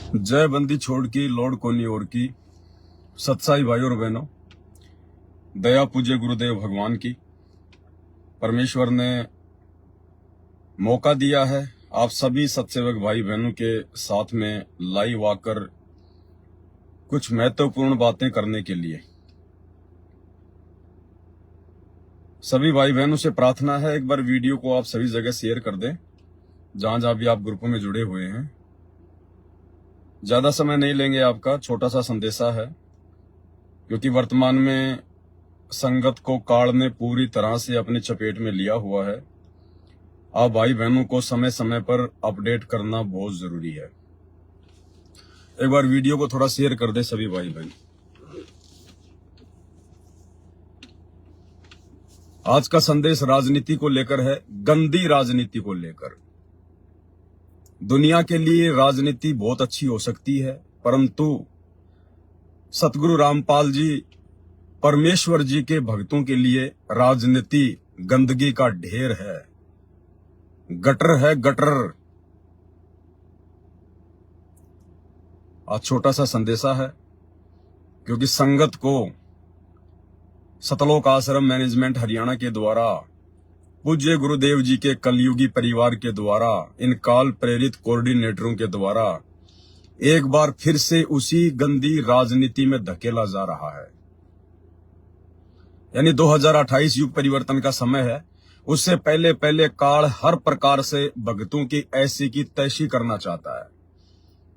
जय बंदी छोड़ की लोड कोनी और की। सत्साई भाई और बहनों, दया पूज्य गुरुदेव भगवान की। परमेश्वर ने मौका दिया है आप सभी सत्सेवक भाई बहनों के साथ में लाइव आकर कुछ महत्वपूर्ण बातें करने के लिए। सभी भाई बहनों से प्रार्थना है, एक बार वीडियो को आप सभी जगह शेयर कर दें, जहां जहां भी आप ग्रुपों में जुड़े हुए हैं। ज्यादा समय नहीं लेंगे आपका, छोटा सा संदेशा है, क्योंकि वर्तमान में संगत को काल ने पूरी तरह से अपनी चपेट में लिया हुआ है। आप भाई बहनों को समय समय पर अपडेट करना बहुत जरूरी है। एक बार वीडियो को थोड़ा शेयर कर दे सभी भाई बहन। आज का संदेश राजनीति को लेकर है, गंदी राजनीति को लेकर। दुनिया के लिए राजनीति बहुत अच्छी हो सकती है, परंतु सतगुरु रामपाल जी परमेश्वर जी के भक्तों के लिए राजनीति गंदगी का ढेर है, गटर है, गटर। आज छोटा सा संदेशा है, क्योंकि संगत को सतलोक आश्रम मैनेजमेंट हरियाणा के द्वारा, पूज्य गुरुदेव जी के कलयुगी परिवार के द्वारा, इन काल प्रेरित कोऑर्डिनेटरों के द्वारा एक बार फिर से उसी गंदी राजनीति में धकेला जा रहा है। यानी 2028 युग परिवर्तन का समय है। उससे पहले पहले काल हर प्रकार से भक्तों की ऐसी की तैसी करना चाहता है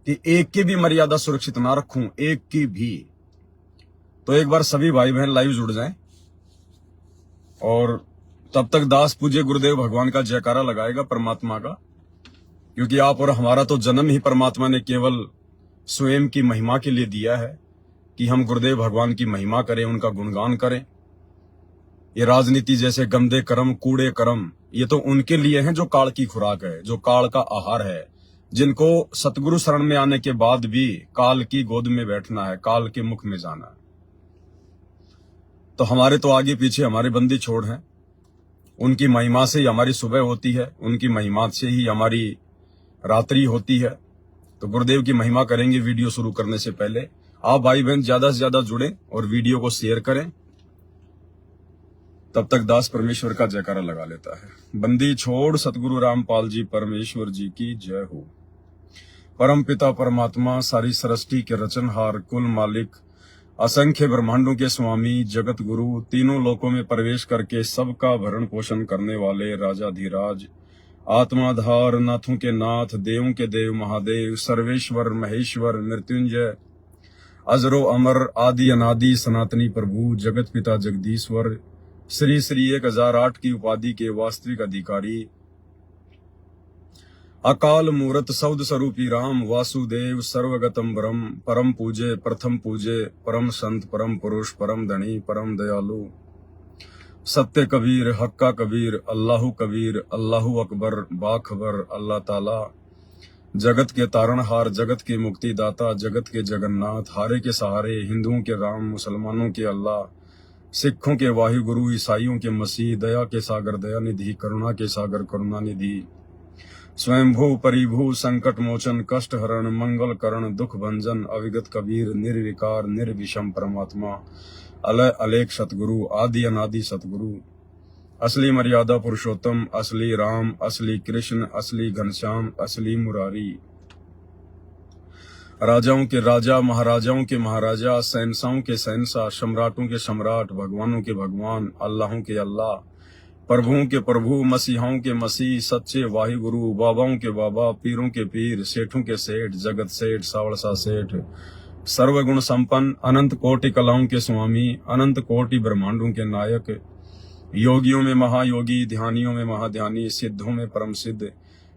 कि एक की भी मर्यादा सुरक्षित ना रखूं, एक की भी। तो एक बार सभी भाई बहन लाइव जुड़ जाएं और तब तक दास पूज्य गुरुदेव भगवान का जयकारा लगाएगा परमात्मा का, क्योंकि आप और हमारा तो जन्म ही परमात्मा ने केवल स्वयं की महिमा के लिए दिया है कि हम गुरुदेव भगवान की महिमा करें, उनका गुणगान करें। ये राजनीति जैसे गंदे कर्म, कूड़े कर्म, ये तो उनके लिए हैं जो काल की खुराक है, जो काल का आहार है, जिनको सतगुरु शरण में आने के बाद भी काल की गोद में बैठना है, काल के मुख में जाना है। तो हमारे तो आगे पीछे हमारे बंदी छोड़ हैं। उनकी महिमा से ही हमारी सुबह होती है, उनकी महिमा से ही हमारी रात्रि होती है। तो गुरुदेव की महिमा करेंगे। वीडियो शुरू करने से पहले आप भाई बहन ज्यादा से ज्यादा जुड़े और वीडियो को शेयर करें। तब तक दास परमेश्वर का जयकारा लगा लेता है। बंदी छोड़ सतगुरु रामपाल जी परमेश्वर जी की जय हो। परम पिता परमात्मा, सारी सृष्टि के रचनहार, कुल मालिक, असंख्य ब्रह्मांडों के स्वामी, जगत गुरु, तीनों लोकों में प्रवेश करके सबका भरण पोषण करने वाले राजाधिराज, आत्माधार, नाथों के नाथ, देवों के देव महादेव, सर्वेश्वर महेश्वर, मृत्युंजय, अजरो अमर, आदि अनादि सनातनी प्रभु, जगत पिता जगदीश्वर, श्री श्री 1008 की उपाधि के वास्तविक अधिकारी, अकाल मूरत सौद स्वरूपी राम, वासुदेव सर्वगतम ब्रह्म, परम पूजे, प्रथम पूजे, परम संत, परम पुरुष, परम धनी, परम दयालु, सत्य कबीर, हक्का कबीर, अल्लाहु कबीर, अल्लाहु अकबर, बाखबर, अल्लाह ताला, जगत के तारणहार, जगत के मुक्तिदाता, जगत के जगन्नाथ, हारे के सहारे, हिंदुओं के राम, मुसलमानों के अल्लाह, सिखों के वाहिगुरु, ईसाइयों के मसीह, दया के सागर दया निधि, करुणा के सागर करुणा निधि, स्वयंभू परिभू, संकट मोचन, कष्ट हरण, मंगल करण, दुख भंजन, अविगत कबीर, निर्विकार निर्विषम परमात्मा, अलय अलेख सतगुरु, आदि अनादि सतगुरु, असली मर्यादा पुरुषोत्तम, असली राम, असली कृष्ण, असली घनश्याम, असली मुरारी, राजाओं के राजा, महाराजाओं के महाराजा, शहंशाहों के शहंशाह, सम्राटों के सम्राट, भगवानों के भगवान, अल्लाहों के अल्लाह, प्रभुओं के प्रभु, मसीहाओं के मसीह, सच्चे वाहिगुरु, बाबाओं के बाबा, पीरों के पीर, सेठों के सेठ, जगत सेठ, सावड़सा सेठ, सर्वगुण संपन्न, अनंत कोटि कलाओं के स्वामी, अनंत कोटि ब्रह्मांडों के नायक, योगियों में महायोगी, ध्यानियों में महाध्यानी, सिद्धों में परम सिद्ध,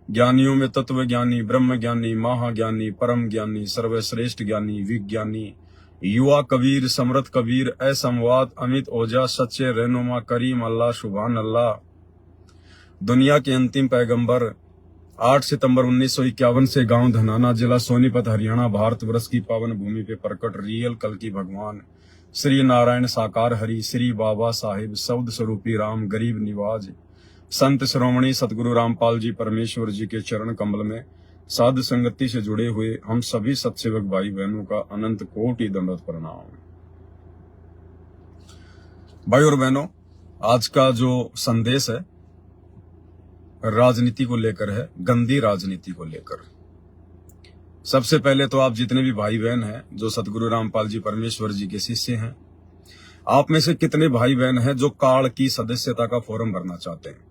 ज्ञानियों में तत्व ज्ञानी, ब्रह्म ज्ञानी, महाज्ञानी, परम ज्ञानी, सर्वश्रेष्ठ ज्ञानी, विज्ञानी, युवा कबीर, समृद्ध कबीर, असंवाद, अमित ओजा, सच्चे रहनुमा, करीम अल्लाह, सुभान अल्लाह, दुनिया के अंतिम पैगंबर, 8 सितंबर 1951 से गांव धनाना, जिला सोनीपत, हरियाणा, भारतवर्ष की पावन भूमि पे प्रकट रियल कल की भगवान श्री नारायण साकार हरि, श्री बाबा साहिब, शब्द स्वरूपी राम, गरीब निवाज, संत श्रोमणी सतगुरु रामपाल जी परमेश्वर जी के चरण कमल में साधु संगति से जुड़े हुए हम सभी सत्सेवक भाई बहनों का अनंत कोटि दंडवत प्रणाम। भाई और बहनों, आज का जो संदेश है राजनीति को लेकर है, गंदी राजनीति को लेकर। सबसे पहले तो आप जितने भी भाई बहन हैं जो सतगुरु रामपाल जी परमेश्वर जी के शिष्य हैं, आप में से कितने भाई बहन हैं जो काल की सदस्यता का फॉर्म भरना चाहते हैं?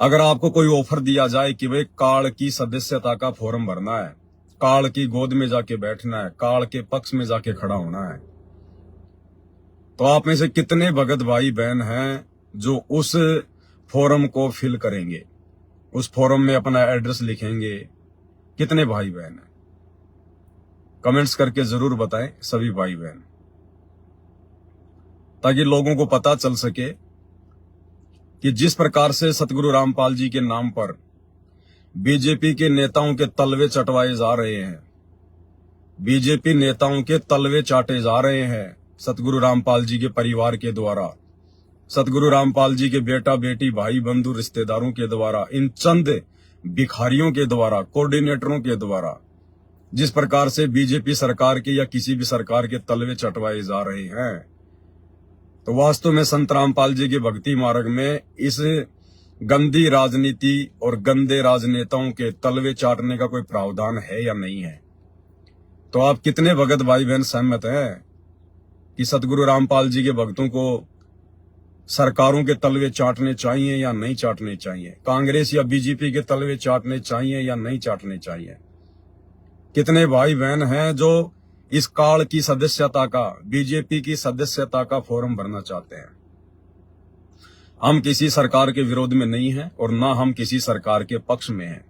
अगर आपको कोई ऑफर दिया जाए कि भाई काल की सदस्यता का फॉर्म भरना है, काल की गोद में जाके बैठना है, काल के पक्ष में जाके खड़ा होना है, तो आप में से कितने भगत भाई बहन हैं जो उस फॉर्म को फिल करेंगे, उस फॉर्म में अपना एड्रेस लिखेंगे? कितने भाई बहन हैं? कमेंट्स करके जरूर बताएं सभी भाई बहन, ताकि लोगों को पता चल सके कि जिस प्रकार से सतगुरु रामपाल जी के नाम पर बीजेपी के नेताओं के तलवे चटवाए जा रहे हैं, बीजेपी नेताओं के तलवे चाटे जा रहे हैं सतगुरु रामपाल जी के परिवार के द्वारा, सतगुरु रामपाल जी के बेटा बेटी भाई बंधु रिश्तेदारों के द्वारा, इन चंद भिखारियों के द्वारा, कोऑर्डिनेटरों के द्वारा, जिस प्रकार से बीजेपी सरकार के या किसी भी सरकार के तलवे चटवाए जा रहे हैं, तो वास्तव में संत रामपाल जी के भक्ति मार्ग में इस गंदी राजनीति और गंदे राजनेताओं के तलवे चाटने का कोई प्रावधान है या नहीं है? तो आप कितने भगत भाई बहन सहमत हैं कि सतगुरु रामपाल जी के भक्तों को सरकारों के तलवे चाटने चाहिए या नहीं चाटने चाहिए? कांग्रेस या बीजेपी के तलवे चाटने चाहिए या नहीं चाटने चाहिए? कितने भाई बहन हैं जो इस काल की सदस्यता का, बीजेपी की सदस्यता का फॉर्म भरना चाहते हैं? हम किसी सरकार के विरोध में नहीं हैं और ना हम किसी सरकार के पक्ष में हैं,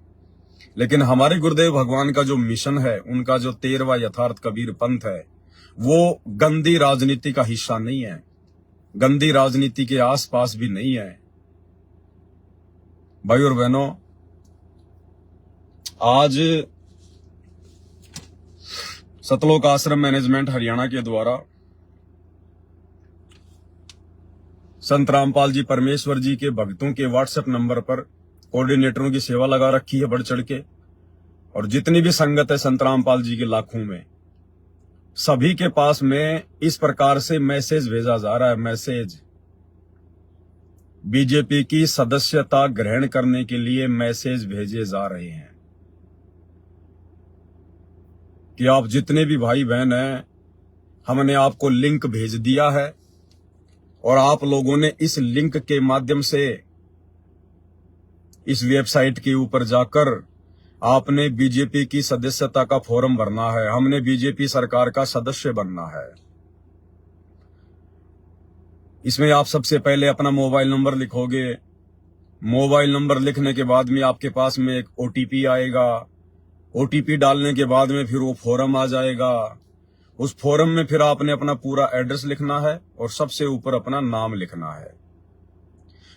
लेकिन हमारे गुरुदेव भगवान का जो मिशन है, उनका जो 13वां यथार्थ कबीर पंथ है, वो गंदी राजनीति का हिस्सा नहीं है, गंदी राजनीति के आसपास भी नहीं है। भाई और बहनों, आज सतलोक आश्रम मैनेजमेंट हरियाणा के द्वारा संत रामपाल जी परमेश्वर जी के भक्तों के व्हाट्सएप नंबर पर कोऑर्डिनेटरों की सेवा लगा रखी है बढ़ चढ़ के, और जितनी भी संगत है संत रामपाल जी के लाखों में, सभी के पास में इस प्रकार से मैसेज भेजा जा रहा है। मैसेज बीजेपी की सदस्यता ग्रहण करने के लिए मैसेज भेजे जा रहे हैं कि आप जितने भी भाई बहन हैं, हमने आपको लिंक भेज दिया है और आप लोगों ने इस लिंक के माध्यम से इस वेबसाइट के ऊपर जाकर आपने बीजेपी की सदस्यता का फॉर्म भरना है, हमने बीजेपी सरकार का सदस्य बनना है। इसमें आप सबसे पहले अपना मोबाइल नंबर लिखोगे। मोबाइल नंबर लिखने के बाद में आपके पास में एक ओटीपी आएगा। ओटीपी डालने के बाद में फिर वो फॉर्म आ जाएगा। उस फॉर्म में फिर आपने अपना पूरा एड्रेस लिखना है और सबसे ऊपर अपना नाम लिखना है,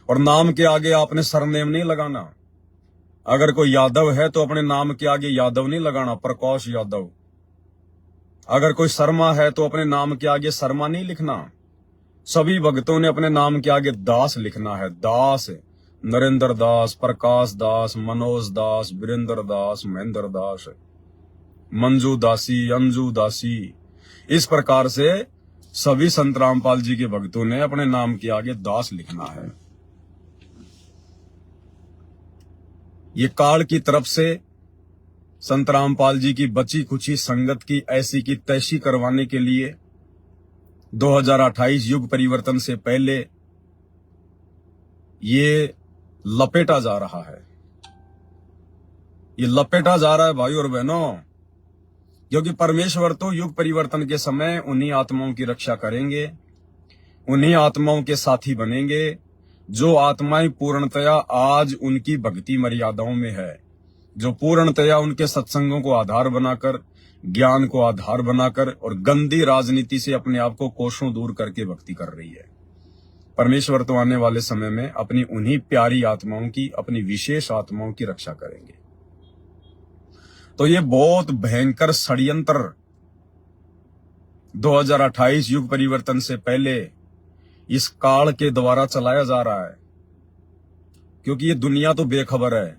और नाम के आगे आपने सरनेम नहीं लगाना। अगर कोई यादव है तो अपने नाम के आगे यादव नहीं लगाना, प्रकाश यादव। अगर कोई शर्मा है तो अपने नाम के आगे शर्मा नहीं लिखना। सभी भक्तों ने अपने नाम के आगे दास लिखना है। दास, नरेंद्र दास, प्रकाश दास, मनोज दास, वीरेंद्र दास, महेंद्र दास, मंजू दासी, अंजू दासी। इस प्रकार से सभी संत रामपाल जी के भक्तों ने अपने नाम के आगे दास लिखना है। ये काल की तरफ से संत रामपाल जी की बची खुची संगत की ऐसी की तैसी करवाने के लिए 2028 युग परिवर्तन से पहले ये लपेटा जा रहा है। ये लपेटा जा रहा है भाई और बहनों, क्योंकि परमेश्वर तो युग परिवर्तन के समय उन्हीं आत्माओं की रक्षा करेंगे, उन्हीं आत्माओं के साथी बनेंगे जो आत्माएं पूर्णतया आज उनकी भक्ति मर्यादाओं में है, जो पूर्णतया उनके सत्संगों को आधार बनाकर, ज्ञान को आधार बनाकर और गंदी राजनीति से अपने आप को कोसों दूर करके भक्ति कर रही है। परमेश्वर तो आने वाले समय में अपनी उन्हीं प्यारी आत्माओं की, अपनी विशेष आत्माओं की रक्षा करेंगे। तो ये बहुत भयंकर षड्यंत्र 2028 युग परिवर्तन से पहले इस काल के द्वारा चलाया जा रहा है, क्योंकि ये दुनिया तो बेखबर है।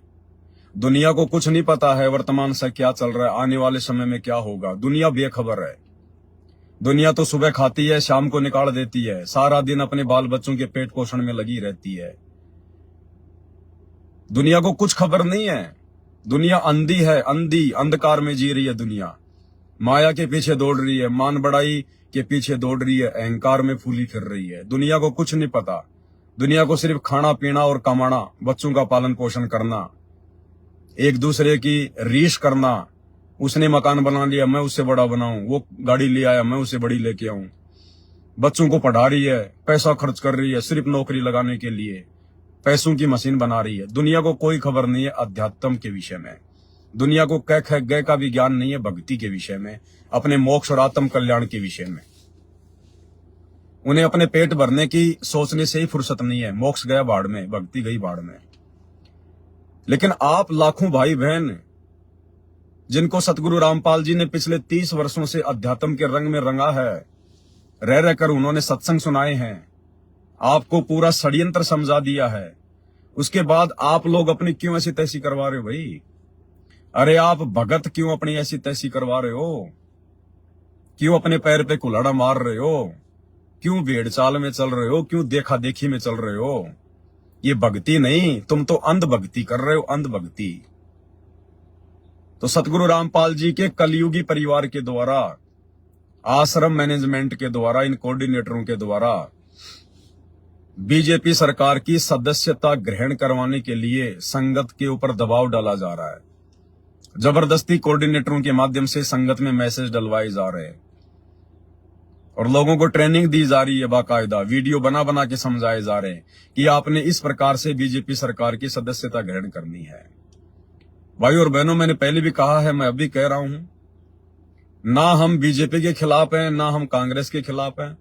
दुनिया को कुछ नहीं पता है वर्तमान से क्या चल रहा है, आने वाले समय में क्या होगा। दुनिया बेखबर है। दुनिया तो सुबह खाती है, शाम को निकाल देती है, सारा दिन अपने बाल बच्चों के पेट पोषण में लगी रहती है। दुनिया को कुछ खबर नहीं है। दुनिया अंधी है, अंधी, अंधकार में जी रही है दुनिया। माया के पीछे दौड़ रही है, मान बढ़ाई के पीछे दौड़ रही है, अहंकार में फूली फिर रही है। दुनिया को कुछ नहीं पता। दुनिया को सिर्फ खाना पीना और कमाना, बच्चों का पालन पोषण करना, एक दूसरे की रीस करना। उसने मकान बना लिया, मैं उससे बड़ा बनाऊं, वो गाड़ी ले आया, मैं उससे बड़ी लेके आऊं। बच्चों को पढ़ा रही है, पैसा खर्च कर रही है सिर्फ नौकरी लगाने के लिए, पैसों की मशीन बना रही है। दुनिया को कोई खबर नहीं है अध्यात्म के विषय में। दुनिया को क ख ग का भी ज्ञान नहीं है भक्ति के विषय में, अपने मोक्ष और आत्म कल्याण के विषय में। उन्हें अपने पेट भरने की सोचने से ही फुर्सत नहीं है। मोक्ष गया बाढ़ में, भक्ति गई बाढ़ में। लेकिन आप लाखों भाई बहन जिनको सतगुरु रामपाल जी ने पिछले 30 वर्षों से अध्यात्म के रंग में रंगा है, रह रहकर उन्होंने सत्संग सुनाए हैं, आपको पूरा षड्यंत्र समझा दिया है, उसके बाद आप लोग अपनी क्यों ऐसी तैसी करवा रहे हो भाई? अरे आप भगत क्यों अपनी ऐसी तैसी करवा रहे हो? क्यों अपने पैर पे कुल्हाड़ा मार रहे हो? क्यों भेड़ चाल में चल रहे हो? क्यों देखा देखी में चल रहे हो? ये भक्ति नहीं, तुम तो अंध भक्ति कर रहे हो, अंध भक्ति। तो सतगुरु रामपाल जी के कलयुगी परिवार के द्वारा, आश्रम मैनेजमेंट के द्वारा, इन कोऑर्डिनेटरों के द्वारा बीजेपी सरकार की सदस्यता ग्रहण करवाने के लिए संगत के ऊपर दबाव डाला जा रहा है। जबरदस्ती कोऑर्डिनेटरों के माध्यम से संगत में मैसेज डलवाए जा रहे हैं और लोगों को ट्रेनिंग दी जा रही है, बाकायदा वीडियो बना बना के समझाए जा रहे हैं कि आपने इस प्रकार से बीजेपी सरकार की सदस्यता ग्रहण करनी है। भाई और बहनों, मैंने पहले भी कहा है, मैं अभी कह रहा हूं, ना हम बीजेपी के खिलाफ हैं, ना हम कांग्रेस के खिलाफ हैं,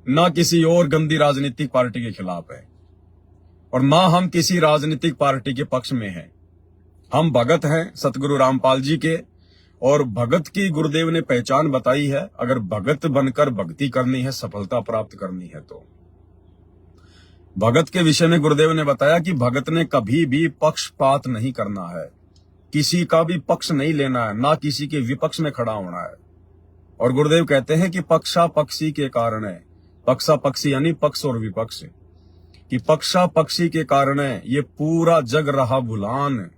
ना किसी और गंदी राजनीतिक पार्टी के खिलाफ है, और ना हम किसी राजनीतिक पार्टी के पक्ष में हैं। हम भगत हैं सतगुरु रामपाल जी के, और भगत की गुरुदेव ने पहचान बताई है। अगर भगत बनकर भक्ति करनी है, सफलता प्राप्त करनी है, तो भगत के विषय में गुरुदेव ने बताया कि भगत ने कभी भी पक्षपात नहीं करना है, किसी का भी पक्ष नहीं लेना है, ना किसी के विपक्ष में खड़ा होना है। और गुरुदेव कहते हैं कि पक्षा पक्षी के कारण है, पक्षा पक्षी यानी पक्ष और विपक्ष, कि पक्षा पक्षी के कारण है ये पूरा जग रहा भुलान,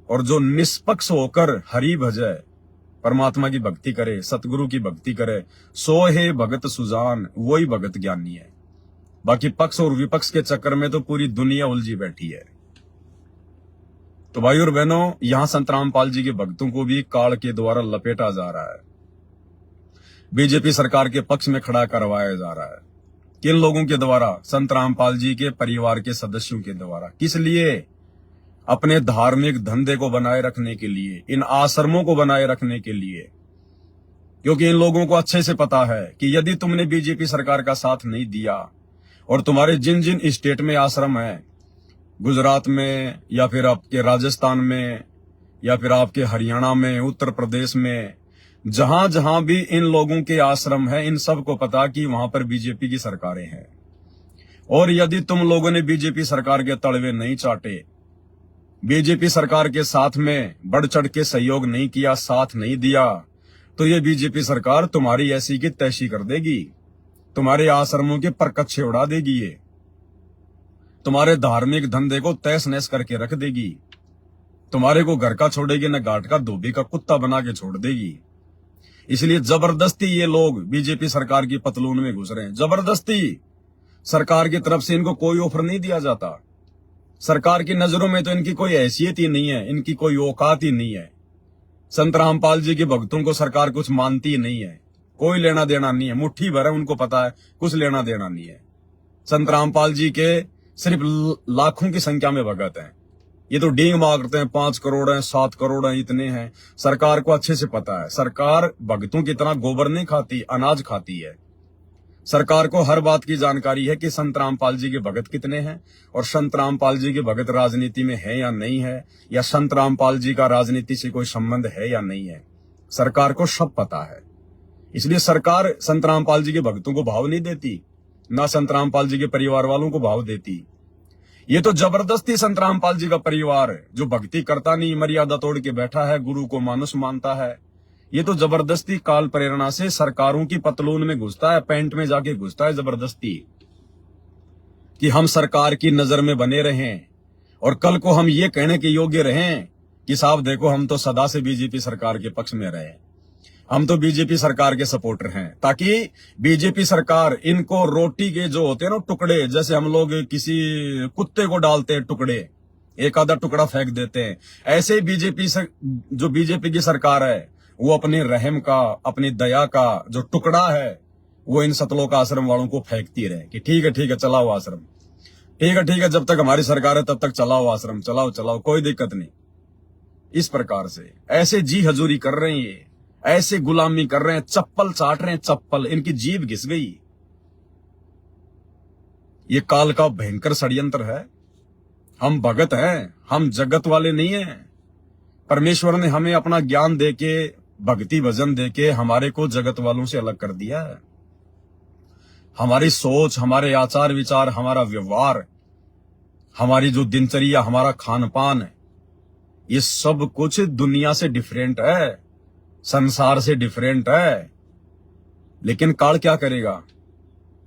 और जो निष्पक्ष होकर हरि भजे, परमात्मा की भक्ति करे, सतगुरु की भक्ति करे, सो है भगत सुजान, वही भगत ज्ञानी है। बाकी पक्ष और विपक्ष के चक्कर में तो पूरी दुनिया उलझी बैठी है। तो भाई और बहनों, यहां संत रामपाल जी के भक्तों को भी काल के द्वारा लपेटा जा रहा है, बीजेपी सरकार के पक्ष में खड़ा करवाया जा रहा है। किन लोगों के द्वारा? संत रामपाल जी के परिवार के सदस्यों के द्वारा। किस लिए? अपने धार्मिक धंधे को बनाए रखने के लिए, इन आश्रमों को बनाए रखने के लिए। क्योंकि इन लोगों को अच्छे से पता है कि यदि तुमने बीजेपी सरकार का साथ नहीं दिया, और तुम्हारे जिन जिन स्टेट में आश्रम है, गुजरात में या फिर आपके राजस्थान में या फिर आपके हरियाणा में, उत्तर प्रदेश में, जहां जहां भी इन लोगों के आश्रम है, इन सबको पता कि वहां पर बीजेपी की सरकारें हैं। और यदि तुम लोगों ने बीजेपी सरकार के तलवे नहीं चाटे, बीजेपी सरकार के साथ में बढ़ चढ़ के सहयोग नहीं किया, साथ नहीं दिया, तो ये बीजेपी सरकार तुम्हारी ऐसी की तैसी कर देगी, तुम्हारे आश्रमों के परकच्छे उड़ा देगी, ये तुम्हारे धार्मिक धंधे को तहस नहस करके रख देगी, तुम्हारे को घर का छोड़ेगी न घाट का, धोबी का कुत्ता बना के छोड़ देगी। इसलिए जबरदस्ती ये लोग बीजेपी सरकार की पतलून में घुस रहे हैं। जबरदस्ती सरकार की तरफ से इनको कोई ऑफर नहीं दिया जाता। सरकार की नजरों में तो इनकी कोई हैसियत ही नहीं है, इनकी कोई औकात ही नहीं है। संत रामपाल जी के भक्तों को सरकार कुछ मानती ही नहीं है, कोई लेना देना नहीं है। मुट्ठी भर है, उनको पता है कुछ लेना देना नहीं है। संत रामपाल जी के सिर्फ लाखों की संख्या में भगत हैं। ये तो डींग मारते हैं, 5 करोड़ हैं, 7 करोड़ हैं, इतने हैं। सरकार को अच्छे से पता है, सरकार भक्तों की तरह गोबर नहीं खाती, अनाज खाती है। सरकार को हर बात की जानकारी है कि संत रामपाल जी के भगत कितने हैं, और संत रामपाल जी के भगत राजनीति में है या नहीं है, या संत रामपाल जी का राजनीति से कोई संबंध है या नहीं है। सरकार को सब पता है। इसलिए सरकार संत रामपाल जी के भक्तों को भाव नहीं देती, ना संत रामपाल जी के परिवार वालों को भाव देती। ये तो जबरदस्ती संत रामपाल जी का परिवार है, जो भक्ति करता नहीं, मर्यादा तोड़ के बैठा है, गुरु को मानुष मानता है, ये तो जबरदस्ती काल प्रेरणा से सरकारों की पतलून में घुसता है, पैंट में जाके घुसता है जबरदस्ती, कि हम सरकार की नजर में बने रहें और कल को हम ये कहने के योग्य रहें कि साहब देखो हम तो सदा से बीजेपी सरकार के पक्ष में रहे, हम तो बीजेपी सरकार के सपोर्टर हैं, ताकि बीजेपी सरकार इनको रोटी के जो होते हैं ना टुकड़े, जैसे हम लोग किसी कुत्ते को डालते हैं टुकड़े, एक आधा टुकड़ा फेंक देते हैं, ऐसे ही जो बीजेपी की सरकार है वो अपने रहम का, अपनी दया का जो टुकड़ा है वो इन सतलोक आश्रम वालों को फेंकती रहे कि ठीक है चलाओ आश्रम, ठीक है जब तक हमारी सरकार है तब तक चलाओ आश्रम, चलाओ कोई दिक्कत नहीं। इस प्रकार से ऐसे जी हजूरी कर रहे हैं, ये ऐसे गुलामी कर रहे हैं, चप्पल चाट रहे हैं, चप्पल, इनकी जीभ घिस गई। ये काल का भयंकर षड्यंत्र है। हम भगत हैं, हम जगत वाले नहीं हैं। परमेश्वर ने हमें अपना ज्ञान देके, भक्ति भजन देके हमारे को जगत वालों से अलग कर दिया है। हमारी सोच, हमारे आचार विचार, हमारा व्यवहार, हमारी जो दिनचर्या, हमारा खान पान, ये सब कुछ दुनिया से डिफरेंट है, संसार से डिफरेंट है। लेकिन काल क्या करेगा?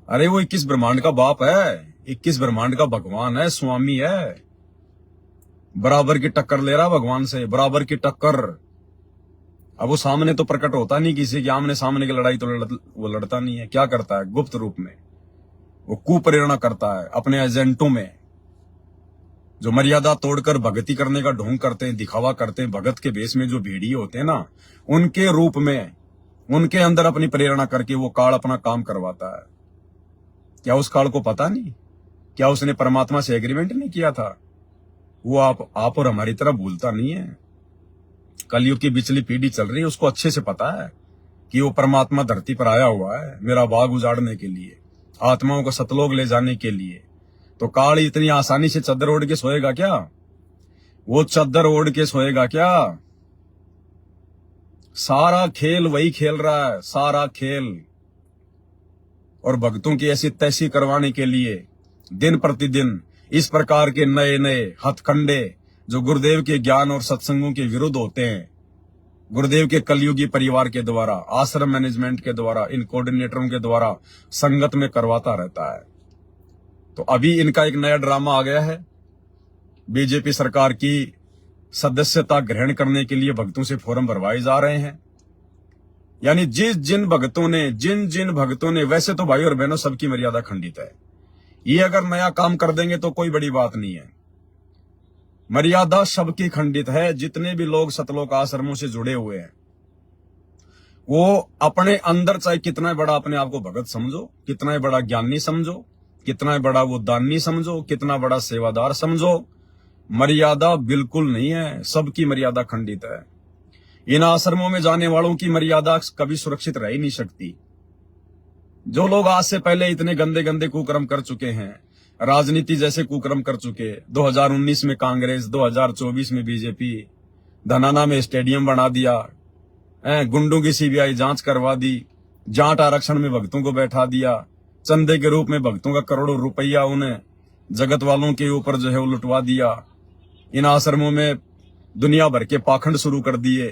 अरे वो 21 ब्रह्मांड का बाप है, 21 ब्रह्मांड का भगवान है, स्वामी है, बराबर की टक्कर ले रहा भगवान से, बराबर की टक्कर। अब वो सामने तो प्रकट होता नहीं, किसी के आमने सामने की लड़ाई तो वो लड़ता नहीं है। क्या करता है? गुप्त रूप में वो कुप्रेरणा करता है अपने एजेंटों में, जो मर्यादा तोड़कर भक्ति करने का ढोंग करते हैं, दिखावा करते हैं, भगत के भेष में जो भेड़िए होते हैं ना, उनके रूप में उनके अंदर अपनी प्रेरणा करके वो काल अपना काम करवाता है। क्या उस काल को पता नहीं? क्या उसने परमात्मा से एग्रीमेंट नहीं किया था? वो आप और हमारी तरह भूलता नहीं है। कलयुग की बिचली पीढ़ी चल रही है, उसको अच्छे से पता है कि वो परमात्मा धरती पर आया हुआ है मेरा बाग उजाड़ने के लिए, आत्माओं को सतलोक ले जाने के लिए। तो काल इतनी आसानी से चद्दर ओढ़ के सोएगा क्या? वो चद्दर ओढ़ के सोएगा क्या? सारा खेल वही खेल रहा है, सारा खेल। और भक्तों की ऐसी तैसी करवाने के लिए दिन प्रतिदिन इस प्रकार के नए नए हथकंडे जो गुरुदेव के ज्ञान और सत्संगों के विरुद्ध होते हैं, गुरुदेव के कलयुगी परिवार के द्वारा, आश्रम मैनेजमेंट के द्वारा, इन कोऑर्डिनेटरों के द्वारा संगत में करवाता रहता है। तो अभी इनका एक नया ड्रामा आ गया है। बीजेपी सरकार की सदस्यता ग्रहण करने के लिए भक्तों से फॉर्म भरवाए जा रहे हैं। यानी जिन भक्तों ने, वैसे तो भाई और बहनों सबकी मर्यादा खंडित है, ये अगर नया काम कर देंगे तो कोई बड़ी बात नहीं है। मर्यादा सबकी खंडित है। जितने भी लोग सतलोक आश्रमों से जुड़े हुए हैं, वो अपने अंदर चाहे कितना बड़ा अपने आप को भगत समझो, कितना बड़ा ज्ञानी समझो, कितना बड़ा वो दानी समझो, कितना बड़ा सेवादार समझो, मर्यादा बिल्कुल नहीं है, सबकी मर्यादा खंडित है। इन आश्रमों में जाने वालों की मर्यादा कभी सुरक्षित रह ही नहीं सकती। जो लोग आज से पहले इतने गंदे गंदे कुकर्म कर चुके हैं, राजनीति जैसे कुकर्म कर चुके, 2019 में कांग्रेस, 2024 में बीजेपी, धनाना में स्टेडियम बना दिया, गुंडों की सीबीआई जांच करवा दी, जाट आरक्षण में भक्तों को बैठा दिया, चंदे के रूप में भक्तों का करोड़ों रुपया उन्हें जगत वालों के ऊपर जो है वो लुटवा दिया। इन आश्रमों में दुनिया भर के पाखंड शुरू कर दिए।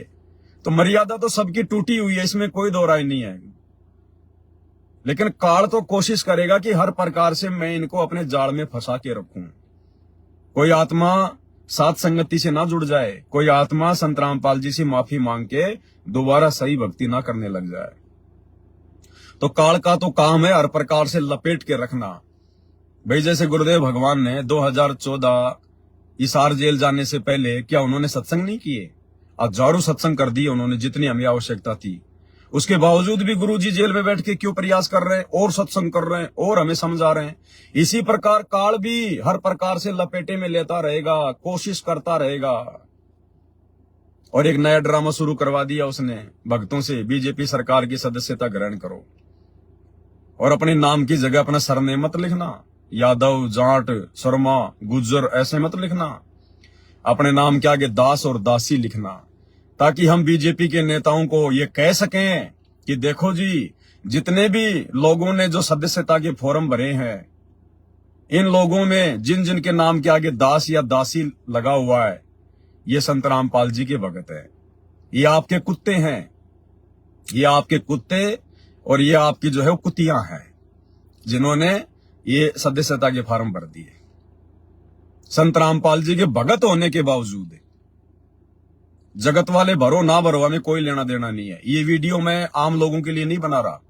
तो मर्यादा तो सबकी टूटी हुई है, इसमें कोई दो राय नहीं है। लेकिन काल तो कोशिश करेगा कि हर प्रकार से मैं इनको अपने जाल में फंसा के रखूं। कोई आत्मा साथ संगति से ना जुड़ जाए, कोई आत्मा संत रामपाल जी से माफी मांग के दोबारा सही भक्ति ना करने लग जाए। तो काल का तो काम है हर प्रकार से लपेट के रखना। भाई जैसे गुरुदेव भगवान ने 2014 हिसार जेल जाने से पहले क्या उन्होंने सत्संग नहीं किए? हजारों सत्संग कर दिए उन्होंने, जितनी हमें आवश्यकता थी। उसके बावजूद भी गुरुजी जेल में बैठ के क्यों प्रयास कर रहे हैं और सत्संग कर रहे हैं और हमें समझा रहे हैं। इसी प्रकार काल भी हर प्रकार से लपेटे में लेता रहेगा, कोशिश करता रहेगा। और एक नया ड्रामा शुरू करवा दिया उसने भक्तों से, बीजेपी सरकार की सदस्यता ग्रहण करो और अपने नाम की जगह अपना सरनेम मत लिखना, यादव, जाट, शर्मा, गुज्जर ऐसे मत लिखना। अपने नाम के आगे दास और दासी लिखना, ताकि हम बीजेपी के नेताओं को ये कह सकें कि देखो जी, जितने भी लोगों ने जो सदस्यता के फॉर्म भरे हैं इन लोगों में जिन जिन के नाम के आगे दास या दासी लगा हुआ है, ये संत रामपाल जी के भगत है। ये आपके कुत्ते हैं, ये आपके कुत्ते और ये आपकी जो है वो कुतियां हैं, जिन्होंने ये सदस्यता के फार्म भर दिए। संत रामपाल जी के भगत होने के बावजूद जगत वाले भरो ना भरो, हमें कोई लेना देना नहीं है। ये वीडियो मैं आम लोगों के लिए नहीं बना रहा।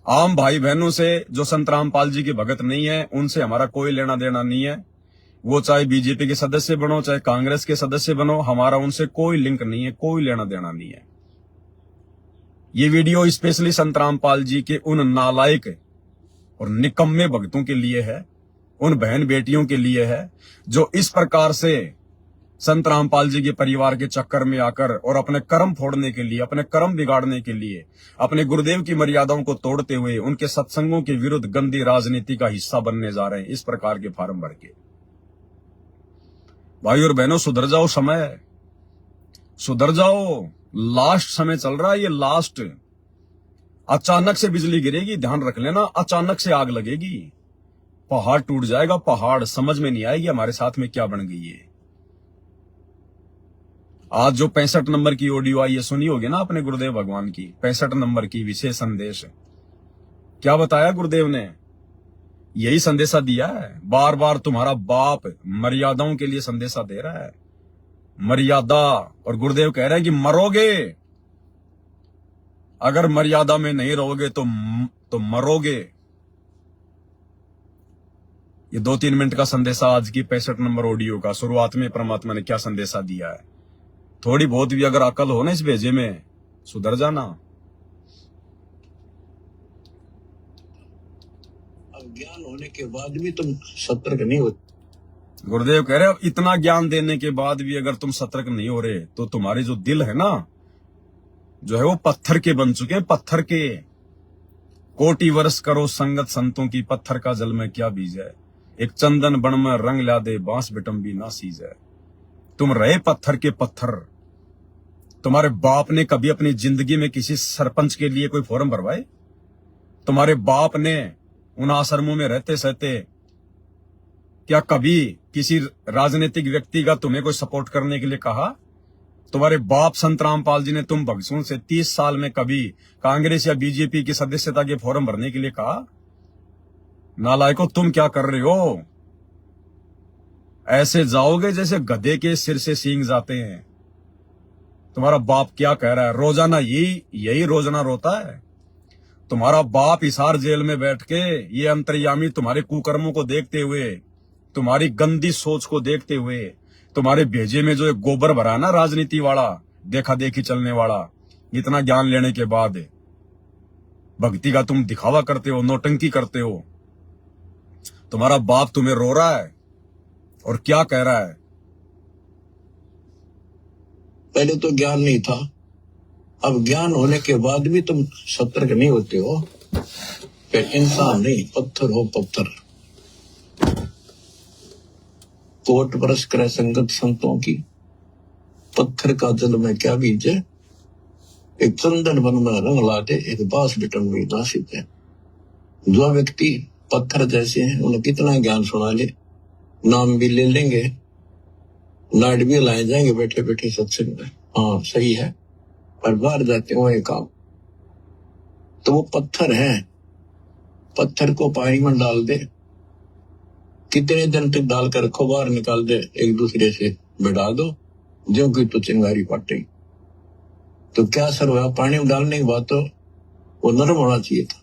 आम भाई बहनों से जो संत रामपाल जी के भगत नहीं है, उनसे हमारा कोई लेना देना नहीं है। वो चाहे बीजेपी के सदस्य बनो, चाहे कांग्रेस के सदस्य बनो, हमारा उनसे कोई लिंक नहीं है, कोई लेना देना नहीं है। ये वीडियो स्पेशली संत रामपाल जी के उन नालायक और निकम्मे भक्तों के लिए है, उन बहन बेटियों के लिए है जो इस प्रकार से संत रामपाल जी के परिवार के चक्कर में आकर और अपने कर्म फोड़ने के लिए, अपने कर्म बिगाड़ने के लिए, अपने गुरुदेव की मर्यादाओं को तोड़ते हुए उनके सत्संगों के विरुद्ध गंदी राजनीति का हिस्सा बनने जा रहे हैं, इस प्रकार के फार्म भर के। भाई और बहनों, सुधर जाओ, समय है, सुधर जाओ। लास्ट समय चल रहा है, ये लास्ट। अचानक से बिजली गिरेगी, ध्यान रख लेना, अचानक से आग लगेगी, पहाड़ टूट जाएगा, पहाड़। समझ में नहीं आएगी हमारे साथ में क्या बन गई है। आज जो 65 नंबर की ऑडियो आई है, सुनी होगी ना अपने गुरुदेव भगवान की, 65 नंबर की विशेष संदेश। क्या बताया गुरुदेव ने? यही संदेशा दिया है। बार बार तुम्हारा बाप मर्यादाओं के लिए संदेशा दे रहा है, मर्यादा। और गुरुदेव कह रहे हैं कि मरोगे, अगर मर्यादा में नहीं रहोगे तो मरोगे। ये 2-3 मिनट का संदेशा आज की 65 नंबर ऑडियो का। शुरुआत में परमात्मा ने क्या संदेशा दिया है, थोड़ी बहुत भी अगर अकल हो ना इस भेजे में, सुधर जाना। ज्ञान होने के बाद भी तुम सतर्क नहीं होते। गुरुदेव कह रहे हो इतना ज्ञान देने के बाद भी अगर तुम सतर्क नहीं हो रहे, तो तुम्हारे जो दिल है ना, जो है वो पत्थर के बन चुके हैं, पत्थर के। कोटि वर्ष करो संगत संतों की, पत्थर का जल में क्या बीज है। एक चंदन बन में रंग ला दे, बांस बिटम भी ना सीज है। तुम रहे पत्थर के पत्थर। तुम्हारे बाप ने कभी अपनी जिंदगी में किसी सरपंच के लिए कोई फॉर्म भरवाए? तुम्हारे बाप ने उन आश्रमों में रहते सहते क्या कभी किसी राजनीतिक व्यक्ति का तुम्हें कोई सपोर्ट करने के लिए कहा? तुम्हारे बाप संत रामपाल जी ने तुम भगसों से 30 साल में कभी कांग्रेस या बीजेपी की सदस्यता के फॉर्म भरने के लिए कहा? नालायकों, तुम क्या कर रहे हो? ऐसे जाओगे जैसे गधे के सिर से सींग जाते हैं। तुम्हारा बाप क्या कह रहा है? रोजाना यही रोजाना रोता है। तुम्हारा बाप हिसार जेल में बैठ के ये अंतर्यामी तुम्हारे कुकर्मों को देखते हुए, तुम्हारी गंदी सोच को देखते हुए, तुम्हारे भेजे में जो एक गोबर भरा ना राजनीति वाला, देखा देखी चलने वाला, इतना ज्ञान लेने के बाद भक्ति का तुम दिखावा करते हो, नौटंकी करते हो। तुम्हारा बाप तुम्हें रो रहा है और क्या कह रहा है? पहले तो ज्ञान नहीं था, अब ज्ञान होने के बाद भी तुम सतर्क नहीं होते हो। फिर इंसान नहीं, पत्थर हो, पत्थर। कोट बरस करे संगत संतों की, पत्थर का जल में क्या बीज है। एक चंदन बन में रंग लाते, एक बांस बिटम भी ना सीते। जो व्यक्ति पत्थर जैसे हैं, उन्हें कितना ज्ञान सुना ले, नाम भी ले लेंगे, लाइट भी लाए जाएंगे बैठे बैठे सत्संग में, हाँ सही है, पर बाहर जाते हो ये काम। तो वो पत्थर है, पत्थर को पानी में डाल दे, कितने दिन तक डाल कर रखो, बाहर निकाल दे, एक दूसरे से बिड़ा दो, जो कि तो चिंगारी पाटे। तो क्या असर हुआ? पानी में डालने के बाद तो वो नरम होना चाहिए था।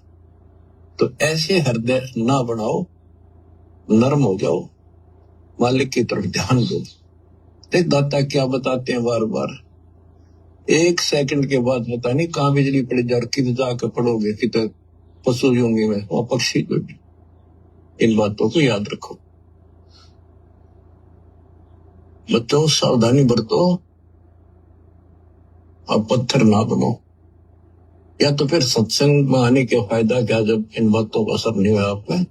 तो ऐसे हृदय ना बनाओ, नरम हो जाओ, मालिक की तरफ ध्यान दो। देख दाता क्या बताते हैं बार बार, 1 सेकंड के बाद पता नहीं कहाँ बिजली पड़ जाए, किधर जाकर पड़ोगे, किधर पशु होंगे में वहां पक्षी को भी। इन बातों को याद रखो बच्चों, सावधानी बरतो, अब पत्थर ना बनो। या तो फिर सत्संग में आने के फायदा क्या, जब इन बातों का असर नहीं हुआ आप पे,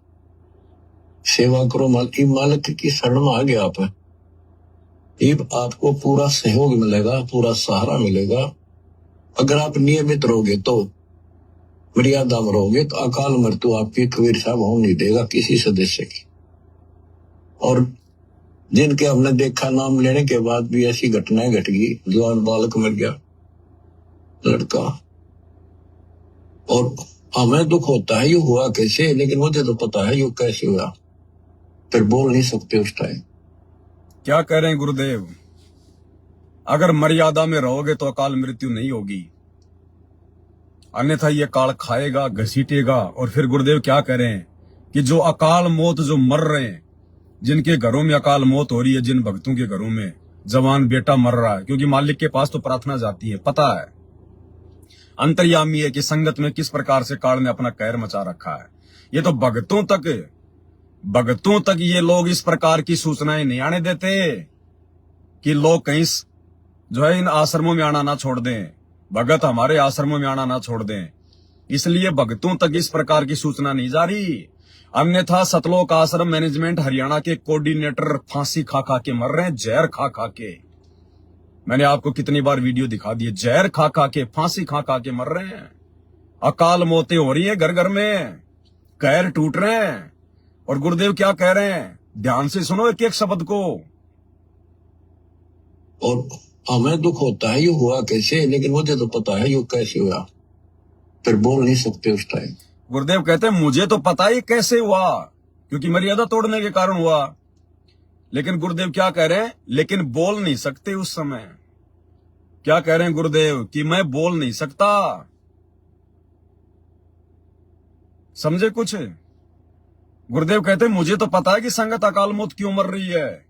सेवा करो, मालिक की शरण में आ गया आप, आपको पूरा सहयोग मिलेगा, पूरा सहारा मिलेगा। अगर आप नियमित रहोगे तो, मर्यादा में रहोगे तो अकाल मृत्यु आपकी कबीर साहब होने नहीं देगा किसी सदस्य की। और जिनके हमने देखा नाम लेने के बाद भी ऐसी घटनाएं घट गई, जवान बालक मर गया लड़का, और हमें दुख होता है ये हुआ कैसे, लेकिन मुझे तो पता है ये कैसे हुआ, फिर बोल नहीं सकते उस टाइम। क्या कह रहे हैं गुरुदेव? अगर मर्यादा में रहोगे तो अकाल मृत्यु नहीं होगी, अन्यथा ये काल खाएगा, घसीटेगा। और फिर गुरुदेव क्या कह रहे हैं कि जो अकाल मौत जो मर रहे हैं, जिनके घरों में अकाल मौत हो रही है, जिन भक्तों के घरों में जवान बेटा मर रहा है, क्योंकि मालिक के पास तो प्रार्थना जाती है, पता है, अंतर्यामी है कि संगत में किस प्रकार से काल ने अपना कहर मचा रखा है। ये तो भक्तों तक ये लोग इस प्रकार की सूचनाएं नहीं आने देते कि लोग कहीं जो है इन आश्रमों में आना ना छोड़ दें, भगत हमारे आश्रमों में आना ना छोड़ दें। इसलिए भक्तों तक इस प्रकार की सूचना नहीं जा रही। अन्यथा सतलोक आश्रम मैनेजमेंट हरियाणा के कोऑर्डिनेटर फांसी खा खा के मर रहे हैं, जहर खा खा के। मैंने आपको कितनी बार वीडियो दिखा दी है, जहर खा खा के, फांसी खा खा के मर रहे हैं। अकाल मौतें हो रही है घर घर में, कहर टूट रहे हैं। और गुरुदेव क्या कह रहे हैं, ध्यान से सुनो एक एक शब्द को। और हमें दुख होता है ये हुआ कैसे, लेकिन मुझे तो पता है ये कैसे हुआ, फिर बोल नहीं सकते उस टाइम। गुरुदेव कहते हैं मुझे तो पता ही कैसे हुआ, क्योंकि मर्यादा तोड़ने के कारण हुआ। लेकिन गुरुदेव क्या कह रहे हैं, लेकिन बोल नहीं सकते उस समय। क्या कह रहे हैं गुरुदेव कि मैं बोल नहीं सकता। समझे कुछ? गुरुदेव कहते हैं मुझे तो पता है कि संगत अकाल मौत क्यों मर रही है,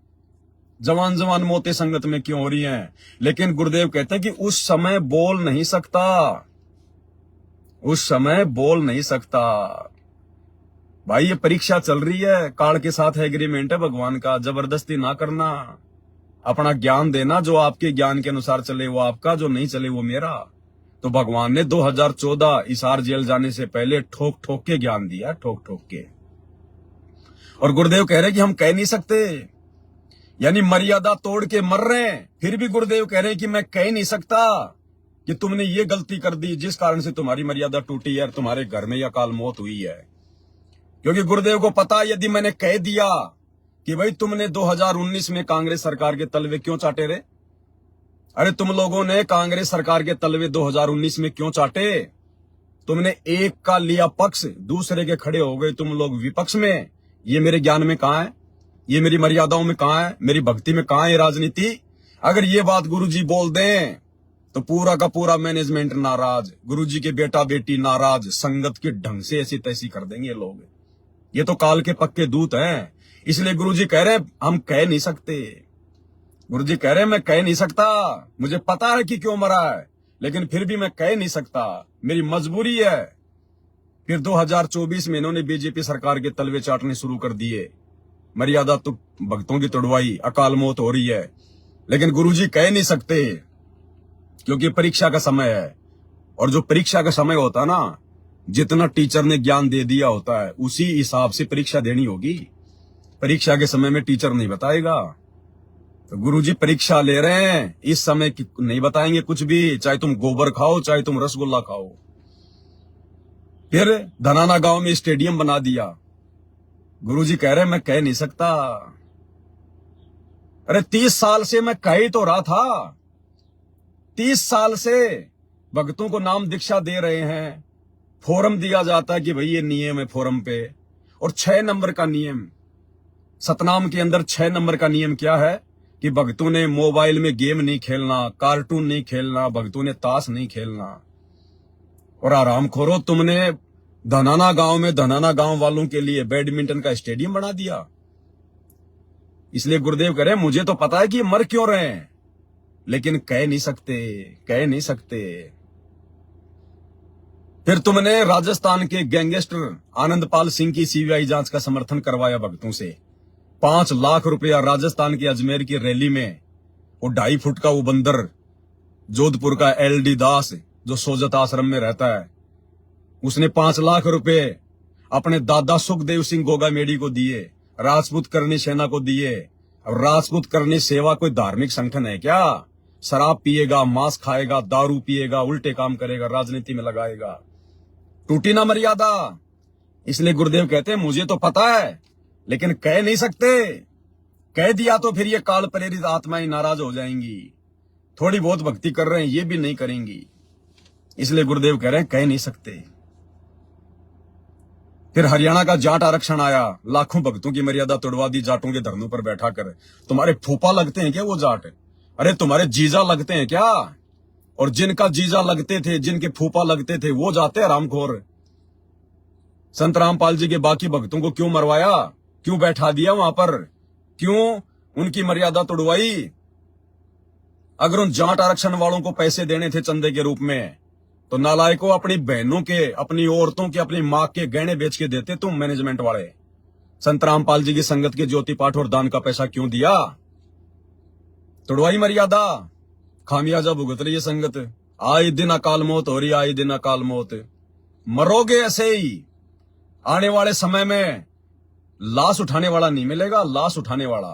जवान जवान मौतें संगत में क्यों हो रही हैं। लेकिन गुरुदेव कहते हैं कि उस समय बोल नहीं सकता, उस समय बोल नहीं सकता। भाई ये परीक्षा चल रही है, काल के साथ एग्रीमेंट है भगवान का, जबरदस्ती ना करना, अपना ज्ञान देना, जो आपके ज्ञान के अनुसार चले वो आपका, जो नहीं चले वो मेरा। तो भगवान ने 2014 इसार जेल जाने से पहले ठोक ठोक के ज्ञान दिया, ठोक ठोक के। और गुरुदेव कह रहे कि हम कह नहीं सकते, यानी मर्यादा तोड़ के मर रहे हैं, फिर भी गुरुदेव कह रहे हैं कि मैं कह नहीं सकता कि तुमने ये गलती कर दी जिस कारण से तुम्हारी मर्यादा टूटी है और तुम्हारे घर में यह अकाल मौत हुई है। क्योंकि गुरुदेव को पता, यदि मैंने कह दिया कि भाई तुमने 2019 में कांग्रेस सरकार के तलवे क्यों चाटे रे, अरे तुम लोगों ने कांग्रेस सरकार के तलवे 2019 में क्यों चाटे? तुमने एक का लिया पक्ष, दूसरे के खड़े हो गए तुम लोग विपक्ष में। ये मेरे ज्ञान में कहां है, ये मेरी मर्यादाओं में कहां है, मेरी भक्ति में कहां है राजनीति? अगर ये बात गुरुजी बोल दें तो पूरा का पूरा मैनेजमेंट नाराज, गुरुजी के बेटा बेटी नाराज, संगत के ढंग से ऐसी तैसी कर देंगे ये लोग। ये तो काल के पक्के दूत हैं। इसलिए गुरुजी कह रहे हैं हम कह नहीं सकते। गुरुजी कह रहे हैं मैं कह नहीं सकता, मुझे पता है कि क्यों मरा है, लेकिन फिर भी मैं कह नहीं सकता, मेरी मजबूरी है। फिर 2024 में इन्होंने बीजेपी सरकार के तलवे चाटने शुरू कर दिए, मर्यादा तो भक्तों की तोड़वाई, अकाल मौत हो रही है। लेकिन गुरुजी कह नहीं सकते क्योंकि परीक्षा का समय है। और जो परीक्षा का समय होता है ना, जितना टीचर ने ज्ञान दे दिया होता है उसी हिसाब से परीक्षा देनी होगी। परीक्षा के समय में टीचर नहीं बताएगा, तो गुरुजी परीक्षा ले रहे हैं, इस समय नहीं बताएंगे कुछ भी, चाहे तुम गोबर खाओ चाहे तुम रसगुल्ला खाओ। फिर धनाना गांव में स्टेडियम बना दिया। गुरुजी कह रहे हैं मैं कह नहीं सकता। अरे 30 साल से मैं कह ही तो रहा था, 30 साल से भक्तों को नाम दीक्षा दे रहे हैं, फोरम दिया जाता है कि भाई ये नियम है फोरम पे। और 6 नंबर का नियम, सतनाम के अंदर 6 नंबर का नियम क्या है कि भक्तों ने मोबाइल में गेम नहीं खेलना, कार्टून नहीं खेलना, भक्तों ने ताश नहीं खेलना। और आराम खोरो, तुमने धनाना गांव में धनाना गांव वालों के लिए बैडमिंटन का स्टेडियम बना दिया। इसलिए गुरुदेव कह रहे हैं मुझे तो पता है कि ये मर क्यों रहे हैं, लेकिन कह नहीं सकते, कह नहीं सकते। फिर तुमने राजस्थान के गैंगस्टर आनंदपाल सिंह की सीबीआई जांच का समर्थन करवाया भक्तों से। 5 लाख रुपया राजस्थान के अजमेर की रैली में, वो 2.5 फुट का वो बंदर, जोधपुर का LD दास जो सोजत आश्रम में रहता है, उसने 5 लाख रुपए अपने दादा सुखदेव सिंह गोगामेडी को दिए, राजपूत करनी सेना को दिए। अब राजपूत करनी सेवा कोई धार्मिक संगठन है क्या? शराब पिएगा, मांस खाएगा, दारू पिएगा, उल्टे काम करेगा, राजनीति में लगाएगा, टूटी ना मर्यादा। इसलिए गुरुदेव कहते हैं मुझे तो पता है लेकिन कह नहीं सकते। कह दिया तो फिर ये काल प्रेरित आत्माएं नाराज हो जाएंगी। थोड़ी बहुत भक्ति कर रहे हैं ये भी नहीं करेंगी, इसलिए गुरुदेव कह रहे हैं कह नहीं सकते। फिर हरियाणा का जाट आरक्षण आया, लाखों भक्तों की मर्यादा तोड़वा दी जाटों के धरनों पर बैठा कर। तुम्हारे फूफा लगते हैं क्या वो जाट? अरे तुम्हारे जीजा लगते हैं क्या? और जिनका जीजा लगते थे, जिनके फूफा लगते थे, वो जाते हैं रामखोर। संत रामपाल जी के बाकी भक्तों को क्यों मरवाया, क्यों बैठा दिया वहां पर, क्यों उनकी मर्यादा तोड़वाई? अगर उन जाट आरक्षण वालों को पैसे देने थे चंदे के रूप में, तो नालायकों अपनी बहनों के, अपनी औरतों के, अपनी मां के गहने बेच के देते तुम मैनेजमेंट वाले। संत रामपाल जी की संगत के ज्योति पाठ और दान का पैसा क्यों दिया? तोड़वाई मर्यादा, खामियाजा भुगत रही है संगत। आए दिन अकाल मौत हो रही, आए दिन अकाल मौत। मरोगे ऐसे ही। आने वाले समय में लाश उठाने वाला नहीं मिलेगा, लाश उठाने वाला।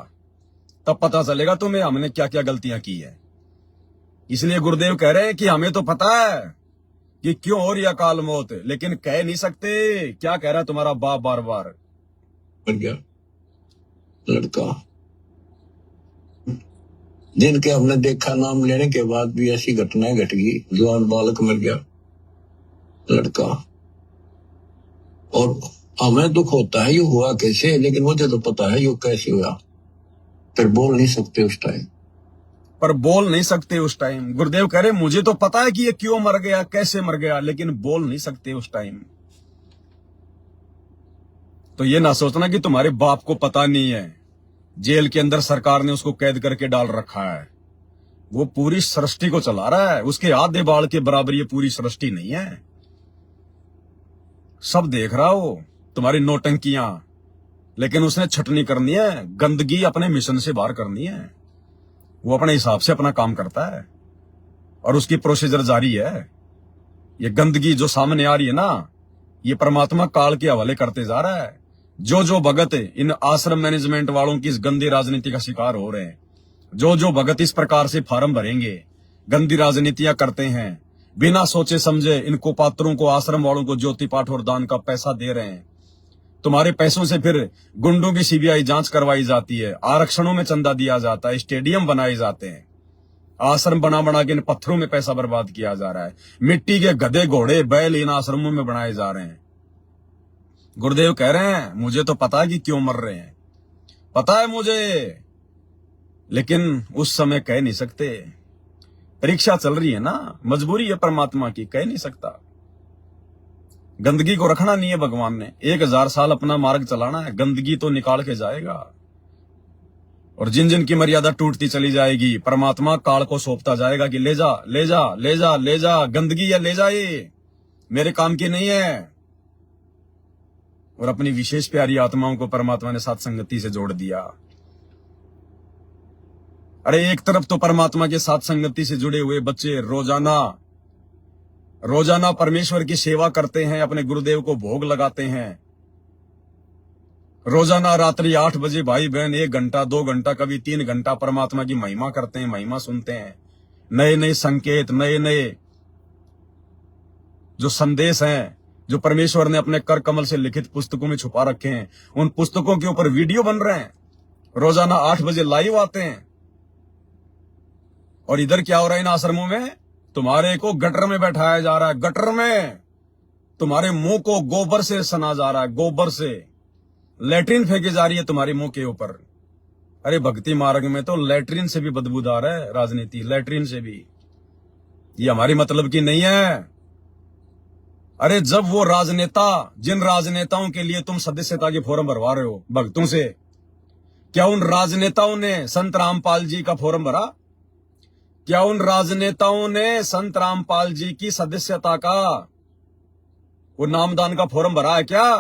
तब पता चलेगा तुम्हें हमने क्या क्या गलतियां की है। इसलिए गुरुदेव कह रहे हैं कि हमें तो पता है कि क्यों हो रही अकाल मौत, लेकिन कह नहीं सकते। क्या कह रहा है तुम्हारा बाप बार बार? मर गया लड़का, जिनके हमने देखा नाम लेने के बाद भी ऐसी घटनाएं घट गई। जवान बालक मर गया लड़का, और हमें दुख होता है ये हुआ कैसे, लेकिन मुझे तो पता है ये कैसे हुआ। फिर बोल नहीं सकते उस टाइम, पर बोल नहीं सकते उस टाइम। गुरुदेव कह रहे मुझे तो पता है कि ये क्यों मर गया, कैसे मर गया, लेकिन बोल नहीं सकते उस टाइम। तो ये ना सोचना कि तुम्हारे बाप को पता नहीं है, जेल के अंदर सरकार ने उसको कैद करके डाल रखा है। वो पूरी सृष्टि को चला रहा है, उसके आधे बाल के बराबर ये पूरी सृष्टि नहीं है। सब देख रहा हो तुम्हारी नौटंकियां, लेकिन उसने छटनी करनी है, गंदगी अपने मिशन से बाहर करनी है। वो अपने हिसाब से अपना काम करता है और उसकी प्रोसीजर जारी है। ये गंदगी जो सामने आ रही है ना, ये परमात्मा काल के हवाले करते जा रहा है। जो भगत इन आश्रम मैनेजमेंट वालों की इस गंदी राजनीति का शिकार हो रहे हैं, जो भगत इस प्रकार से फार्म भरेंगे, गंदी राजनीतियां करते हैं, बिना सोचे समझे इनको पात्रों को, आश्रम वालों को ज्योति पाठ और दान का पैसा दे रहे हैं। तुम्हारे पैसों से फिर गुंडों की सीबीआई जांच करवाई जाती है, आरक्षणों में चंदा दिया जाता है, स्टेडियम बनाए जाते हैं, आश्रम बना के इन पत्थरों में पैसा बर्बाद किया जा रहा है, मिट्टी के गधे घोड़े बैल इन आश्रमों में बनाए जा रहे हैं। गुरुदेव कह रहे हैं मुझे तो पता है कि क्यों मर रहे हैं, पता है मुझे, लेकिन उस समय कह नहीं सकते। परीक्षा चल रही है ना, मजबूरी है परमात्मा की, कह नहीं सकता। गंदगी को रखना नहीं है भगवान ने, 1000 साल अपना मार्ग चलाना है, गंदगी तो निकाल के जाएगा। और जिन जिन की मर्यादा टूटती चली जाएगी, परमात्मा काल को सौंपता जाएगा कि ले जा ले जा ले जा ले जा, गंदगी है ले जा, ये मेरे काम की नहीं है। और अपनी विशेष प्यारी आत्माओं को परमात्मा ने साथ संगति से जोड़ दिया। अरे एक तरफ तो परमात्मा के साथ संगति से जुड़े हुए बच्चे रोजाना परमेश्वर की सेवा करते हैं, अपने गुरुदेव को भोग लगाते हैं। रोजाना रात्रि 8 बजे भाई बहन 1 घंटा 2 घंटा कभी 3 घंटा परमात्मा की महिमा करते हैं, महिमा सुनते हैं। नए नए संकेत, नए नए जो संदेश हैं, जो परमेश्वर ने अपने कर कमल से लिखित पुस्तकों में छुपा रखे हैं, उन पुस्तकों के ऊपर वीडियो बन रहे हैं। रोजाना 8 बजे लाइव आते हैं। और इधर क्या हो रहा है इन आश्रमों में? तुम्हारे को गटर में बैठाया जा रहा है, गटर में तुम्हारे मुंह को गोबर से सना जा रहा है, गोबर से लैट्रिन फेंकी जा रही है तुम्हारे मुंह के ऊपर। अरे भक्ति मार्ग में तो लैट्रिन से भी बदबूदार है राजनीति, लैट्रिन से भी। ये हमारी मतलब की नहीं है। अरे जब वो राजनेता, जिन राजनेताओं के लिए तुम सदस्यता के फॉर्म भरवा रहे हो भक्तों से, क्या उन राजनेताओं ने संत रामपाल जी का फॉर्म भरा? क्या उन राजनेताओं ने संत रामपाल जी की सदस्यता का, वो नामदान का फॉर्म भरा है क्या?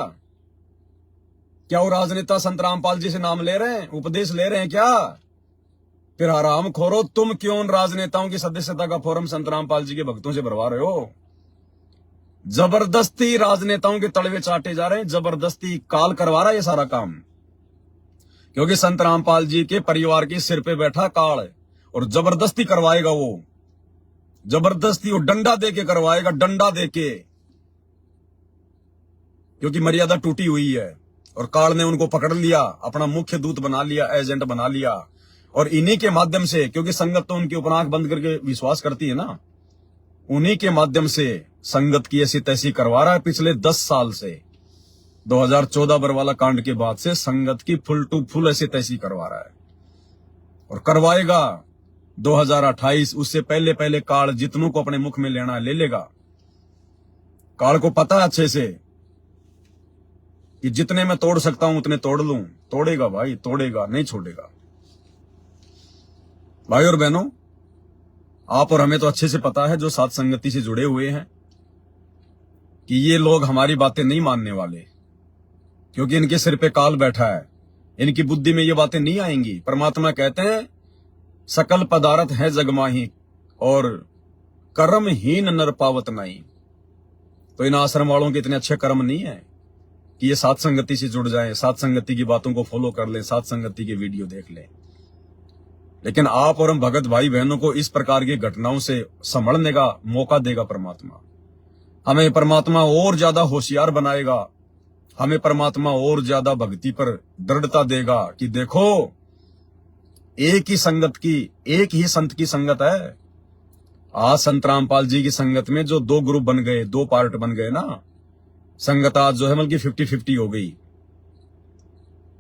क्या वो राजनेता संत रामपाल जी से नाम ले रहे हैं, उपदेश ले रहे हैं क्या? फिर हराम खोरो, तुम क्यों उन राजनेताओं की सदस्यता का फॉर्म संत रामपाल जी के भक्तों से भरवा रहे हो? जबरदस्ती राजनेताओं के तलवे चाटे जा रहे हैं, जबरदस्ती काल करवा रहा है ये सारा काम। क्योंकि संत रामपाल जी के परिवार के सिर पे बैठा काल है और जबरदस्ती करवाएगा, वो जबरदस्ती वो डंडा देके करवाएगा, डंडा देके, क्योंकि मर्यादा टूटी हुई है। और काल ने उनको पकड़ लिया, अपना मुख्य दूत बना लिया, एजेंट बना लिया। और इन्हीं के माध्यम से, क्योंकि संगत तो उनके ऊपर आंख बंद करके विश्वास करती है ना, उन्हीं के माध्यम से संगत की ऐसी तैसी करवा रहा है पिछले 10 साल से। 2014 बरवाला कांड के बाद से संगत की फुल टू फुल ऐसी तैसी करवा रहा है और करवाएगा 2028। उससे पहले पहले काल जितनों को अपने मुख में लेना ले लेगा। काल को पता है अच्छे से कि जितने मैं तोड़ सकता हूं उतने तोड़ लूं। तोड़ेगा भाई, तोड़ेगा, नहीं छोड़ेगा। भाई और बहनों, आप और हमें तो अच्छे से पता है, जो साथ संगति से जुड़े हुए हैं, कि ये लोग हमारी बातें नहीं मानने वाले, क्योंकि इनके सिर पे काल बैठा है। इनकी बुद्धि में ये बातें नहीं आएंगी। परमात्मा कहते हैं सकल पदार्थ है जगमाही और कर्महीन नर पावत नहीं। तो इन आश्रम वालों के इतने अच्छे कर्म नहीं है कि ये साथ संगति से जुड़ जाएं, साथ संगति की बातों को फॉलो कर लें, साथ संगति की वीडियो देख लें। लेकिन आप और हम भगत भाई बहनों को इस प्रकार की घटनाओं से संभलने का मौका देगा परमात्मा। हमें परमात्मा और ज्यादा होशियार बनाएगा। हमें परमात्मा और ज्यादा भक्ति पर दृढ़ता देगा कि देखो, एक ही संगत की, एक ही संत की संगत है। आज संत रामपाल जी की संगत में जो 2 ग्रुप बन गए, 2 पार्ट बन गए ना, संगत आज जो है बल्कि 50-50 हो गई।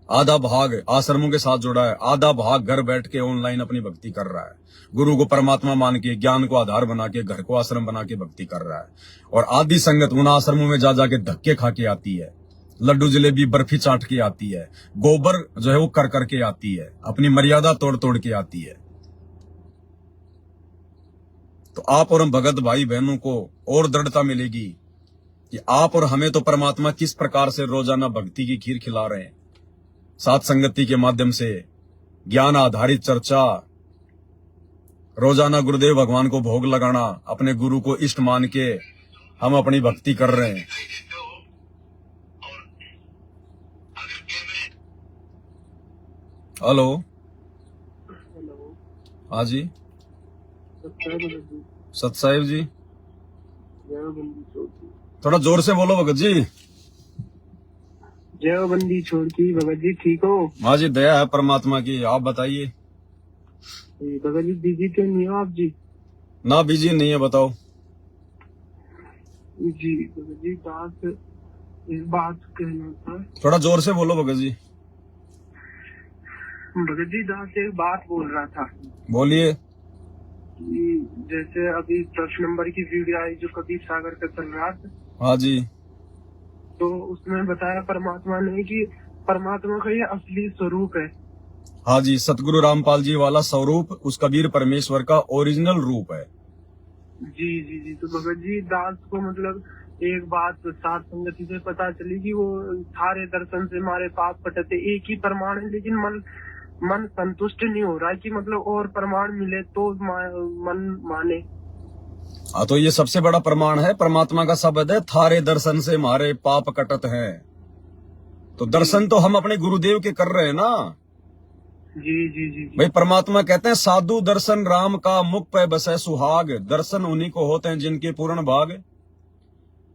आधा भाग आश्रमों के साथ जुड़ा है, आधा भाग घर बैठ के ऑनलाइन अपनी भक्ति कर रहा है। गुरु को परमात्मा मान के, ज्ञान को आधार बना के, घर को आश्रम बना के भक्ति कर रहा है। और आधी संगत उन आश्रमों में जा जाके धक्के खा के आती है, लड्डू जलेबी बर्फी चाट के आती है, गोबर जो है वो कर करके आती है, अपनी मर्यादा तोड़ तोड़ के आती है। तो आप और हम भगत भाई बहनों को और दृढ़ता मिलेगी कि आप और हमें तो परमात्मा किस प्रकार से रोजाना भक्ति की खीर खिला रहे हैं। साथ संगति के माध्यम से ज्ञान आधारित चर्चा, रोजाना गुरुदेव भगवान को भोग लगाना, अपने गुरु को इष्ट मान के हम अपनी भक्ति कर रहे हैं। हेलो, हाँ जी, सत साहिब जी, थोड़ा जोर से बोलो भगत जी। जय बंदी छोड़ की। भगत जी ठीक हो? हाँ जी, दया है परमात्मा की। आप बताइए। भगत जी बिजी तो नहीं हो आप जी? ना बिजी नहीं है, बताओ। जी भगत जी बात कहना था। थोड़ा जोर से बोलो भगत जी। भगत जी दास एक बात बोल रहा था। बोलिए। जैसे अभी 10 नंबर की वीडियो आई जो कबीर सागर का चल रहा था, हाँ जी, तो उसमें बताया परमात्मा ने कि परमात्मा का ये असली स्वरूप है। हाँ जी, सतगुरु रामपाल जी वाला स्वरूप उस कबीर परमेश्वर का ओरिजिनल रूप है। जी जी जी। तो भगत जी दास को मतलब एक बात साथ संगति से पता चली कि वो थारे दर्शन से हमारे पाप कटते, एक ही प्रमाण है, लेकिन मन संतुष्ट नहीं हो रहा है कि मतलब और प्रमाण मिले तो मन माने। हाँ, तो ये सबसे बड़ा प्रमाण है, परमात्मा का शब्द है, थारे दर्शन से हमारे पाप कटत हैं। तो दर्शन तो हम अपने गुरुदेव के कर रहे हैं ना। जी जी जी, जी। भाई परमात्मा कहते हैं साधु दर्शन राम का मुख पे बसे सुहाग। दर्शन उन्हीं को होते हैं जिनके पूर्ण भाग।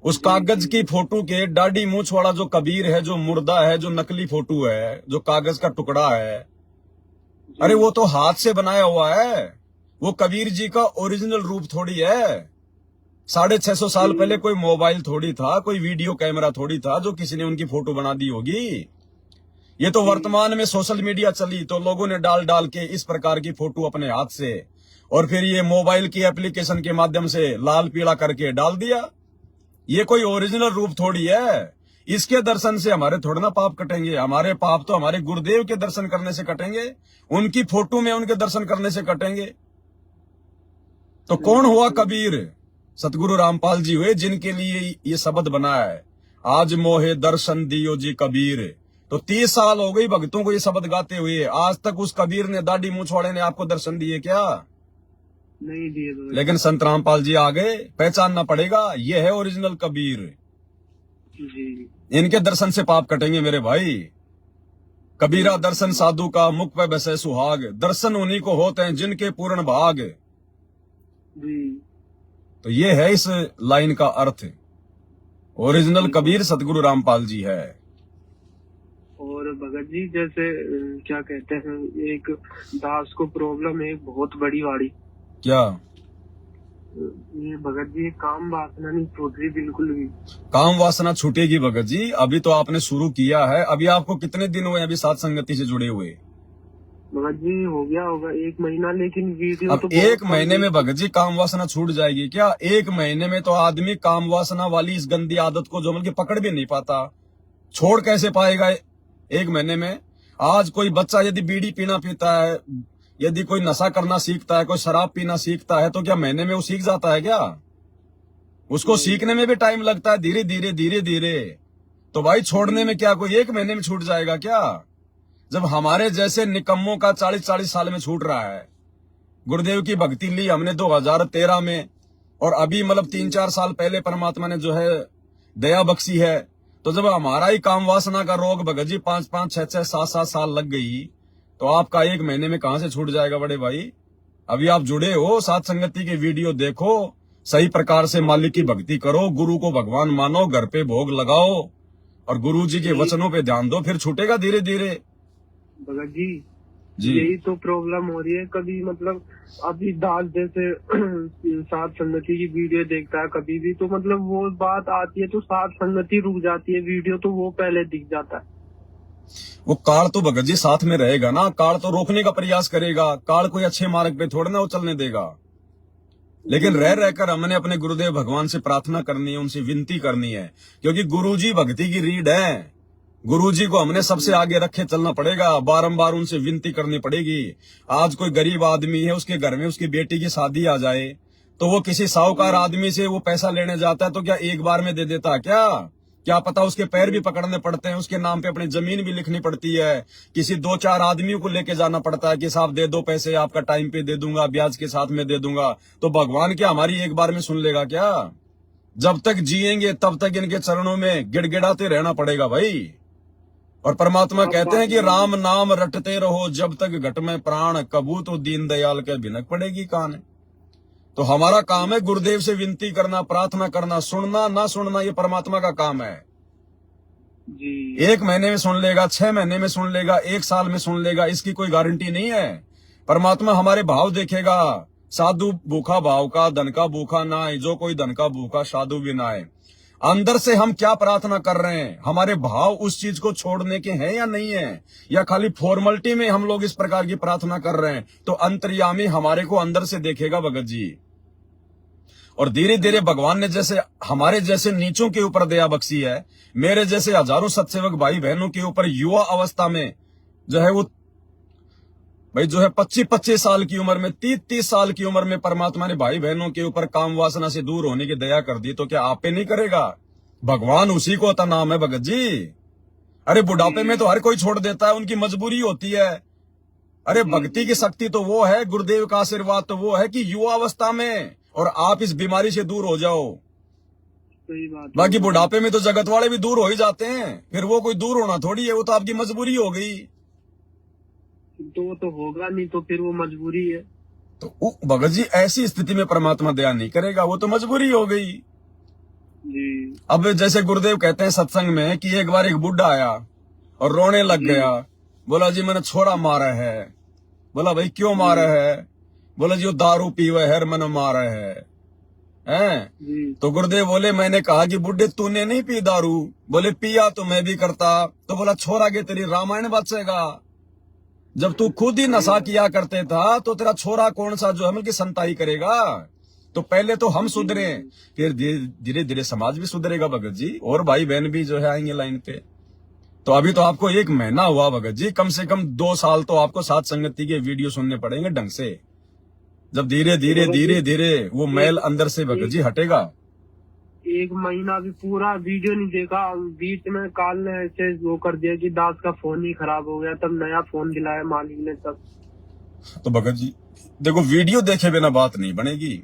उस कागज की फोटो के दाढ़ी मूछ वाला जो कबीर है, जो मुर्दा है, जो नकली फोटो है, जो कागज का टुकड़ा है, अरे वो तो हाथ से बनाया हुआ है। वो कबीर जी का ओरिजिनल रूप थोड़ी है। 650 साल पहले कोई मोबाइल थोड़ी था, कोई वीडियो कैमरा थोड़ी था जो किसी ने उनकी फोटो बना दी होगी। ये तो वर्तमान में सोशल मीडिया चली तो लोगों ने डाल डाल के इस प्रकार की फोटो अपने हाथ से, और फिर ये मोबाइल की एप्लीकेशन के माध्यम से लाल पीला करके डाल दिया। ये कोई ओरिजिनल रूप थोड़ी है। इसके दर्शन से हमारे थोड़ा ना पाप कटेंगे। हमारे पाप तो हमारे गुरुदेव के दर्शन करने से कटेंगे, उनकी फोटो में उनके दर्शन करने से कटेंगे। तो कौन हुआ कबीर? सतगुरु रामपाल जी हुए, जिनके लिए ये शब्द बना है, आज मोहे दर्शन दियो जी कबीर। तो 30 साल हो गई भक्तों को ये शब्द गाते हुए, आज तक उस कबीर ने, दाढ़ी मूछ वाले ने आपको दर्शन दिए क्या? नहीं दिए। लेकिन संत रामपाल जी आ गए, पहचानना पड़ेगा, ये है ओरिजिनल कबीर। जी। इनके दर्शन से पाप कटेंगे मेरे भाई। कबीरा दर्शन साधु का मुख पे बसे सुहाग। दर्शन उन्हीं को होते हैं जिनके पूर्ण भाग। जी। तो ये है इस लाइन का अर्थ। ओरिजिनल कबीर सतगुरु रामपाल जी है। भगत जी जैसे क्या कहते हैं, एक दास को प्रॉब्लम है एक बहुत बड़ी वाली। क्या? ये भगत जी काम वासना नहीं छूट रही बिल्कुल भी। काम वासना छूटेगी भगत जी, अभी तो आपने शुरू किया है। अभी आपको कितने दिन हुए अभी सात संगति से जुड़े हुए? भगत जी हो गया होगा 1 महीना, लेकिन वीडियो अब तो 1 महीने में भगत जी काम वासना छूट जाएगी क्या? 1 महीने में तो आदमी काम वासना वाली इस गंदी आदत को जो मतलब पकड़ भी नहीं पाता, छोड़ कैसे पाएगा 1 महीने में? आज कोई बच्चा यदि बीड़ी पीना पीता है, यदि कोई नशा करना सीखता है, कोई शराब पीना सीखता है, तो क्या महीने में वो सीख जाता है क्या? उसको सीखने में भी टाइम लगता है, धीरे धीरे धीरे धीरे। तो भाई छोड़ने में क्या कोई 1 महीने में छूट जाएगा क्या? जब हमारे जैसे निकम्मों का 40-40 साल में छूट रहा है। गुरुदेव की भक्ति ली हमने 2013 में, और अभी मतलब 3-4 साल पहले परमात्मा ने जो है दया बख्शी है। तो जब हमारा ही काम वासना का रोग भगत जी 5-5, 6-6, 7-7 साल लग गई, तो आपका 1 महीने में कहां से छूट जाएगा बड़े भाई? अभी आप जुड़े हो, सात संगति के वीडियो देखो, सही प्रकार से मालिक की भक्ति करो, गुरु को भगवान मानो, घर पे भोग लगाओ और गुरु जी के वचनों पे ध्यान दो, फिर छूटेगा धीरे धीरे। भगत जी जी यही तो प्रॉब्लम हो रही है। कभी मतलब अभी दास जैसे सात संगति की वीडियो देखता है कभी भी, तो मतलब वो बात आती है तो सात संगति रुक जाती है, वीडियो तो वो पहले दिख जाता है। वो काल तो भगत जी साथ में रहेगा ना, काल तो रोकने का प्रयास करेगा, काल कोई अच्छे मार्ग पे थोड़ा ना वो चलने देगा। लेकिन रह रहकर हमने अपने गुरुदेव भगवान से प्रार्थना करनी है, उनसे विनती करनी है, क्योंकि गुरुजी भक्ति की रीढ़ है। गुरुजी को हमने सबसे आगे रखे चलना पड़ेगा, बारंबार उनसे विनती करनी पड़ेगी। आज कोई गरीब आदमी है, उसके घर में उसकी बेटी की शादी आ जाए, तो वो किसी साहूकार आदमी से वो पैसा लेने जाता है, तो क्या एक बार में दे देता है क्या पता उसके पैर भी पकड़ने पड़ते हैं, उसके नाम पे अपनी जमीन भी लिखनी पड़ती है, किसी 2-4 आदमियों को लेके जाना पड़ता है कि साहब दे दो पैसे, आपका टाइम पे दे दूंगा, ब्याज के साथ में दे दूंगा। तो भगवान क्या हमारी एक बार में सुन लेगा क्या? जब तक जिएंगे तब तक इनके चरणों में गिड़गिड़ाते रहना पड़ेगा भाई। और परमात्मा कहते हैं कि राम नाम रटते रहो जब तक घट में प्राण, कबू तो दीन दयाल के भिनक पड़ेगी कान। तो हमारा काम है गुरुदेव से विनती करना, प्रार्थना करना, सुनना ना सुनना ये परमात्मा का काम है जी। 1 महीने में सुन लेगा, 6 महीने में सुन लेगा, 1 साल में सुन लेगा, इसकी कोई गारंटी नहीं है। परमात्मा हमारे भाव देखेगा। साधु भूखा भाव का, धन का भूखा ना है, जो कोई धन का भूखा साधु भी ना है। अंदर से हम क्या प्रार्थना कर रहे हैं, हमारे भाव उस चीज को छोड़ने के हैं या नहीं है, या खाली फॉर्मेलिटी में हम लोग इस प्रकार की प्रार्थना कर रहे हैं। तो अंतर्यामी हमारे को अंदर से देखेगा भगत जी। और धीरे धीरे भगवान ने जैसे हमारे जैसे नीचों के ऊपर दया बख्शी है, मेरे जैसे हजारों सत्सेवक भाई बहनों के ऊपर युवा अवस्था में जो है वो भाई जो है 25-25 साल की उम्र में, 30-30 साल की उम्र में परमात्मा ने भाई बहनों के ऊपर काम वासना से दूर होने की दया कर दी। तो क्या आप पे नहीं करेगा? भगवान उसी को अता नाम है भगत जी। अरे बुढ़ापे में तो हर कोई छोड़ देता है, उनकी मजबूरी होती है। अरे भक्ति की शक्ति तो वो है, गुरुदेव का आशीर्वाद तो वो है कि युवा अवस्था में और आप इस बीमारी से दूर हो जाओ। सही बात। बाकी बुढ़ापे में तो जगत वाले भी दूर हो ही जाते हैं, फिर वो कोई दूर होना थोड़ी है, वो तो आपकी मजबूरी हो गई। तो होगा नहीं, तो फिर वो मजबूरी है। तो भगत जी ऐसी स्थिति में परमात्मा दया नहीं करेगा, वो तो मजबूरी हो गई जी। अब जैसे गुरुदेव कहते हैं सत्संग में कि एक बार एक बुढ़ा आया और रोने लग गया। बोला जी मैंने छोरा मारा है। बोला भाई क्यों मारा है? बोला जी वो दारू पीवे है, मन मारा है। तो गुरुदेव बोले मैंने कहा कि बुढ़े तूने नहीं पी दारू? बोले पिया तो मैं भी करता। तो बोला छोरा के तेरी रामायण बचेगा। जब तू खुद ही नशा किया करते था तो तेरा छोरा कौन सा जो है मतलब संताई करेगा? तो पहले तो हम सुधरे, फिर धीरे धीरे समाज भी सुधरेगा भगत जी, और भाई बहन भी जो है आएंगे लाइन पे। तो अभी तो आपको 1 महीना हुआ भगत जी, कम से कम 2 साल तो आपको सात संगति के वीडियो सुनने पड़ेंगे ढंग से। जब धीरे धीरे धीरे धीरे वो मैल अंदर से भगत जी हटेगा। 1 महीना भी पूरा वीडियो नहीं देखा, बीच में काल ने ऐसे वो कर दिया कि दास का फोन ही खराब हो गया, तब नया फोन दिलाया मालिक ने तब। तो भगत जी देखो वीडियो देखे बिना बात नहीं बनेगी।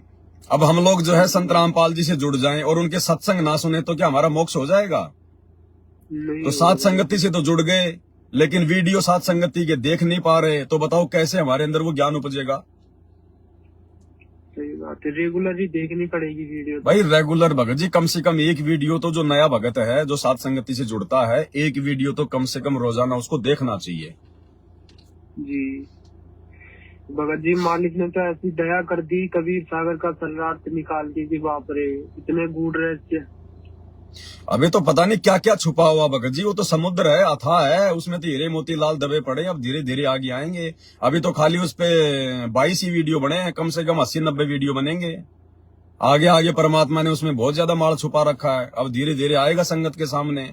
अब हम लोग जो है संत रामपाल जी से जुड़ जाएं और उनके सत्संग ना सुने तो क्या हमारा मोक्ष हो जाएगा? तो सात संगति से तो जुड़ गए, लेकिन वीडियो सात संगति के देख नहीं पा रहे, तो बताओ कैसे हमारे अंदर वो ज्ञान उपजेगा? सही बात है, रेगुलर ही देखनी पड़ेगी वीडियो। भाई रेगुलर भगत जी, कम से कम एक वीडियो तो जो नया भगत है जो सात संगति से जुड़ता है, एक वीडियो तो कम से कम रोजाना उसको देखना चाहिए। जी भगत जी, मालिक ने तो ऐसी दया कर दी, कबीर सागर का शरारत निकाल दी थी, बाप रे, इतने गूढ़ रहस्य। अभी तो पता नहीं क्या क्या छुपा हुआ भगत जी, वो तो समुद्र है, अथाह है, उसमें तो हीरे मोतीलाल दबे पड़े, अब धीरे धीरे आगे आएंगे। अभी तो खाली उस पे 22 ही वीडियो बने हैं, कम से कम 80-90 वीडियो बनेंगे। आगे आगे परमात्मा ने उसमें बहुत ज्यादा माल छुपा रखा है, अब धीरे धीरे आएगा संगत के सामने।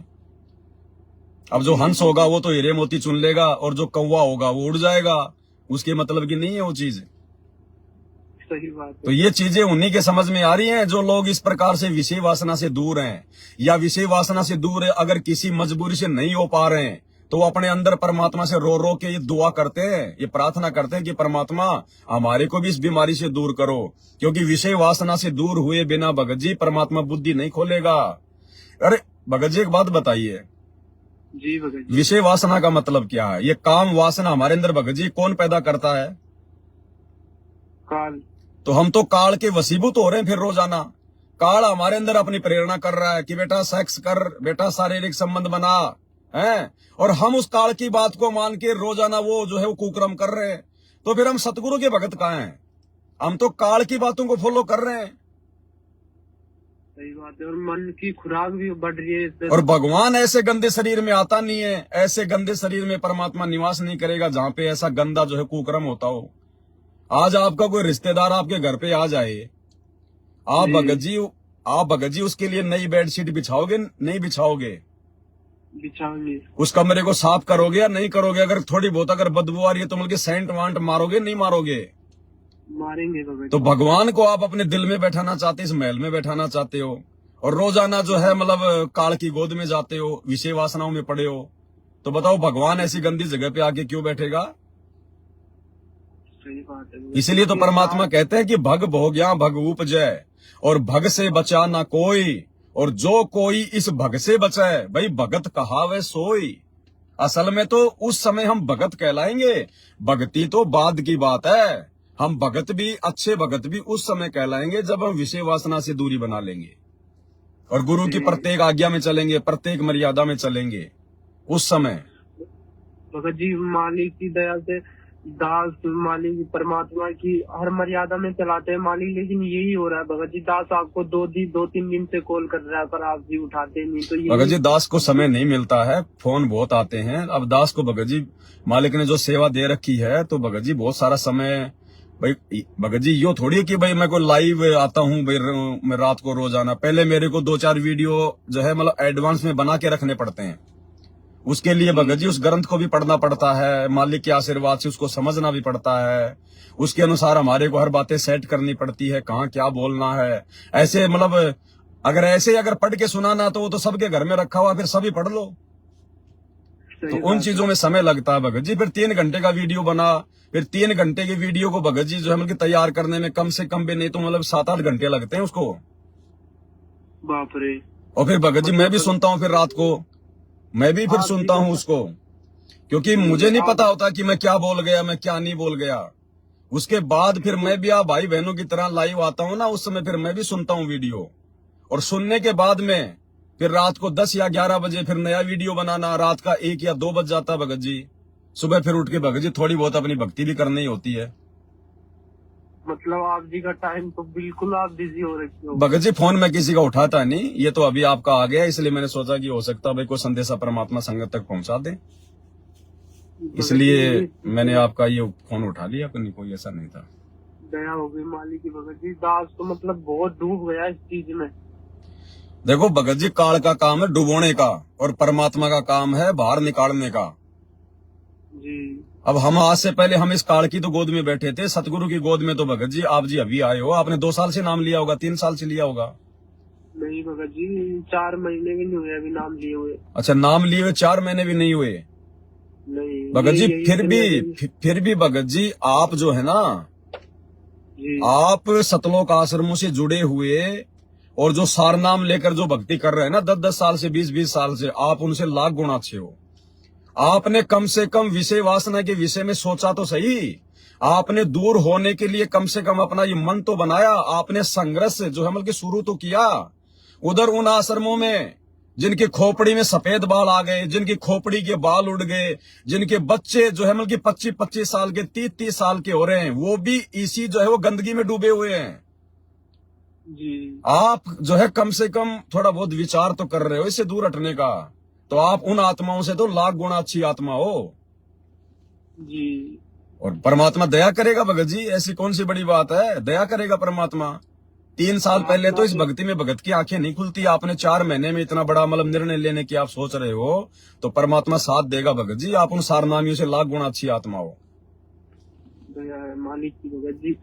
अब जो हंस होगा वो तो हीरे मोती चुन लेगा, और जो कौवा होगा वो उड़ जाएगा, उसके मतलब की नहीं है वो चीज। सही बात है। तो ये चीजें उन्हीं के समझ में आ रही हैं जो लोग इस प्रकार से विषय वासना से दूर हैं, या विषय वासना से दूर है अगर किसी मजबूरी से नहीं हो पा रहे हैं, तो वो अपने अंदर परमात्मा से रो रो के ये दुआ करते हैं, ये प्रार्थना करते हैं कि परमात्मा हमारे को भी इस बीमारी से दूर करो, क्योंकि विषय वासना से दूर हुए बिना भगत जी परमात्मा बुद्धि नहीं खोलेगा। अरे भगत जी एक बात बताइए, जी भगत जी, विषय वासना का मतलब क्या है? ये काम वासना हमारे अंदर भगत जी कौन पैदा करता है? काल। तो हम तो काल के वसीभूत हो रहे हैं फिर रोजाना। काल हमारे अंदर अपनी प्रेरणा कर रहा है कि बेटा सेक्स कर, बेटा शारीरिक संबंध बना है, और हम उस काल की बात को मान के रोजाना वो जो है वो कुकर्म कर रहे हैं। तो फिर हम सतगुरु के भगत कहाँ हैं? हम तो काल की बातों को फॉलो कर रहे हैं। सही बात है, और मन की खुराक भी बढ़ रही है इससे। और भगवान ऐसे गंदे शरीर में आता नहीं है, ऐसे गंदे शरीर में परमात्मा निवास नहीं करेगा जहां पे ऐसा गंदा जो है कुकर्म होता हो। आज आपका कोई रिश्तेदार आपके घर पे आ जाए, आप भगत जी उसके लिए नई बेडशीट बिछाओगे? नहीं बिछाओगे। बिछाओगे। उस कमरे को साफ करोगे या नहीं करोगे? अगर थोड़ी बहुत अगर बदबू आ रही है तो मतलब सेंट वांट मारोगे? नहीं मारोगे। मारेंगे भगत। तो भगवान को आप अपने दिल में बैठाना चाहते, इस महल में बैठाना चाहते हो, और रोजाना जो है मतलब काल की गोद में जाते हो, विषय वासनाओं में पड़े हो, तो बताओ भगवान ऐसी गंदी जगह पे आके क्यों बैठेगा? सही बात है। इसलिए तो परमात्मा कहते हैं कि भग भोग्या भग उपजय, और भग से बचा ना कोई, और जो कोई इस भग से बचाए, भाई भगत कहावे सोई। असल में तो उस समय हम भगत कहलाएंगे, भक्ति तो बाद की बात है। हम भगत भी, अच्छे भगत भी उस समय कहलाएंगे जब हम विषय वासना से दूरी बना लेंगे और गुरु की प्रत्येक आज्ञा में चलेंगे, प्रत्येक मर्यादा में चलेंगे, उस समय। भगत जी, मालिक की दया से दास मालिक परमात्मा की हर मर्यादा में चलाते हैं मालिक, लेकिन यही हो रहा है भगत जी, दास आपको 2-3 दिन से कॉल कर रहा है पर आप जी उठाते नहीं। तो ये भगत जी दास को समय नहीं मिलता है, फोन बहुत आते हैं। अब दास को भगत जी मालिक ने जो सेवा दे रखी है, तो भगत जी बहुत सारा समय, भाई भगत जी यो थोड़ी है कि भाई मैं को लाइव आता हूँ भाई मैं रात को रोजाना। पहले मेरे को 2-4 वीडियो जो है मतलब एडवांस में बना के रखने पड़ते हैं। उसके लिए भगत जी उस ग्रंथ को भी पढ़ना पड़ता है, मालिक के आशीर्वाद से उसको समझना भी पड़ता है, उसके अनुसार हमारे को हर बातें सेट करनी पड़ती है, कहाँ क्या बोलना है। ऐसे मतलब अगर पढ़ के सुनाना तो वो तो सबके घर में रखा हुआ, फिर सभी पढ़ लो। तो उन चीजों में समय लगता है भगत जी। फिर 3 घंटे का वीडियो बना, फिर 3 घंटे के वीडियो को भगत जी जो है मतलब तैयार करने में कम से कम भी नहीं तो मतलब 7-8 घंटे लगते हैं उसको। बाप रे। और फिर भगत जी मैं भी सुनता हूँ, फिर रात को मैं भी फिर सुनता हूँ उसको, क्योंकि मुझे नहीं पता होता कि मैं क्या बोल गया, मैं क्या नहीं बोल गया। उसके बाद फिर मैं भी आप भाई बहनों की तरह लाइव आता हूँ ना, उस समय फिर मैं भी सुनता हूँ वीडियो, और सुनने के बाद में फिर रात को 10 या 11 बजे फिर नया वीडियो बनाना, रात का 1 या 2 बज जाता है भगत जी। सुबह फिर उठ के भगत जी थोड़ी बहुत अपनी भक्ति भी करनी होती है। मतलब आप जी का टाइम तो बिल्कुल आप बिजी हो रहे हो भगत जी। फोन में किसी का उठाता नहीं, ये तो अभी आपका आ गया, इसलिए मैंने सोचा कि हो सकता है भाई कोई संदेशा परमात्मा संगत तक पहुंचा दे, इसलिए मैंने आपका ये फोन उठा लिया। अपनी कोई ऐसा नहीं था। दया हो गई मालिक की भगत जी। दास तो मतलब बहुत डूब गया इस चीज में। देखो भगत जी, काल का काम है डुबोने का, और परमात्मा का काम है बाहर निकालने का। जी। अब हम आज से पहले हम इस काल की तो गोद में बैठे थे, सतगुरु की गोद में तो भगत जी आप जी अभी आए हो। आपने 2 साल से नाम लिया होगा, 3 साल से लिया होगा। नहीं भगत जी, 4 महीने भी नहीं हुए अभी नाम लिए हुए। अच्छा, नाम लिए हुए 4 महीने भी नहीं हुए नहीं भगत जी। फिर भी भगत जी आप जो है ना जी, आप सतलोक आश्रमों से जुड़े हुए और जो सार नाम लेकर जो भक्ति कर रहे हैं ना 10-10 साल से 20-20 साल से, आप उनसे लाख गुना अच्छे हो। आपने कम से कम विषय वासना के विषय में सोचा तो सही आपने दूर होने के लिए कम से कम अपना ये मन तो बनाया, आपने संघर्ष जो है मतलब शुरू तो किया। उधर उन आश्रमों में जिनकी खोपड़ी में सफेद बाल आ गए, जिनकी खोपड़ी के बाल उड़ गए, जिनके बच्चे जो है मतलब 25-25 साल के 30-30 साल के हो रहे हैं, वो भी इसी जो है वो गंदगी में डूबे हुए हैं। जी आप जो है कम से कम थोड़ा बहुत विचार तो कर रहे हो इससे दूर हटने का, तो आप उन आत्माओं से तो लाख गुना अच्छी आत्मा हो। जी और परमात्मा दया करेगा भगत जी, ऐसी कौन सी बड़ी बात है, दया करेगा परमात्मा। 3 साल पहले तो इस भक्ति में भगत की आंखें नहीं खुलती, आपने 4 महीने में इतना बड़ा मतलब निर्णय लेने की आप सोच रहे हो, तो परमात्मा साथ देगा भगत जी। आप उन सारनामियों से लाख गुना अच्छी आत्मा हो। दया है मालिक की भगत जी।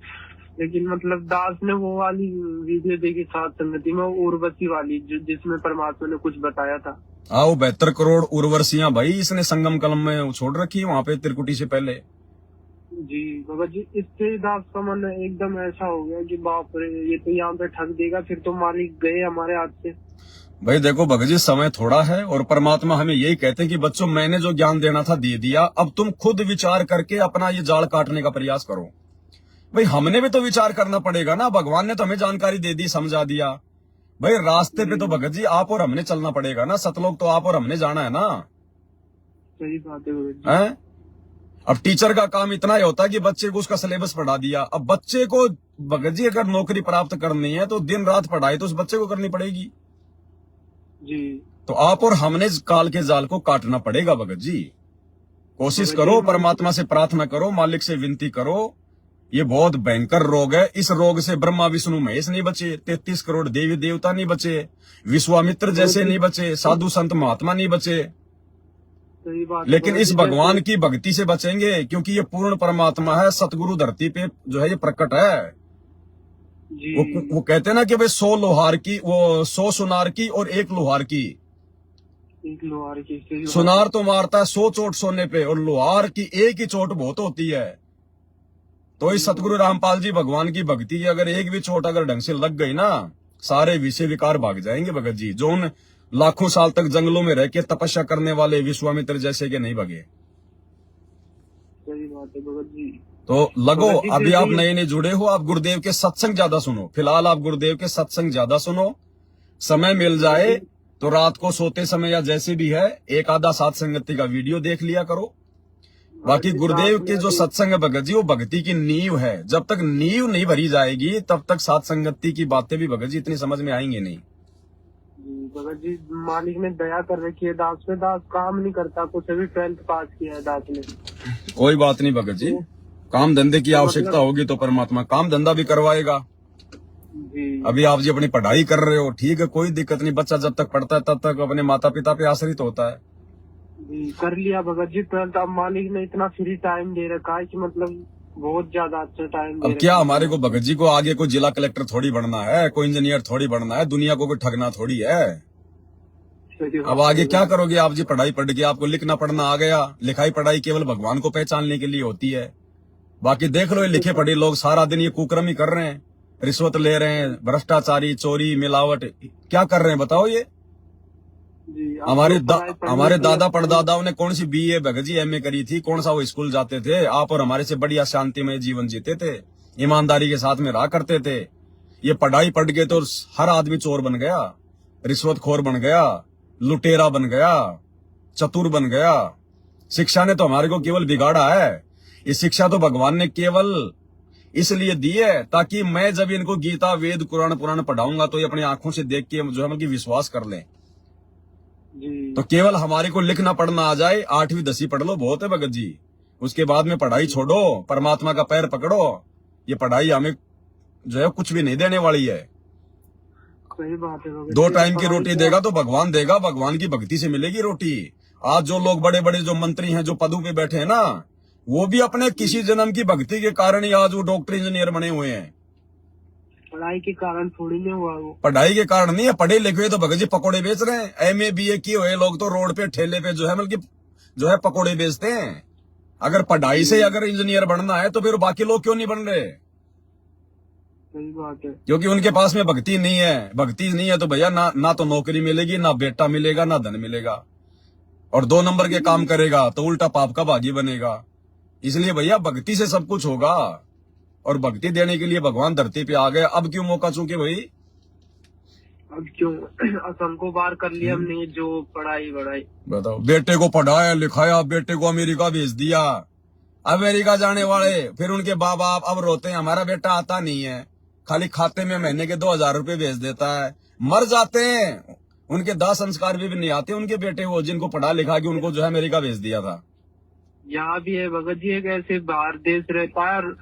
लेकिन मतलब दास ने वो वाली वीडियो देखी सात संगति में, उर्वशी वाली, जिसमें परमात्मा ने कुछ बताया था। हाँ, वो 72 करोड़ उर्वशियां भाई इसने संगम कलम में छोड़ रखी है वहां पे त्रिकुटी से पहले। जी भगत जी, इससे दास का मन एकदम ऐसा हो गया कि बाप रे, ये तो यहाँ पे ठग देगा, फिर तो मालिक गए हमारे हाथ से। भाई देखो भगत जी, समय थोड़ा है और परमात्मा हमें यही कहते हैं कि बच्चों मैंने जो ज्ञान देना था दे दिया, अब तुम खुद विचार करके अपना ये जाल काटने का प्रयास करो। भाई हमने भी तो विचार करना पड़ेगा ना, भगवान ने तो हमें जानकारी दे दी, समझा दिया। भाई रास्ते पे तो भगत जी आप और हमने चलना पड़ेगा ना, सतलोक तो आप और हमने जाना है ना। सही बात है भगत जी। हैं? अब टीचर का काम इतना ही होता है कि बच्चे को उसका सिलेबस पढ़ा दिया। अब बच्चे को भगत जी अगर नौकरी प्राप्त करनी है तो दिन रात पढ़ाई तो उस बच्चे को करनी पड़ेगी। जी तो आप और हमने काल के जाल को काटना पड़ेगा भगत जी। कोशिश करो, परमात्मा से प्रार्थना करो, मालिक से विनती करो। ये बहुत भयंकर रोग है, इस रोग से ब्रह्मा विष्णु महेश नहीं बचे, 33 करोड़ देवी देवता नहीं बचे, विश्वामित्र जैसे नहीं बचे, साधु संत महात्मा नहीं बचे, सही बात। लेकिन इस भगवान की भक्ति से बचेंगे, क्योंकि ये पूर्ण परमात्मा है, सतगुरु धरती पे जो है ये प्रकट है। जी वो कहते हैं ना कि भाई 100 लोहार की, वो 100 सुनार की और 1 लोहार की। एक लोहार की, सही बात। सुनार तो मारता है 100 चोट सोने पे, और लोहार की 1 ही चोट बहुत होती है। तो इस सतगुरु रामपाल जी भगवान की भक्ति की अगर 1 भी चोट अगर ढंग से लग गई ना, सारे विषय विकार भाग जाएंगे भगत जी। जो उन लाखों साल तक जंगलों में रह के तपस्या करने वाले विश्वामित्र जैसे के नहीं भगे। सही बात है भगत जी। तो लगो, भगत जी, अभी फिर आप भी- नए नए जुड़े हो, आप गुरुदेव के सत्संग ज्यादा सुनो। फिलहाल आप गुरुदेव के सत्संग ज्यादा सुनो, समय मिल जाए तो रात को सोते समय या जैसे भी है 1 आधा साथ संगति का वीडियो देख लिया करो। बाकी गुरुदेव के जो सत्संग है भगत जी, वो भक्ति की नींव है। जब तक नींव नहीं भरी जाएगी तब तक साथ संगति की बातें भी भगत जी इतनी समझ में आएंगी नहीं। जी भगत जी, मालिक ने दया कर रखी है दास पे। दास काम नहीं करता कुछ, अभी 12th पास किया है दास ने। कोई बात नहीं भगत जी, काम धंधे की आवश्यकता होगी तो परमात्मा काम धंधा भी करवाएगा। जी अभी आप जी अपनी पढ़ाई कर रहे हो, ठीक है, कोई दिक्कत नहीं। बच्चा जब तक पढ़ता है तब तक अपने माता पिता पे आश्रित होता है। जी कर लिया भगत जी 12th। अब मालिक ने इतना फ्री टाइम दे रखा है कि मतलब बहुत ज्यादा अच्छा टाइम दे अब रखा क्या है। हमारे को भगत जी को आगे कोई जिला कलेक्टर थोड़ी बनना है, कोई इंजीनियर थोड़ी बनना है, दुनिया को कोई ठगना थोड़ी है। सही बात अब आगे है। क्या करोगे आप जी? पढ़ाई पढ़ के आपको लिखना पढ़ना आ गया। लिखाई पढ़ाई केवल भगवान को पहचानने के लिए होती है। बाकी देख लो, ये लिखे पढ़े लोग सारा दिन ये कुकर्म ही कर रहे हैं, रिश्वत ले रहे हैं, भ्रष्टाचारी, चोरी, मिलावट, क्या कर रहे हैं बताओ? ये जी, अब हमारे तो पढ़ाई पढ़नी हमारे तो दादा लगती है। परदादाओं ने कौन सी BA भगत जी MA करी थी? कौन सा वो स्कूल जाते थे? आप और हमारे से बढ़िया शांतिमय जीवन जीते थे, ईमानदारी के साथ में रहा करते थे। ये पढ़ाई पढ़ के तो हर आदमी चोर बन गया, रिश्वतखोर बन गया, लुटेरा बन गया, चतुर बन गया। शिक्षा ने तो हमारे को केवल बिगाड़ा है। ये शिक्षा तो भगवान ने केवल इसलिए दी है ताकि मैं जब इनको गीता, वेद, कुरान, पुराण पढ़ाऊंगा तो ये अपनी आंखों से देख के जो है मतलब कि विश्वास कर लें। जी तो केवल हमारे को लिखना पढ़ना आ जाए, 8वीं 10वीं पढ़ लो, बहुत है भगत जी। उसके बाद में पढ़ाई छोड़ो, परमात्मा का पैर पकड़ो। ये पढ़ाई हमें जो है कुछ भी नहीं देने वाली है। सही बात है भगत 2 जी। टाइम की पढ़ाई रोटी तो- देगा तो भगवान देगा, भगवान की भक्ति से मिलेगी रोटी। आज जो लोग बड़े बड़े जो मंत्री हैं, जो पदों पे बैठे हैं ना, वो भी अपने किसी जन्म की भक्ति के कारण ही आज वो डॉक्टर इंजीनियर बने हुए हैं। पढ़ाई के कारण थोड़ी नहीं हुआ वो। पढ़ाई के कारण नहीं है, पढ़े लिखे हुए तो भगत जी पकोड़े बेच रहे हैं। MA BA किए हुए लोग तो रोड पे ठेले पे जो है मतलब कि जो है पकोड़े बेचते हैं। अगर पढ़ाई से अगर इंजीनियर बनना है तो फिर बाकी लोग क्यों नहीं बन रहे? सही बात है। क्योंकि उनके पास में भक्ति नहीं है। भक्ति नहीं है तो भैया ना तो नौकरी मिलेगी, ना बेटा मिलेगा, ना धन मिलेगा, और 2 नंबर के काम करेगा तो उल्टा पाप का भागी बनेगा। इसलिए भैया भक्ति से सब कुछ होगा, और भक्ति देने के लिए भगवान धरती पे आ गए। अब क्यों मौका चूके भाई? अब क्यों असंख्य बार कर लिया हमने जो पढ़ाई वढ़ाई। बताओ, बेटे को पढ़ाया लिखाया, बेटे को अमेरिका भेज दिया, अमेरिका जाने वाले फिर उनके बाप बाप अब रोते हैं हमारा बेटा आता नहीं है, खाली खाते में महीने के 2000 रुपए भेज देता है, मर जाते हैं, उनके दाह संस्कार भी नहीं आते उनके बेटे वो जिनको पढ़ा लिखा के उनको जो है अमेरिका भेज दिया था। यहाँ भी है भगत जी, एक ऐसे बाहर देश रहता है और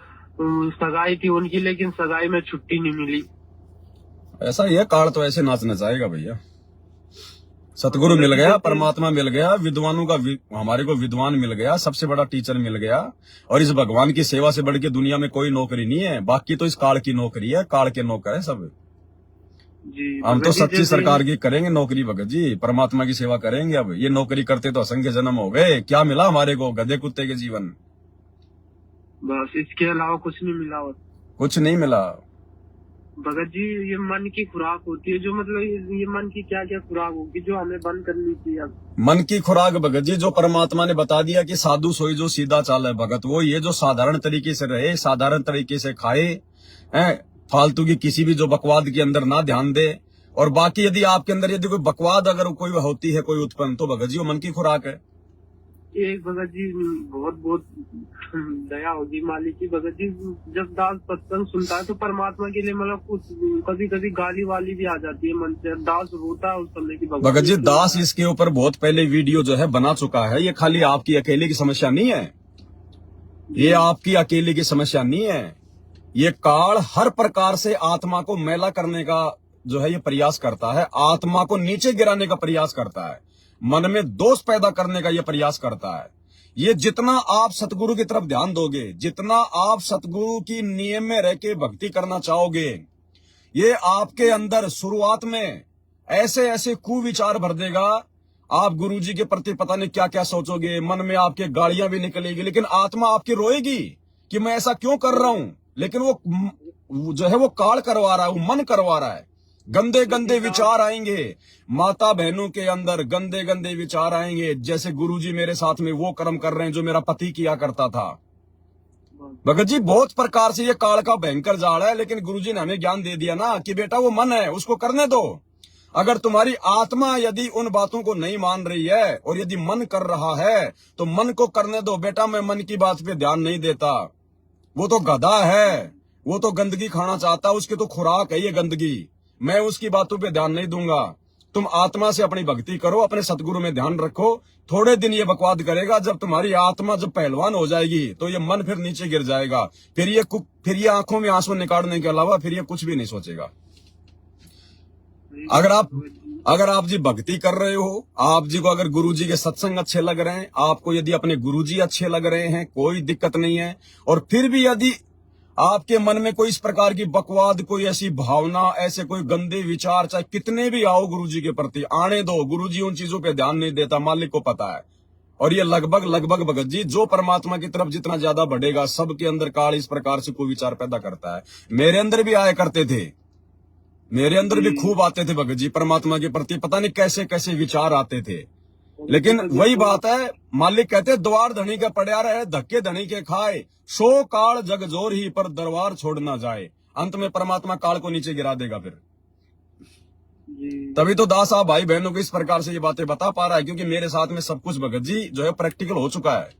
सगाई थी उनकी, लेकिन सगाई में छुट्टी नहीं मिली। ऐसा ही है, काल तो ऐसे नाच नचाएगा भैया। सतगुरु मिल गया, परमात्मा मिल गया, विद्वानों का हमारे को विद्वान मिल गया, सबसे बड़ा टीचर मिल गया, और इस भगवान की सेवा से बढ़ के दुनिया में कोई नौकरी नहीं है। बाकी तो इस काल की नौकरी है, काल के नौकर है सब जी। हम तो सच्ची सरकार की करेंगे नौकरी भगत जी, परमात्मा की सेवा करेंगे। अब ये नौकरी करते तो असंख्य जन्म हो गए, क्या मिला हमारे को? गधे कुत्ते के जीवन, बस इसके अलावा कुछ नहीं मिला। और कुछ नहीं मिला भगत जी ये मन की खुराक होती है, जो मतलब ये मन की क्या क्या खुराक होगी जो हमें बंद करनी चाहिए। अब मन की खुराक भगत जी जो परमात्मा ने बता दिया कि साधु सोई जो सीधा चाल है भगत, वो ये जो साधारण तरीके से रहे, साधारण तरीके से खाए, फालतू की किसी भी जो बकवाद के अंदर ना ध्यान दे। और बाकी यदि आपके अंदर यदि कोई बकवाद अगर कोई होती है कोई उत्पन्न, तो भगत जी वो मन की खुराक है। एक भगत जी बहुत बहुत दया होगी मालिक की। भगत जी जब दास सत्संग सुनता है तो परमात्मा के लिए मतलब कुछ कभी कभी गाली वाली भी आ जाती है मन से, दास रोता है उस समय की। भगत जी दास इसके ऊपर बहुत पहले वीडियो जो है बना चुका है। ये खाली आपकी अकेले की समस्या नहीं है, ये आपकी अकेले की समस्या नहीं है। ये काल हर प्रकार से आत्मा को मैला करने का जो है ये प्रयास करता है, आत्मा को नीचे गिराने का प्रयास करता है, मन में दोष पैदा करने का यह प्रयास करता है। ये जितना आप सतगुरु की तरफ ध्यान दोगे, जितना आप सतगुरु की नियम में रह के भक्ति करना चाहोगे, ये आपके अंदर शुरुआत में ऐसे ऐसे कुविचार भर देगा। आप गुरु जी के प्रति पता नहीं क्या क्या सोचोगे, मन में आपके गालियां भी निकलेगी, लेकिन आत्मा आपकी रोएगी कि मैं ऐसा क्यों कर रहा हूं। लेकिन वो जो है वो काल करवा रहा है, वो मन करवा रहा है। गंदे गंदे विचार आएंगे माता बहनों के अंदर, गंदे गंदे विचार आएंगे, जैसे गुरुजी मेरे साथ में वो कर्म कर रहे हैं जो मेरा पति किया करता था। भगत जी बहुत प्रकार से ये काल का भयंकर जाल है, लेकिन गुरुजी ने हमें ज्ञान दे दिया ना कि बेटा वो मन है, उसको करने दो। अगर तुम्हारी आत्मा यदि उन बातों को नहीं मान रही है और यदि मन कर रहा है तो मन को करने दो। बेटा मैं मन की बात पे ध्यान नहीं देता, वो तो गधा है, वो तो गंदगी खाना चाहता है, उसकी तो खुराक है ये गंदगी, मैं उसकी बातों पे ध्यान नहीं दूंगा। तुम आत्मा से अपनी भक्ति करो, अपने सतगुरु में ध्यान रखो। थोड़े दिन ये बकवाद करेगा, जब तुम्हारी आत्मा जब पहलवान हो जाएगी तो ये मन फिर नीचे गिर जाएगा। फिर ये आंखों में आंसू निकालने के अलावा फिर ये कुछ भी नहीं सोचेगा। अगर आप जी भक्ति कर रहे हो, आप जी को अगर गुरु जी के सत्संग अच्छे लग रहे हैं, आपको यदि अपने गुरु जी अच्छे लग रहे हैं, कोई दिक्कत नहीं है। और फिर भी यदि आपके मन में कोई इस प्रकार की बकवाद, कोई ऐसी भावना, ऐसे कोई गंदे विचार, चाहे कितने भी आओ गुरुजी के प्रति, आने दो। गुरुजी उन चीजों पे ध्यान नहीं देता, मालिक को पता है। और ये लगभग भगत जी जो परमात्मा की तरफ जितना ज्यादा बढ़ेगा, सबके अंदर काल इस प्रकार से कोई विचार पैदा करता है। मेरे अंदर भी आया करते थे, मेरे अंदर भी खूब आते थे भगत जी, परमात्मा के प्रति पता नहीं कैसे कैसे विचार आते थे। लेकिन वही बात है, मालिक कहते द्वार धनी का पड़ा रहे, धक्के धनी के खाए, सो काल जग जोर ही पर दरबार छोड़ ना जाए। अंत में परमात्मा काल को नीचे गिरा देगा फिर। तभी तो दास आप भाई बहनों को इस प्रकार से ये बातें बता पा रहा है, क्योंकि मेरे साथ में सब कुछ भगत जी जो है प्रैक्टिकल हो चुका है।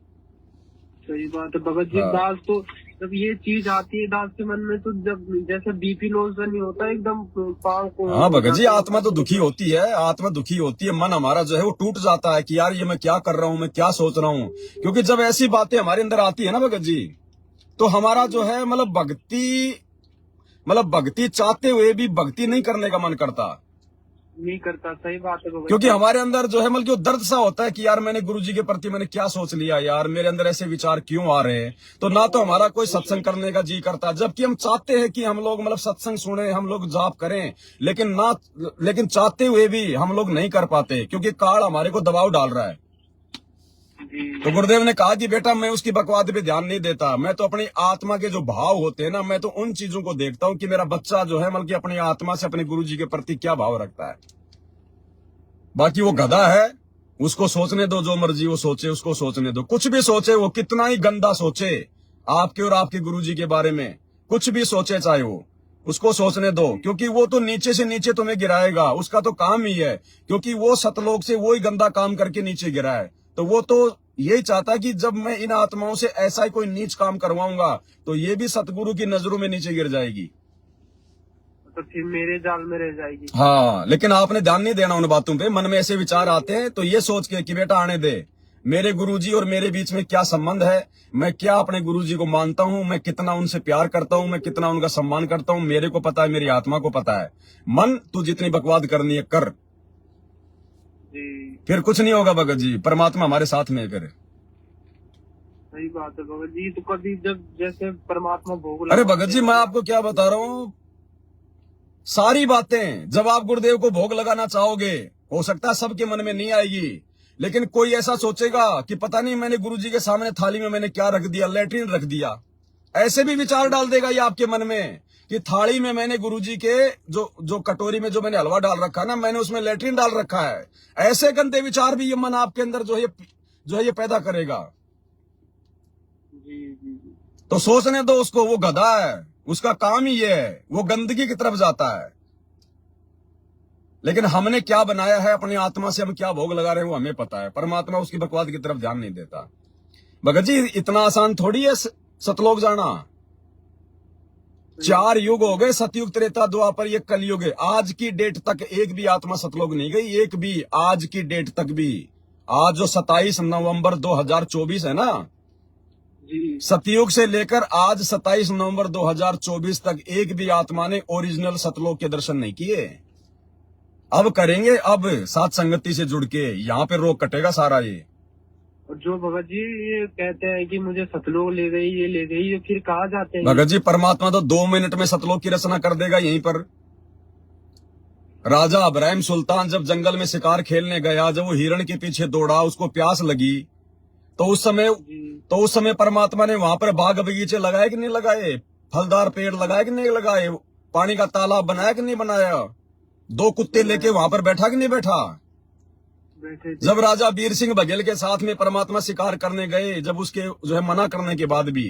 सही बात है भगत जी। दास तो जब ये चीज आती है दास के मन में, तो जब जैसे बीपी लो सा नहीं होता एकदम पाँव को। हाँ भगत जी, आत्मा तो दुखी होती है, आत्मा दुखी होती है, मन हमारा जो है वो टूट जाता है कि यार ये मैं क्या कर रहा हूँ, मैं क्या सोच रहा हूँ। क्योंकि जब ऐसी बातें हमारे अंदर आती है ना भगत जी, तो हमारा जो है मतलब भक्ति चाहते हुए भी भक्ति नहीं करने का मन करता, नहीं करता। सही बात है भगत। क्योंकि हमारे अंदर जो है मतलब दर्द सा होता है कि यार मैंने गुरुजी के प्रति मैंने क्या सोच लिया, यार मेरे अंदर ऐसे विचार क्यों आ रहे हैं। तो ना तो हमारा कोई सत्संग करने का जी करता, जबकि हम चाहते हैं कि हम लोग मतलब सत्संग सुने, हम लोग जाप करें, लेकिन चाहते हुए भी हम लोग नहीं कर पाते, क्योंकि काल हमारे को दबाव डाल रहा है। तो गुरुदेव ने कहा कि बेटा मैं उसकी बकवाद पे ध्यान नहीं देता, मैं तो अपनी आत्मा के जो भाव होते हैं ना, मैं तो उन चीजों को देखता हूं कि मेरा बच्चा जो है मतलब कि अपनी आत्मा से अपने गुरुजी के प्रति क्या भाव रखता है। बाकी वो गधा है, उसको सोचने दो, जो मर्जी वो सोचे, उसको सोचने दो। कुछ भी सोचे, वो कितना ही गंदा सोचे आपके और आपके गुरुजी के बारे में, कुछ भी सोचे चाहे वो, उसको सोचने दो, क्योंकि वो तो नीचे से नीचे तुम्हें गिराएगा। उसका तो काम ही है, क्योंकि वो सतलोक से वो ही गंदा काम करके नीचे गिरा है। तो वो तो यही चाहता कि जब मैं इन आत्माओं से ऐसा ही कोई नीच काम करवाऊंगा तो ये भी सतगुरु की नजरों में नीचे गिर जाएगी, तो फिर मेरे जाल में रह जाएगी। हाँ, लेकिन आपने ध्यान नहीं देना उन बातों पे। मन में ऐसे विचार आते हैं तो ये सोच के कि बेटा आने दे, मेरे गुरुजी और मेरे बीच में क्या संबंध है, मैं क्या अपने गुरुजी को मानता हूं, मैं कितना उनसे प्यार करता हूं, मैं कितना उनका सम्मान करता हूं, मेरे को पता है, मेरी आत्मा को पता है। मन तू जितनी बकवाद करनी है कर, जी फिर कुछ नहीं होगा भगत जी, परमात्मा हमारे साथ में करे। सही बात है भगत जी। तो कभी जब जैसे परमात्मा भोग अरे भगत जी, मैं आपको क्या बता रहा हूं, सारी बातें जब आप गुरुदेव को भोग लगाना चाहोगे, हो सकता है सबके मन में नहीं आएगी, लेकिन कोई ऐसा सोचेगा कि पता नहीं मैंने गुरुजी के सामने थाली में मैंने क्या रख दिया, लैट्रिन रख दिया। ऐसे भी विचार डाल देगा ये आपके मन में कि थाली में मैंने गुरुजी के जो कटोरी में जो मैंने हलवा डाल रखा ना, मैंने उसमें लैट्रिन डाल रखा है। ऐसे गंदे विचार भी ये मन आपके अंदर जो है ये पैदा करेगा। जी। तो सोचने दो उसको, वो गधा है, उसका काम ही ये है, वो गंदगी की तरफ जाता है। लेकिन हमने क्या बनाया है, अपनी आत्मा से हम क्या भोग लगा रहे हैं वो हमें पता है। परमात्मा उसकी बकवाद की तरफ ध्यान नहीं देता। भगत जी, इतना आसान थोड़ी है सतलोक जाना। 4 युग हो गए, सतयुग, त्रेता, द्वापर, ये कलयुग है। आज की डेट तक एक भी आत्मा सतलोक नहीं गई, एक भी, आज की डेट तक भी। आज जो 27 नवंबर 2024 है ना, जी सतयुग से लेकर आज 27 नवंबर 2024 तक एक भी आत्मा ने ओरिजिनल सतलोक के दर्शन नहीं किए। अब करेंगे, अब साथ संगति से जुड़ के, यहाँ पे रोग कटेगा सारा ये। और जो भगत जी ये कहते हैं कि मुझे सतलोक ले गई, ये ले गई, ये फिर कहाँ जाते हैं? भगत जी, परमात्मा तो 2 मिनट में सतलोक की रचना कर देगा यहीं पर। राजा इब्राहिम सुल्तान जब जंगल में शिकार खेलने गया, जब वो हिरण के पीछे दौड़ा, उसको प्यास लगी, तो उस समय परमात्मा ने वहां पर बाग बगीचे लगाए कि नहीं लगाए, फलदार पेड़ लगाए कि नहीं लगाए, पानी का तालाब बनाया कि नहीं बनाया, 2 कुत्ते लेके वहां पर बैठा कि नहीं बैठा। बैठे थे। जब राजा वीर सिंह बघेल के साथ में परमात्मा शिकार करने गए, जब उसके जो है मना करने के बाद भी,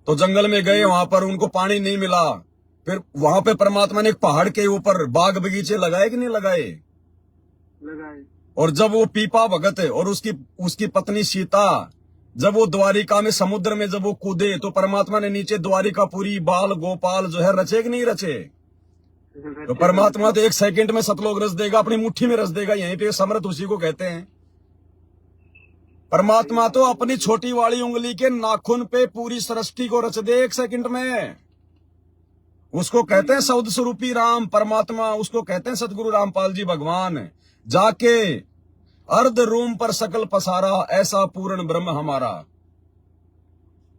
तो जंगल में गए, वहां पर उनको पानी नहीं मिला, फिर वहां पे परमात्मा ने एक पहाड़ के ऊपर बाग बगीचे लगाए कि नहीं लगाए। लगाए। और जब वो पीपा भगत और उसकी पत्नी सीता, जब वो द्वारिका में समुद्र में जब वो कूदे, तो परमात्मा ने नीचे द्वारिका पूरी बाल गोपाल जो है रचे कि नहीं रचे। तो परमात्मा तो 1 सेकंड में सतलोक रच देगा, अपनी मुट्ठी में रच देगा। यहीं पे समर्थ उसी को कहते हैं। परमात्मा तो अपनी छोटी वाली उंगली के नाखून पे पूरी सृष्टि को रच दे 1 सेकंड में। उसको कहते हैं सौद स्वरूपी राम परमात्मा, उसको कहते हैं सतगुरु रामपाल जी भगवान। जाके अर्ध रूम पर सकल पसारा, ऐसा पूर्ण ब्रह्म हमारा।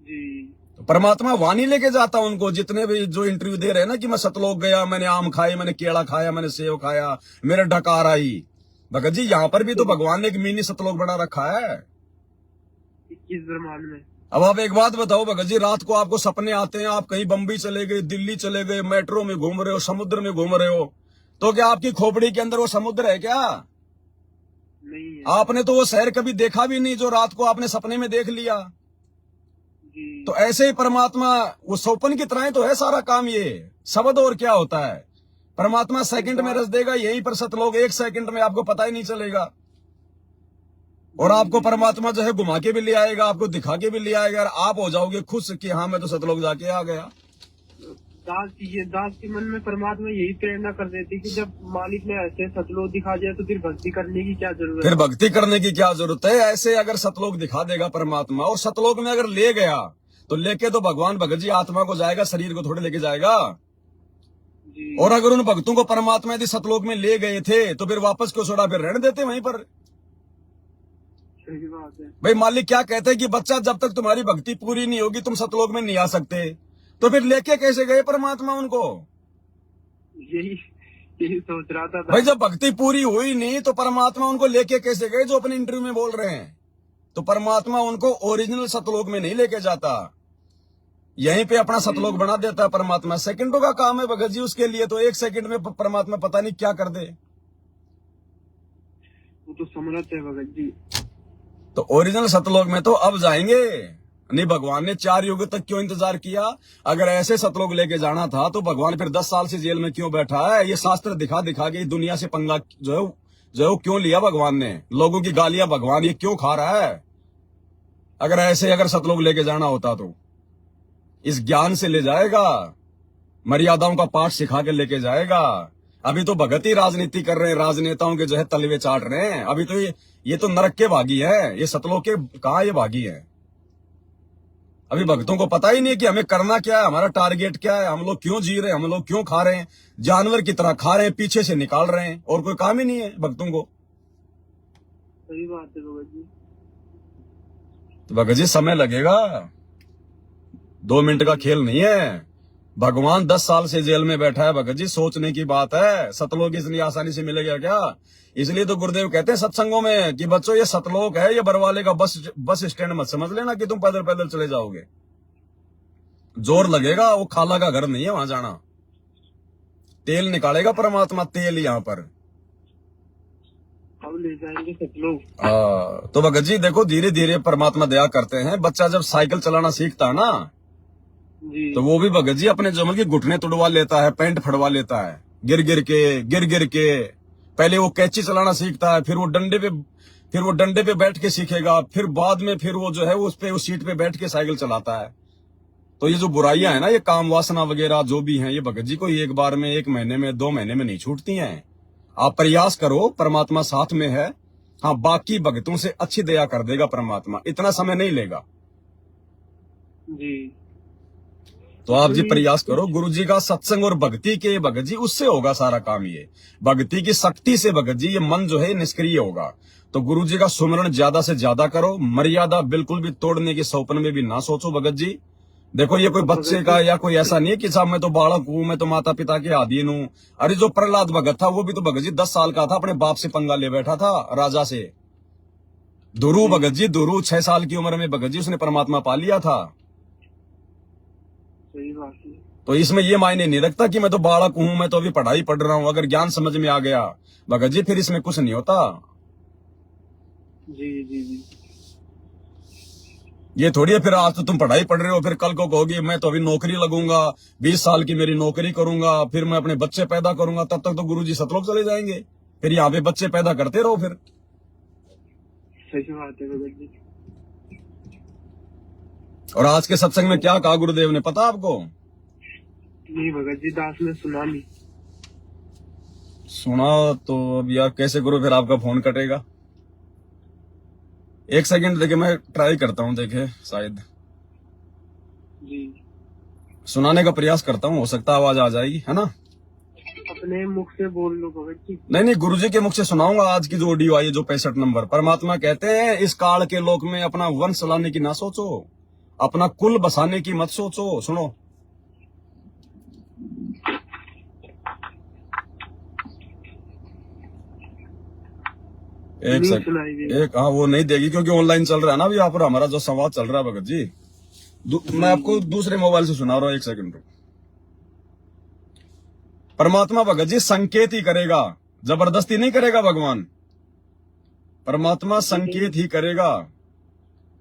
जी परमात्मा वाणी लेके जाता उनको, जितने भी जो इंटरव्यू दे रहे हैं ना कि मैं सतलोक गया, मैंने आम खाए, मैंने केला खाया, मैंने सेव खाया, मेरे डकार आई। भगत जी, यहाँ पर भी तो भगवान ने एक मिनी सतलोक बना रखा है 21 ब्रह्मांड में। अब आप एक बात बताओ भगत जी, रात को आपको सपने आते हैं, आप कहीं बम्बई चले गए, दिल्ली चले गए, मेट्रो में घूम रहे हो, समुद्र में घूम रहे हो, तो क्या आपकी खोपड़ी के अंदर वो समुद्र है क्या? नहीं है। आपने तो वो शहर कभी देखा भी नहीं जो रात को आपने सपने में देख लिया। जी तो ऐसे ही परमात्मा वो सोपन की तरह तो है सारा काम। ये शब्द और क्या होता है, परमात्मा सेकंड में रच देगा यहीं पर सतलोक, 1 सेकंड में आपको पता ही नहीं चलेगा। और आपको परमात्मा जो है घुमा के भी ले आएगा, आपको दिखा के भी ले आएगा, और आप हो जाओगे खुश कि हाँ मैं तो सतलोक जाके आ गया। दास के मन में परमात्मा यही प्रेरणा कर देती कि जब मालिक ने ऐसे सतलोक दिखा दिया तो फिर भक्ति करने की क्या जरूरत फिर है? भक्ति करने की क्या जरूरत है? ऐसे अगर सतलोक दिखा देगा परमात्मा, और सतलोक में अगर ले गया तो लेके तो भगवान भगत जी आत्मा को जाएगा, शरीर को थोड़े लेके जाएगा। जी और अगर उन भक्तों को परमात्मा यदि सतलोक में ले गए थे तो फिर वापस क्यों छोड़ा, फिर रहने देते वहीं पर। सही बात है। भाई मालिक क्या कहते हैं कि बच्चा जब तक तुम्हारी भक्ति पूरी नहीं होगी तुम सतलोक में नहीं आ सकते, तो फिर लेके कैसे गए परमात्मा उनको? यही सोच रहा था। भाई जब भक्ति पूरी हुई नहीं तो परमात्मा उनको लेके कैसे गए, जो अपने इंटरव्यू में बोल रहे हैं। तो परमात्मा उनको ओरिजिनल सतलोक में नहीं लेके जाता, यहीं पे अपना सतलोक बना देता है परमात्मा। सेकंडों का काम है भगत जी उसके लिए, तो 1 सेकंड में परमात्मा पता नहीं क्या कर दे। वो तो समर्थ है भगत जी। तो ओरिजिनल सतलोक में तो अब जाएंगे नहीं। भगवान ने 4 युग तक क्यों इंतजार किया? अगर ऐसे सतलोक लेके जाना था तो भगवान फिर 10 साल से जेल में क्यों बैठा है? ये शास्त्र दिखा दिखा के दुनिया से पंगा जो है क्यों लिया भगवान ने? लोगों की गालियां भगवान ये क्यों खा रहा है? अगर सतलोक लेके जाना होता तो इस ज्ञान से ले जाएगा, मर्यादाओं का पाठ सिखा के लेके जाएगा। अभी तो भगत ही राजनीति कर रहे हैं, राजनेताओं के जो है तलवे चाट रहे हैं। अभी तो ये तो नरक के भागी है, ये सतलोक के कहां ये भागी है? अभी भक्तों को पता ही नहीं कि हमें करना क्या है, हमारा टारगेट क्या है, हम लोग क्यों जी रहे हैं, हम लोग क्यों खा रहे हैं, जानवर की तरह खा रहे हैं, पीछे से निकाल रहे हैं, और कोई काम ही नहीं है भक्तों को। सही बात है भगत जी। तो भगत जी समय लगेगा, 2 मिनट का खेल नहीं है। भगवान 10 साल से जेल में बैठा है भगत जी, सोचने की बात है। सतलोक इतनी आसानी से मिलेगा क्या? इसलिए तो गुरुदेव कहते हैं सत्संगों में कि बच्चों ये सतलोक है, ये बरवाले का बस स्टैंड मत समझ लेना कि तुम पैदल पैदल चले जाओगे। जोर लगेगा, वो खाला का घर नहीं है वहां जाना। तेल निकालेगा परमात्मा, तेल यहाँ पर। अब ले जाएंगे सतलोक। तो भगत जी देखो, धीरे धीरे परमात्मा दया करते हैं। बच्चा जब साइकिल चलाना सीखता है ना, जी तो वो भी भगत जी अपने जमल के घुटने तुड़वा लेता है, पैंट फड़वा लेता है, गिर गिर के। पहले वो कैंची चलाना सीखता है, फिर वो डंडे पे बैठ के सीखेगा, फिर बाद में फिर वो जो है उस सीट पे बैठ के साइकिल चलाता है। तो ये जो बुराइयां है ना, ये काम वासना वगैरह जो भी हैं, ये भगत जी को एक बार में, 1 महीने में, 2 महीने में नहीं छूटती हैं। आप प्रयास करो, परमात्मा साथ में है। हाँ, बाकी भक्तों से अच्छी दया कर देगा परमात्मा, इतना समय नहीं लेगा। जी तो आप जी प्रयास करो, गुरु जी का सत्संग और भक्ति के भगत जी, उससे होगा सारा काम। ये भक्ति की शक्ति से भगत जी ये मन जो है निष्क्रिय होगा। तो गुरु जी का सुमरण ज्यादा से ज्यादा करो, मर्यादा बिल्कुल भी तोड़ने के स्वप्न में भी ना सोचो भगत जी। देखो ये कोई बच्चे का या कोई ऐसा नहीं है कि साहब मैं तो बालक हूं, मैं तो माता पिता के अधीन हूं। अरे जो प्रहलाद भगत था वो भी तो भगत जी 10 साल का था, अपने बाप से पंगा ले बैठा था राजा से। दुरु भगत जी, दुरु 6 साल की उम्र में भगत जी उसने परमात्मा पा लिया था। सही बात है। तो इसमें ये मायने नहीं रखता कि मैं तो बालक हूं, मैं तो अभी पढ़ाई पढ़ रहा हूं। अगर ज्ञान समझ में आ गया भगत जी, फिर इसमें कुछ नहीं होता। जी जी जी ये थोड़ी है फिर आज तो तुम पढ़ाई पढ़ रहे हो, फिर कल को कहोगे मैं तो अभी नौकरी लगूंगा, 20 साल की मेरी नौकरी करूंगा, फिर मैं अपने बच्चे पैदा करूंगा। तब तक तो गुरुजी सतलोक चले जाएंगे, फिर यहाँ पे बच्चे पैदा करते रहो फिर। सही बात है भगत जी। और आज के सत्संग में क्या कहा गुरुदेव ने पता आपको? नहीं भगत जी, दास ने सुना नहीं। सुना तो अब यार कैसे करो, फिर आपका फोन कटेगा। 1 सेकंड देखिए, मैं ट्राई करता हूँ, देखे शायद जी सुनाने का प्रयास करता हूँ, हो सकता है आवाज आ जाएगी, है ना? अपने मुख से बोल लो भगत जी। नहीं, गुरुजी के मुख से सुनाऊंगा आज की जो ऑडियो आई है, जो 65 नंबर। परमात्मा कहते हैं इस काल के लोक में अपना वंश लाने की ना सोचो, अपना कुल बसाने की मत सोचो। सुनो, एक हाँ वो नहीं देगी क्योंकि ऑनलाइन चल रहा है ना अभी यहाँ पर हमारा जो संवाद चल रहा है भगत जी। मैं आपको दूसरे मोबाइल से सुना रहा हूँ, 1 सेकंड रुक। परमात्मा भगत जी संकेत ही करेगा, जबरदस्ती नहीं करेगा भगवान। परमात्मा संकेत ही करेगा।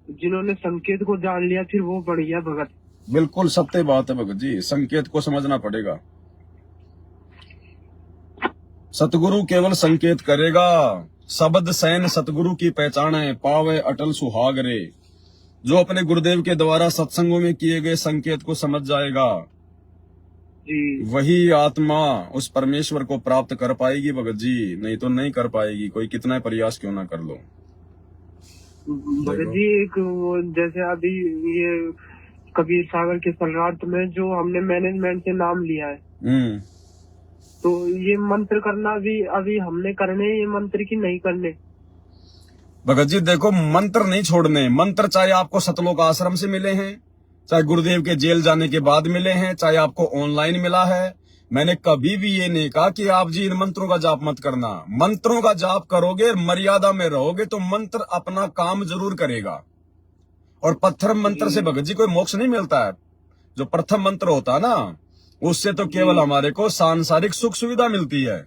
जिन्होंने संकेत को जान लिया फिर वो बढ़िया भगत। बिल्कुल सत्य बात है भगत जी, संकेत को समझना पड़ेगा। सतगुरु केवल संकेत करेगा, शब्द सैन सतगुरु की पहचान है, पावे अटल सुहाग रे। जो अपने गुरुदेव के द्वारा सत्संगों में किए गए संकेत को समझ जाएगा, जी वही आत्मा उस परमेश्वर को प्राप्त कर पाएगी भगत जी, नहीं तो नहीं कर पाएगी, कोई कितना प्रयास क्यों ना कर लो। भगत जी एक वो जैसे अभी ये कबीर सागर के सलरार्थ में जो हमने मैनेजमेंट से नाम लिया है, तो ये मंत्र करना भी अभी हमने करने, ये मंत्र की नहीं करने? भगत जी देखो, मंत्र नहीं छोड़ने। मंत्र चाहे आपको सतलोक आश्रम से मिले हैं, चाहे गुरुदेव के जेल जाने के बाद मिले हैं, चाहे आपको ऑनलाइन मिला है, मैंने कभी भी ये नहीं कहा कि आप जी इन मंत्रों का जाप मत करना। मंत्रों का जाप करोगे, मर्यादा में रहोगे तो मंत्र अपना काम जरूर करेगा। और पत्थर मंत्र से भगत जी कोई मोक्ष नहीं मिलता है। जो प्रथम मंत्र होता है ना, उससे तो केवल हमारे को सांसारिक सुख सुविधा मिलती है।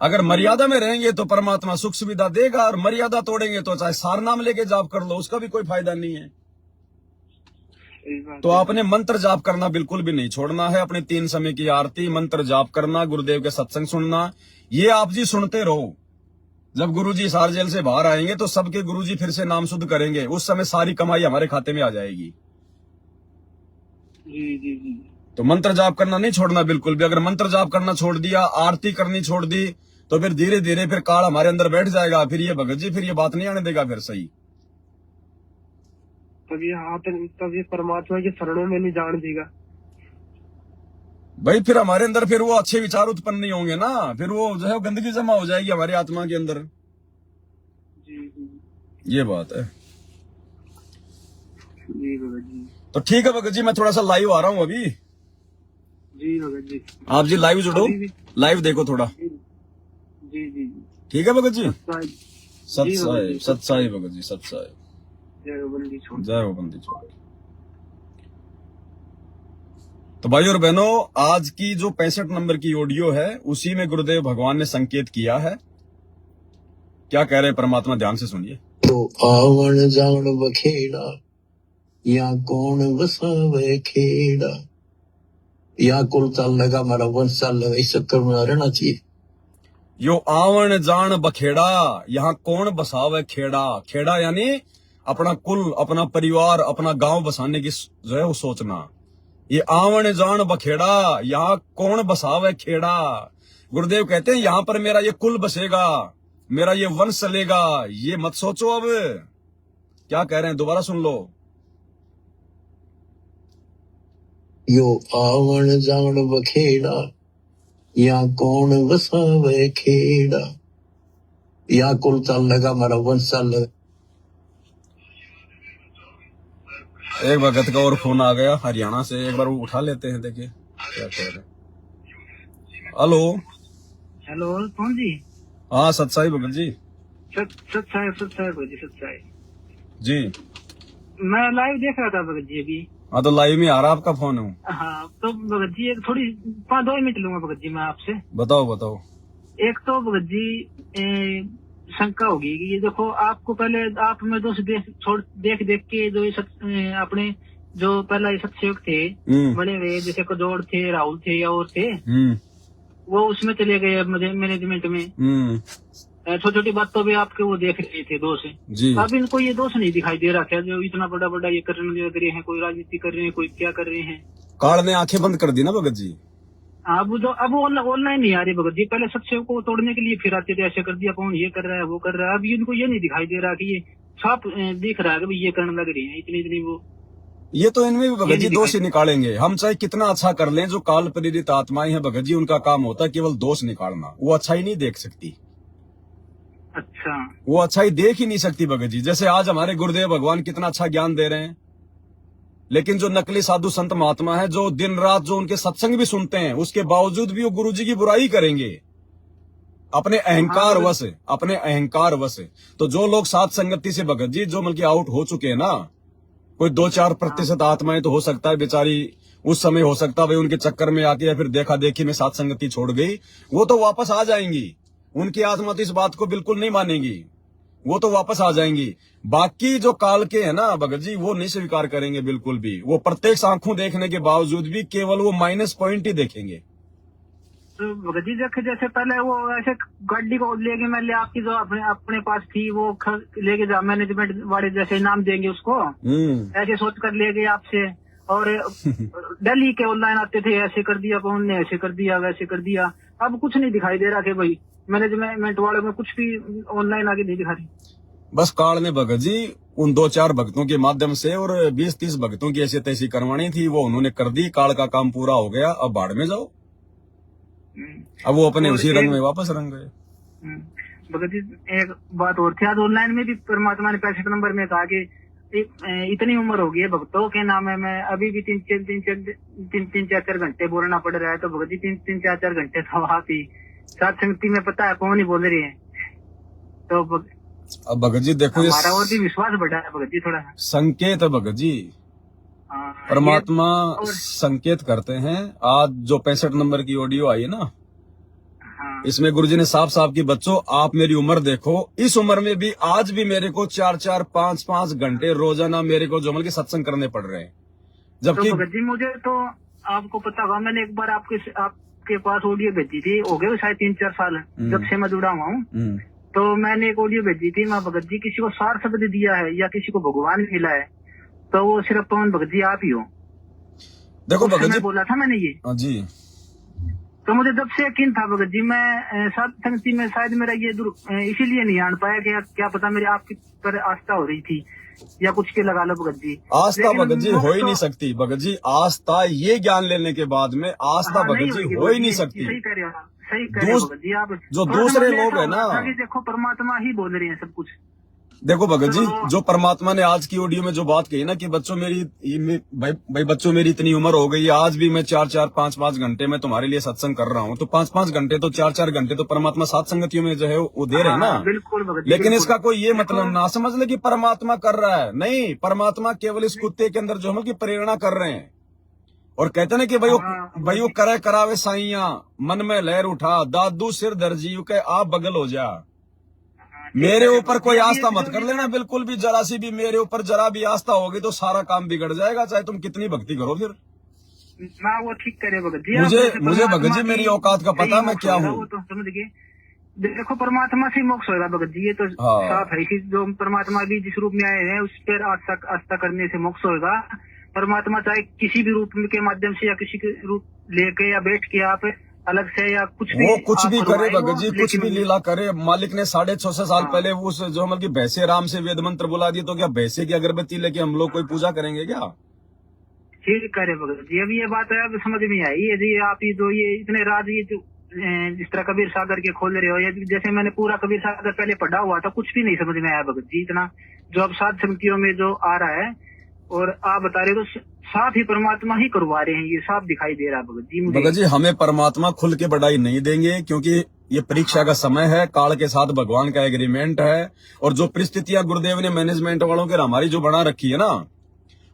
अगर मर्यादा में रहेंगे तो परमात्मा सुख सुविधा देगा, और मर्यादा तोड़ेंगे तो चाहे सार नाम लेके जाप कर लो, उसका भी कोई फायदा नहीं है। सही बात तो है। आपने मंत्र जाप करना बिल्कुल भी नहीं छोड़ना है। अपने 3 समय की आरती, मंत्र जाप करना, गुरुदेव के सत्संग सुनना, ये आप जी सुनते रहो। जब गुरुजी सार जेल से बाहर आएंगे तो सबके गुरुजी फिर से नाम शुद्ध करेंगे, उस समय सारी कमाई हमारे खाते में आ जाएगी। जी जी जी। तो मंत्र जाप करना नहीं छोड़ना बिल्कुल भी। अगर मंत्र जाप करना छोड़ दिया, आरती करनी छोड़ दी, तो फिर धीरे धीरे फिर काल हमारे अंदर बैठ जाएगा। फिर ये भगत जी फिर ये बात नहीं आने देगा फिर सही। तब ये परमात्मा के शरणों में नहीं जान देगा भाई। फिर हमारे अंदर फिर वो अच्छे विचार उत्पन्न नहीं होंगे ना, फिर वो जो है गंदगी जमा हो जाएगी हमारी आत्मा के अंदर। जी जी ये बात है। जी भगत जी। तो ठीक है भगत जी, मैं थोड़ा सा लाइव आ रहा हूँ अभी। जी भगत जी। आप जी लाइव जुड़ो, अभी भी- लाइव देखो थोड़ा। जी जी जी। ठीक है भगत जी। सत्साई। सत जी भगत साहिब, जी। सत साहिब भगत जी, सत साहिब। जय हो बंदी छोड़। जय हो बंदी छोड़। तो भाई और बहनों, आज की जो 65 नंबर की ऑडियो है, उसी में गुरुदेव भगवान ने संकेत किया है। क्या कह रहे हैं परमात्मा, ध्यान से सुनिए। तो आवन जान बखेड़ा, या कौन बसावे खेड़ा, या कुल चल लगा हमारा वंश चल लगा, इस चक्कर में रहना चाहिए। यो आवन जान बखेड़ा, यहाँ कौन बसावे खेड़ा। खेड़ा यानी अपना कुल, अपना परिवार, अपना गांव बसाने की जो है वो सोचना। ये आवन जान बखेड़ा, यहाँ कौन बसावे खेड़ा। गुरुदेव कहते हैं यहाँ पर मेरा ये कुल बसेगा, मेरा ये वंश चलेगा। ये मत सोचो। अब क्या कह रहे हैं, दोबारा सुन लो। यो आवन जान बखेड़ा, या कौन बसावे खेड़ा, या कुल चल लगा हमारा वंश चल लगा। एक भगत का और फोन आ गया हरियाणा से, एक बार वो उठा लेते हैं, देखिए क्या कह रहे हैं। हेलो हेलो कौन जी? हाँ सतसाई भगत जी। सत्साई भगत जी, सत्साई जी मैं लाइव देख रहा था भगत जी अभी। हाँ, तो लाइव में आ रहा आपका फोन है। हाँ तो भगत जी एक थोड़ी 5-2 मिनट लूंगा भगत जी मैं आपसे। बताओ बताओ। एक तो भगत जी शंका होगी कि ये देखो, आपको पहले आप में दोस्त देख के जो अपने जो पहला ये सत्सयोग थे बने हुए, जैसे कदौड़ थे, राहुल थे या और थे, वो उसमें चले गए मैनेजमेंट में। छोटी छोटी बातों भी आपके वो देख रहे थे दोष जी। अब इनको ये दोष नहीं दिखाई दे रहा क्या, जो इतना बड़ा बड़ा ये करने लग रहे हैं, कोई राजनीति कर रहे हैं, कोई क्या कर रहे हैं। काल ने आंखें बंद कर दी ना भगत जी। अब ऑनलाइन नहीं आ रही भगत जी। पहले सत्सयोग को तोड़ने के लिए फिर आते थे, ऐसे कर दिया, कौन ये कर रहा है, वो कर रहा है। अब इनको ये नहीं दिखाई दे रहा कि ये साफ दिख रहा है कि ये करने लग रही है इतनी वो। ये तो इनमें भी भगत जी दोष ही निकालेंगे। हम चाहे कितना अच्छा कर लें, जो काल प्रेरित आत्माएं हैं भगत जी, उनका काम होता है केवल दोष निकालना। वो अच्छा ही नहीं देख सकती। अच्छा, वो अच्छा ही देख ही नहीं सकती भगत जी। जैसे आज हमारे गुरुदेव भगवान कितना अच्छा ज्ञान दे रहे हैं, लेकिन जो नकली साधु संत महात्मा है, जो दिन रात जो उनके सत्संग भी सुनते हैं, उसके बावजूद भी वो गुरु जी की बुराई करेंगे अपने अहंकार वश, अपने अहंकार वश। तो जो लोग साथ संगति से भगत जी जो बल्कि आउट हो चुके हैं ना, कोई 2-4% आत्माएं तो हो सकता है बेचारी उस समय हो सकता है उनके चक्कर में आके या फिर देखा देखी में साथ संगति छोड़ गई, वो तो वापस आ जाएंगी। उनकी आत्मा तो इस बात को बिल्कुल नहीं मानेगी, वो तो वापस आ जाएंगी। बाकी जो काल के है ना भगत जी, वो नहीं स्वीकार करेंगे बिल्कुल भी। वो प्रत्यक्ष आंखों देखने के बावजूद भी केवल वो माइनस पॉइंट ही देखेंगे। तो भगत जी देखे जैसे पहले वो ऐसे गाड़ी को लेके मैं ले आपकी जो अपने पास थी वो लेके जा, मैनेजमेंट वाले जैसे नाम देंगे उसको, ऐसे सोच कर ले गए आपसे। और दिल्ली के ऑनलाइन आते थे, ऐसे कर दिया, कौन ने ऐसे कर दिया, वैसे कर दिया। अब कुछ नहीं दिखाई दे रहा कि भाई मैनेजमेंट वाले में कुछ भी ऑनलाइन आगे नहीं दिखा रही। बस काल ने भगत जी उन 2-4 भक्तों के माध्यम से और 20-30 भक्तों की ऐसी तैसी करवानी थी, वो उन्होंने कर दी। काल का काम पूरा हो गया, अब बाढ़ में जाओ। अब वो अपने उसी रंग में वापस रंग गए। भगत जी एक बात और थी, आज ऑनलाइन में भी परमात्मा ने 65 नंबर में कहा कि इतनी उम्र हो गई है भक्तों के नाम है, मैं अभी भी 3-4 घंटे बोलना पड़ रहा है। तो भगत जी 3-4 घंटे तो आप ही साथ संगति में पता है कौन ही बोल रही है। तो अब भगत जी देखो, हमारा और भी विश्वास बढ़ा है भगत जी, थोड़ा संकेत है भगत जी। परमात्मा संकेत करते हैं। आज जो 65 नंबर की ऑडियो आई है ना, इसमें गुरुजी ने साफ साफ की बच्चों आप मेरी उम्र देखो, इस उम्र में भी आज भी मेरे को 4-4, 5-5 घंटे रोजाना मेरे को जो मतलब सत्संग करने पड़ रहे हैं। जबकि तो भगत जी मुझे तो आपको पता होगा, मैंने एक बार आपके पास ऑडियो भेजी थी, हो गए शायद 3-4 साल जब से मैं जुड़ा हुआ हूँ। तो मैंने एक ऑडियो भेजी थी, मैं भगत जी किसी को सार शब्द दिया है या किसी को भगवान मिला है तो वो सिर्फ पवन भगत जी आप ही हो। देखो भगत जी बोला था मैंने ये जी, तो मुझे जब से यकीन था भगत जी, मैं सत्संगति में शायद मेरा ये इसीलिए नहीं आन पाया कि क्या पता मेरी आपकी पर आस्था हो रही थी या कुछ के लगा लो भगत जी। आस्था भगत जी हो ही नहीं सकती भगत जी, आस्था ये ज्ञान लेने के बाद में आस्था भगत जी हो ही नहीं सकती। सही कह रहे हो, सही कह रहे हो भगत जी आप। जो दूसरे लोग है ना, देखो परमात्मा ही बोल रहे हैं सब कुछ। देखो भगत जी जो परमात्मा ने आज की ऑडियो में जो बात कही ना कि बच्चों भाई बच्चों मेरी इतनी उम्र हो गई, आज भी मैं 4-4, 5-5 घंटे में तुम्हारे लिए सत्संग कर रहा हूँ, तो 5-5 घंटे तो 4-4 घंटे तो परमात्मा सात संगतियों में जो है वो दे रहे हैं ना। बिल्कुल भगत जी, लेकिन इसका कोई ये मतलब ना समझ ले कि परमात्मा कर रहा है, नहीं, परमात्मा केवल इस कुत्ते के अंदर जो है कि प्रेरणा कर रहे हैं। और कहते ना कि भाई वो करे करावे साइया, मन में लहर उठा, दादू सिर दर्जीव के आप बगल हो जा। मेरे ऊपर कोई आस्था मत कर लेना बिल्कुल भी, जरा सी भी मेरे ऊपर जरा भी आस्था होगी तो सारा काम बिगड़ जाएगा, चाहे तुम कितनी भक्ति करो। फिर ना वो ठीक करे भगत जी, मुझे भगत जी मेरी औकात का पता मैं क्या हूँ। तो समझ गए, देखो परमात्मा से मोक्ष होगा भगत जी, ये तो साफ है कि जो परमात्मा भी जिस रूप में आए हैं उस पर आस्था करने से मोक्ष होगा। परमात्मा चाहे किसी भी रूप के माध्यम से या किसी के रूप लेके या बैठ के आप अलग से या कुछ भी, वो कुछ भी करे भगत जी, कुछ भी लीला करे। मालिक ने 650 साल पहले उस जो मतलब की भैंसे राम से वेद मंत्र बुला दिए, तो क्या भैंसे की अगरबत्ती लेके हम लोग कोई पूजा करेंगे क्या? ठीक करे भगत जी, अभी ये बात है अब समझ में आई। यदि आप ये जो ये इतने राज ये जो जिस तरह कबीर सागर के खोल रहे हो, या जैसे मैंने पूरा कबीर सागर पहले पढ़ा हुआ था, कुछ भी नहीं समझ में आया भगत जी इतना जो अब सात समितियों में जो आ रहा है। और आप बता रहे तो साफ ही परमात्मा ही करवा रहे हैं, ये साफ दिखाई दे रहा है भगत जी मुझे। भगत जी हमें परमात्मा खुल के बढ़ाई नहीं देंगे, क्योंकि ये परीक्षा का समय है, काल के साथ भगवान का एग्रीमेंट है। और जो परिस्थितियां गुरुदेव ने मैनेजमेंट वालों के हमारी जो बना रखी है ना,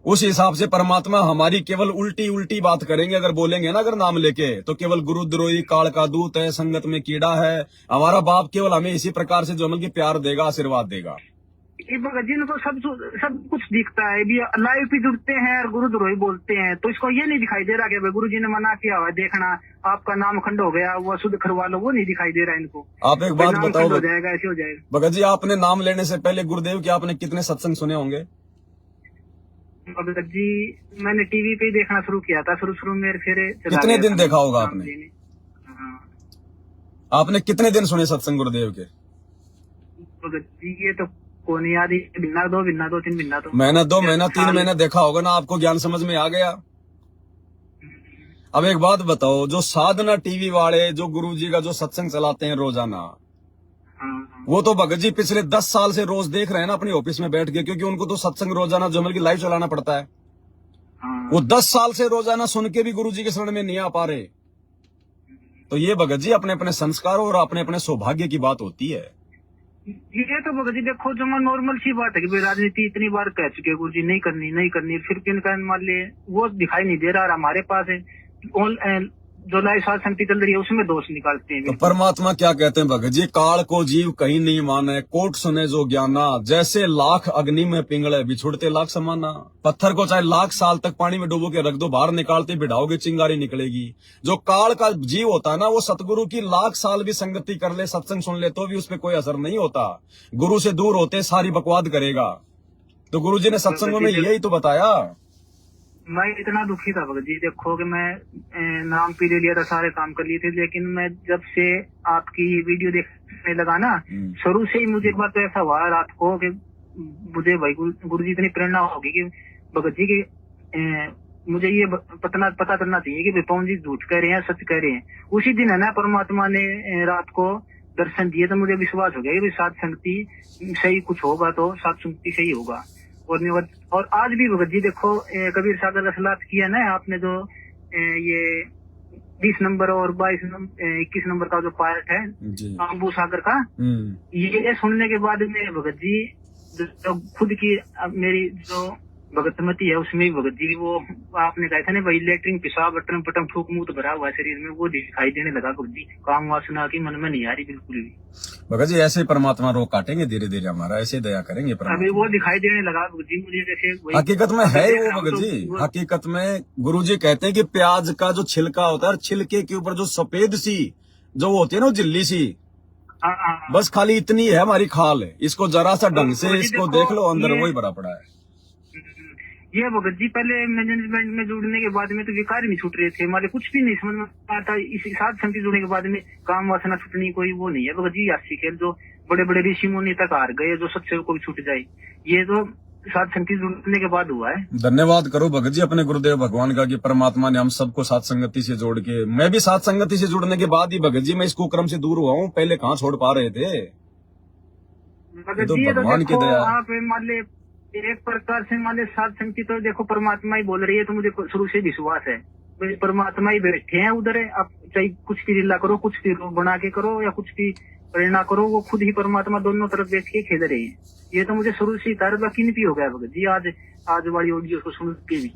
उस हिसाब से परमात्मा हमारी केवल उल्टी बात करेंगे। अगर बोलेंगे ना अगर नाम लेके, तो केवल गुरुद्रोही काल का दूत है, संगत में कीड़ा है। हमारा बाप केवल हमें इसी प्रकार से जो मतलब की प्यार देगा, आशीर्वाद देगा। भगत जी को सब कुछ दिखता है, भी लाइव भी जुड़ते हैं और गुरुद्रोही बोलते हैं, तो इसको ये नहीं दिखाई दे रहा कि गुरु जी ने मना किया हुआ, देखना आपका नाम खंड हो गया, वो शुद्ध करवा लो, वो नहीं दिखाई दे रहा इनको। आप एक बात बताओ, हो जाएगा ऐसे हो जाएगा। भगत जी आपने नाम लेने से पहले गुरुदेव के आपने कितने सत्संग सुने होंगे? भगत जी मैंने टीवी पे देखना शुरू किया था शुरू में, फिर कितने दिन देखा होगा आपने? आपने कितने दिन सुने सत्संग गुरुदेव के? भगत जी ये तो कौन याद, महीना 2 महीना 2 3 महीना, तो महीना 2 महीना 3 महीना देखा होगा ना, आपको ज्ञान समझ में आ गया। अब एक बात बताओ, जो साधना टीवी वाले जो गुरुजी का जो सत्संग चलाते हैं रोजाना, वो तो भगत जी पिछले 10 साल से रोज देख रहे हैं ना अपनी ऑफिस में बैठ के, क्योंकि उनको तो सत्संग रोजाना जो मतलब लाइव चलाना पड़ता है। वो 10 साल से रोजाना सुन के भी गुरुजी के शरण में नहीं आ पा रहे। तो ये भगत जी अपने अपने संस्कारों और अपने अपने सौभाग्य की बात होती है। ये तो भगत जी देखो जो नॉर्मल सी बात है कि भाई राजनीति इतनी बार कह चुके गुरु जी नहीं करनी, फिर किनका मान ले वो दिखाई नहीं दे रहा। हमारे पास है जो लाइव साध संगति चल रही है उसमें दोष निकालते हैं। तो परमात्मा क्या कहते हैं भगत जी, काल को जीव कहीं नहीं माने, कोट सुने जो ज्ञाना, जैसे लाख अग्नि में पिंगले बिछुड़ते लाख समाना। पत्थर को चाहे लाख साल तक पानी में डुबो के रख दो, बाहर निकालते बिठाओगे चिंगारी निकलेगी। जो काल का जीव होता है ना, वो सतगुरु की लाख साल भी संगति कर ले, सत्संग सुन ले, तो भी उस पर कोई असर नहीं होता। गुरु से दूर होते सारी बकवाद करेगा। तो गुरु जी ने सत्संगों में यही तो बताया। मैं इतना दुखी था भगत जी, देखो कि मैं नाम पी ले लिया था, सारे काम कर लिए थे, लेकिन मैं जब से आपकी वीडियो देखने लगा ना, शुरू से ही मुझे एक बार तो ऐसा हुआ रात को कि मुझे भाई गुरु जी इतनी प्रेरणा होगी कि भगत जी की मुझे ये पता करना चाहिए कि पवन जी झूठ कह रहे हैं सच कह रहे हैं। उसी दिन है ना परमात्मा ने रात को दर्शन दिए, तो मुझे विश्वास हो गया कि साध संगति सही कुछ होगा तो साध संगति सही होगा। और आज भी भगत जी देखो कबीर सागर रसलात किया ना आपने, जो ये 20 नंबर और 21 नंबर का जो पार्ट है आंबू सागर का, ये सुनने के बाद में भगत जी जो खुद की मेरी जो भगतमती है, उसमें भी भगत जी वो आपने कहा था ना भाई, लेटरिन पेशाब बटन पटम फूक मुंह तो भरा हुआ है शरीर में, वो दिखाई देने लगा भगत जी। काम वासना की मन में नहीं आ रही बिल्कुल भी। भगत जी ऐसे परमात्मा रोक काटेंगे धीरे धीरे हमारा, ऐसे दया करेंगे अभी परमात्मा। वो दिखाई देने लगा भगत जी मुझे, जैसे वही हकीकत में है देख वो रहा हूं भगत तो जी, वो- हकीकत में गुरुजी कहते हैं कि प्याज का जो छिलका होता है, छिलके के ऊपर जो सफेद सी जो होती है ना, वो झिल्ली सी, हाँ, हाँ। बस खाली इतनी है हमारी खाल है, इसको जरा सा ढंग से भगत जी इसको देखो, देख लो, अंदर ये- वही भरा पड़ा है। ये भगत जी पहले मैनेजमेंट में जुड़ने के बाद में तो विकार नहीं छूट रहे थे हमारे, कुछ भी नहीं समझ में आता। इसी साथ संगति जुड़ने के बाद में काम वासना छूटनी कोई वो नहीं है भगत जी। यासी खेल जो बड़े बड़े ऋषि मुनि तक हार गए, जो सत्य को भी छूट जाए, ये तो साथ संगति जुड़ने के बाद हुआ है। धन्यवाद करो भगत जी अपने गुरुदेव भगवान का कि परमात्मा ने हम सबको साथ संगति से जोड़ के, मैं भी साथ संगति से जुड़ने के बाद ही भगत जी मैं इस कुक्रम से दूर हुआ हूँ, पहले कहाँ छोड़ पा रहे थे। भगत तो जी ये तो भगवान की देखो दया है। आप मान ले एक प्रकार से मान ले साथ संगति तो देखो परमात्मा ही बोल रही है, तो मुझे शुरू से विश्वास है भाई परमात्मा ही बैठे हैं उधर है। आप चाहे कुछ भी लीला करो, कुछ भी रूप बना के करो या कुछ भी प्रेरणा करो, वो खुद ही परमात्मा दोनों तरफ बैठ के खेल रहे हैं। ये तो मुझे शुरू से तार यकीन भी हो गया भगत जी, आज वाली ऑडियो को सुन के भी।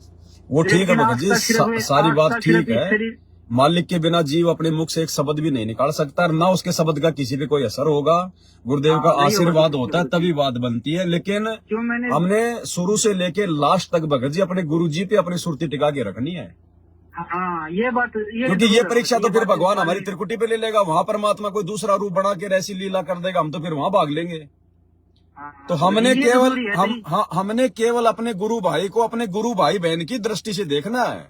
वो ठीक है लेकिन भगत जी, आज का सिर्फ- सारी आज बात का सिर्फ ठीक है। इस शरीर- मालिक के बिना जीव अपने मुख से एक शब्द भी नहीं निकाल सकता, और ना उसके शब्द का किसी पे कोई असर होगा। गुरुदेव का नहीं होगा, आशीर्वाद नहीं होता है होगा। तभी बात बनती है। लेकिन जो मैंने हमने शुरू से लेके लास्ट तक भगत जी अपने गुरु जी पे अपनी सुरती टिका के रखनी है, हाँ ये बात क्योंकि ये परीक्षा तो फिर बात- भगवान हमारी त्रिकुटी पे ले लेगा, वहां परमात्मा कोई दूसरा रूप बना के ऐसी लीला कर देगा, हम तो फिर वहां भाग लेंगे। हाँ, तो हमने ये तो केवल जरूरी है, हमने केवल अपने गुरु भाई को अपने गुरु भाई बहन की दृष्टि से देखना है,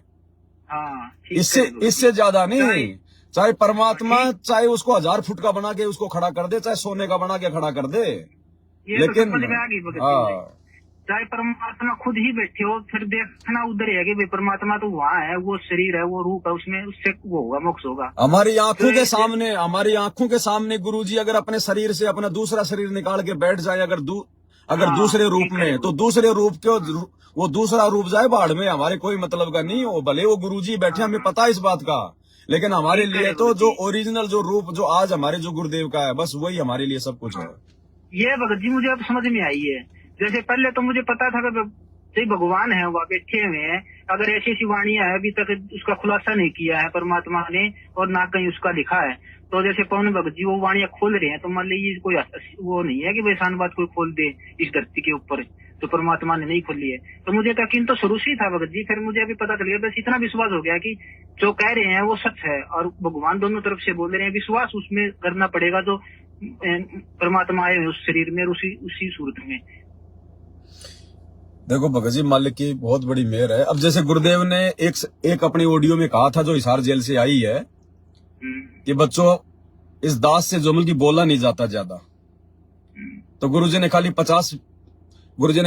हाँ, ठीक इससे है, इससे ज्यादा नहीं। चाहे परमात्मा ठीक। चाहे उसको 1000 फुट का बना के उसको खड़ा कर दे, चाहे सोने का बना के खड़ा कर दे, ये तो लेकिन समझ में आ गई भगत जी हाँ मुझे। चाहे परमात्मा खुद ही बैठे हो, फिर देखना उधर है कि भाई परमात्मा तो वहाँ है, वो शरीर है, वो रूप है, उसमें उससे वो होगा, मोक्ष होगा। हमारी आंखों के तो सामने गुरुजी अगर अपने शरीर से अपना दूसरा शरीर निकाल के बैठ जाए, अगर हाँ, दूसरे रूप ठीक है। में, तो दूसरे रूप के वो दूसरा रूप जाए बाढ़ में, हमारे कोई मतलब का नहीं हो, भले वो गुरुजी बैठे, हमें पता है इस बात का, लेकिन हमारे ठीक है, लिए तो गुरुजी। जो ओरिजिनल जो रूप जो आज हमारे जो गुरुदेव का है, बस वही हमारे लिए सब कुछ है। ये भगत जी मुझे अब समझ में आई है। जैसे पहले तो मुझे पता था कि जो भगवान है वहाँ बैठे हुए हैं, अगर ऐसी ऐसी वाणियां है अभी तक उसका खुलासा नहीं किया है परमात्मा ने, और ना कहीं उसका लिखा है। तो जैसे पवन भगत जी वो वाणियां खोल रहे हैं, तो मान लीजिए कोई वो नहीं है कि भाई शान बात कोई खोल दे इस धरती के ऊपर, तो परमात्मा ने नहीं खोली है। तो मुझे यकीन तो शुरू से ही था भगत जी, फिर मुझे अभी पता चल गया, बस इतना विश्वास हो गया कि जो कह रहे हैं वो सच है, और भगवान दोनों तरफ से बोल रहे हैं। विश्वास उसमें करना पड़ेगा जो परमात्मा आए हैं उस शरीर में, उसी सूरत में। देखो भगत जी मालिक की बहुत बड़ी मेहर है। अब जैसे गुरुदेव ने एक अपनी ऑडियो में कहा था जो हिसार जेल से आई है, कि बच्चों इस दास से जो की बोला नहीं जाता ज्यादा, तो गुरुजी ने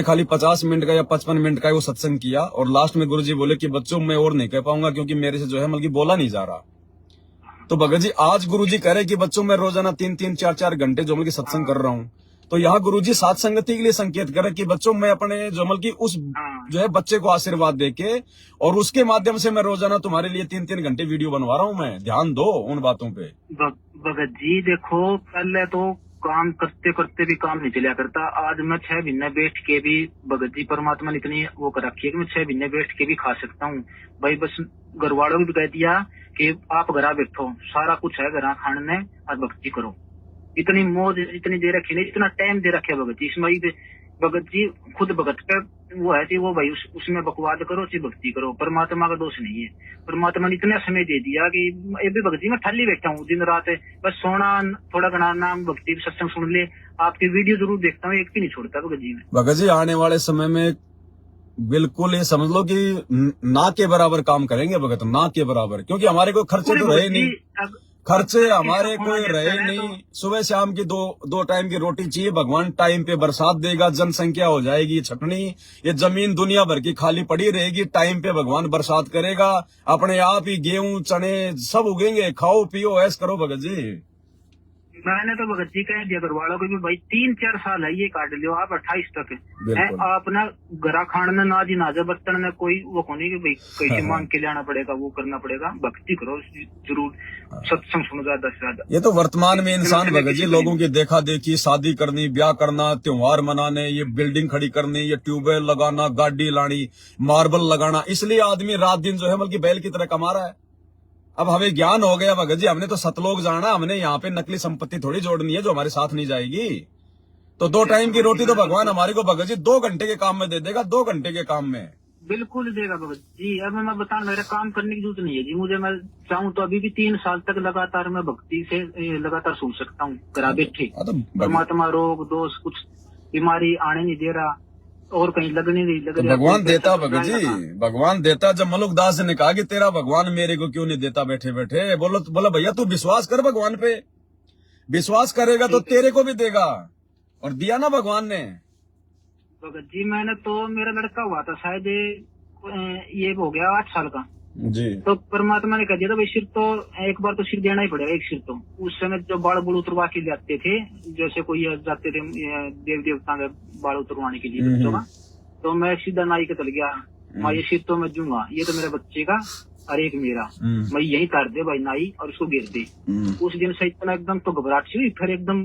खाली 50 मिनट का या 55 मिनट का वो सत्संग किया, और लास्ट में गुरुजी बोले कि बच्चों मैं और नहीं कह पाऊंगा क्योंकि मेरे से जो है मतलब बोला नहीं जा रहा। तो भगत जी आज गुरुजी कह रहे कि बच्चों मैं रोजाना 3-3, 4-4 घंटे जो मतलब सत्संग कर रहा हूँ, तो यहाँ गुरुजी साथ संगति के लिए संकेत कर रहे कि बच्चों मैं अपने जो मतलब की उस जो है बच्चे को आशीर्वाद देके, और उसके माध्यम से मैं रोजाना तुम्हारे लिए 3-3 घंटे वीडियो बनवा रहा हूँ, मैं ध्यान दो उन बातों पे। भगत जी देखो पहले तो काम करते करते भी काम नहीं चला करता। आज मैं 6 महीने बैठ के भी भगत जी परमात्मा ने इतनी वो कर रखी है कि मैं 6 महीने बैठ के भी खा सकता हूँ भाई। बस घर वालों को भी कह दिया कि आप घर बैठो, सारा कुछ है घर खाने में, आज भक्ति करो। इतनी मौज इतनी दे रखी नहीं, इतना टाइम दे रखे भगत जी इसमें। भगत जी खुद भगत पे वो है कि वो भाई उसमें बकवाद करो, ची भक्ति करो, परमात्मा का दोष नहीं है। परमात्मा ने इतना समय दे दिया कि ये भी भगत जी मैं खाली बैठा हूँ दिन रात, बस सोना थोड़ा घना नाम भक्ति सत्संग सुन ले, आपकी वीडियो जरूर देखता हूँ, एक भी नहीं छोड़ता भगत जी में। भगत जी आने वाले समय में बिल्कुल ये समझ लो कि ना के बराबर काम करेंगे भगत, ना के बराबर, क्योंकि हमारे कोई खर्चे तो रहे नहीं, खर्चे हमारे कोई रहे नहीं। सुबह शाम की दो टाइम की रोटी चाहिए, भगवान टाइम पे बरसात देगा, जनसंख्या हो जाएगी छटनी, ये जमीन दुनिया भर की खाली पड़ी रहेगी, टाइम पे भगवान बरसात करेगा, अपने आप ही गेहूं चने सब उगेंगे, खाओ पियो ऐश करो भगत जी। मैंने तो भगत जी कह दिया घर वालों को कि भाई 3-4 साल है ये काट लियो आप 28 तक है आप ना घरा खान में ना जी नाजा बर्तन में कोई वो को नहीं कि भाई कैसे मांग के लाना पड़ेगा वो करना पड़ेगा भक्ति करो जरूर सत्संग सुनो ज्यादा से ज्यादा। ये तो वर्तमान में इंसान भगत जी लोगों की देखा देखी शादी करनी ब्याह करना त्योहार मनाने ये बिल्डिंग खड़ी करनी ये ट्यूबवेल लगाना गाड़ी लानी मार्बल लगाना इसलिए आदमी रात दिन जो है बल्कि बैल की तरह कमा रहा है। अब हमें ज्ञान हो गया भगत जी हमने तो सतलोक जाना हमने यहाँ पे नकली संपत्ति थोड़ी जोड़नी है जो हमारे साथ नहीं जाएगी। तो 2 टाइम की रोटी तो भगवान हमारे को भगत जी 2 घंटे के काम में दे देगा 2 घंटे के काम में बिल्कुल देगा भगत जी। अब मैं बता मेरा काम करने की जरूरत नहीं है जी मुझे मैं चाहूँ तो अभी भी 3 साल तक लगातार मैं भक्ति से लगातार सुन सकता हूँ घर बैठे। परमात्मा रोग दोष कुछ बीमारी आने नहीं दे रहा और कहीं लगने नहीं लग रहा। भगवान देता भगत जी भगवान देता। जब मलुकदास ने कहा कि तेरा भगवान मेरे को क्यों नहीं देता बैठे बैठे बोला भैया तू विश्वास कर भगवान पे विश्वास करेगा तो तेरे को भी देगा और दिया ना भगवान ने। भगत जी मैंने तो मेरा लड़का हुआ था शायद ये हो गया 8 साल का जी तो परमात्मा ने कह दिया था भाई सिर तो एक बार तो सिर देना ही पड़ेगा एक सिर तो। उस समय जो बाल बुल उतरवा के जाते थे जैसे कोई जाते थे देव देवता के बाल उतरवाने के लिए बच्चों का तो मैं सीधा नाई के चल गया माँ ये सिर तो मैं दूंगा ये तो मेरे बच्चे का और एक मेरा मैं यही तार दे भाई नाई और उसको गिर दे। उस दिन से इतना एकदम तो घबराहट सी हुई फिर एकदम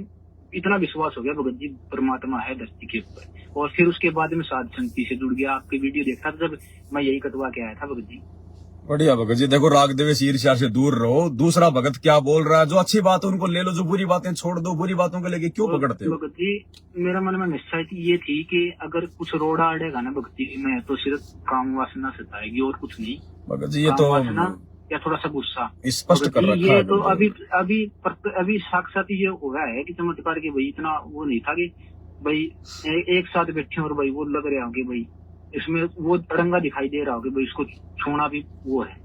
इतना विश्वास हो गया भगत जी परमात्मा है धरती के ऊपर। और फिर उसके बाद में साध संगति से जुड़ गया आपकी वीडियो देखा था जब मैं यही कटवा के आया था भगत जी। बढ़िया भगत जी देखो राग देवेश ईर्ष्या से दूर रहो। दूसरा भगत क्या बोल रहा है जो अच्छी बात है उनको ले लो जो बुरी बातें छोड़ दो बुरी बातों को लेके क्यों पकड़ते हो। भगत जी मेरा मन में निश्चय ये थी कि अगर कुछ रोड़ा आड़ेगा ना भक्ति में तो सिर्फ काम वासना सताएगी और कुछ नहीं। भगत जी ये तो या थोड़ा सा गुस्सा स्पष्ट कर रखा ये है तो अभी साक्षात ये हो रहा है कि चमत्कार के भाई इतना वो नहीं था कि भाई एक साथ बैठे और भाई वो लग रहे होंगे भाई इसमें वो तरंगा दिखाई दे रहा होगा भाई इसको छूना भी वो है।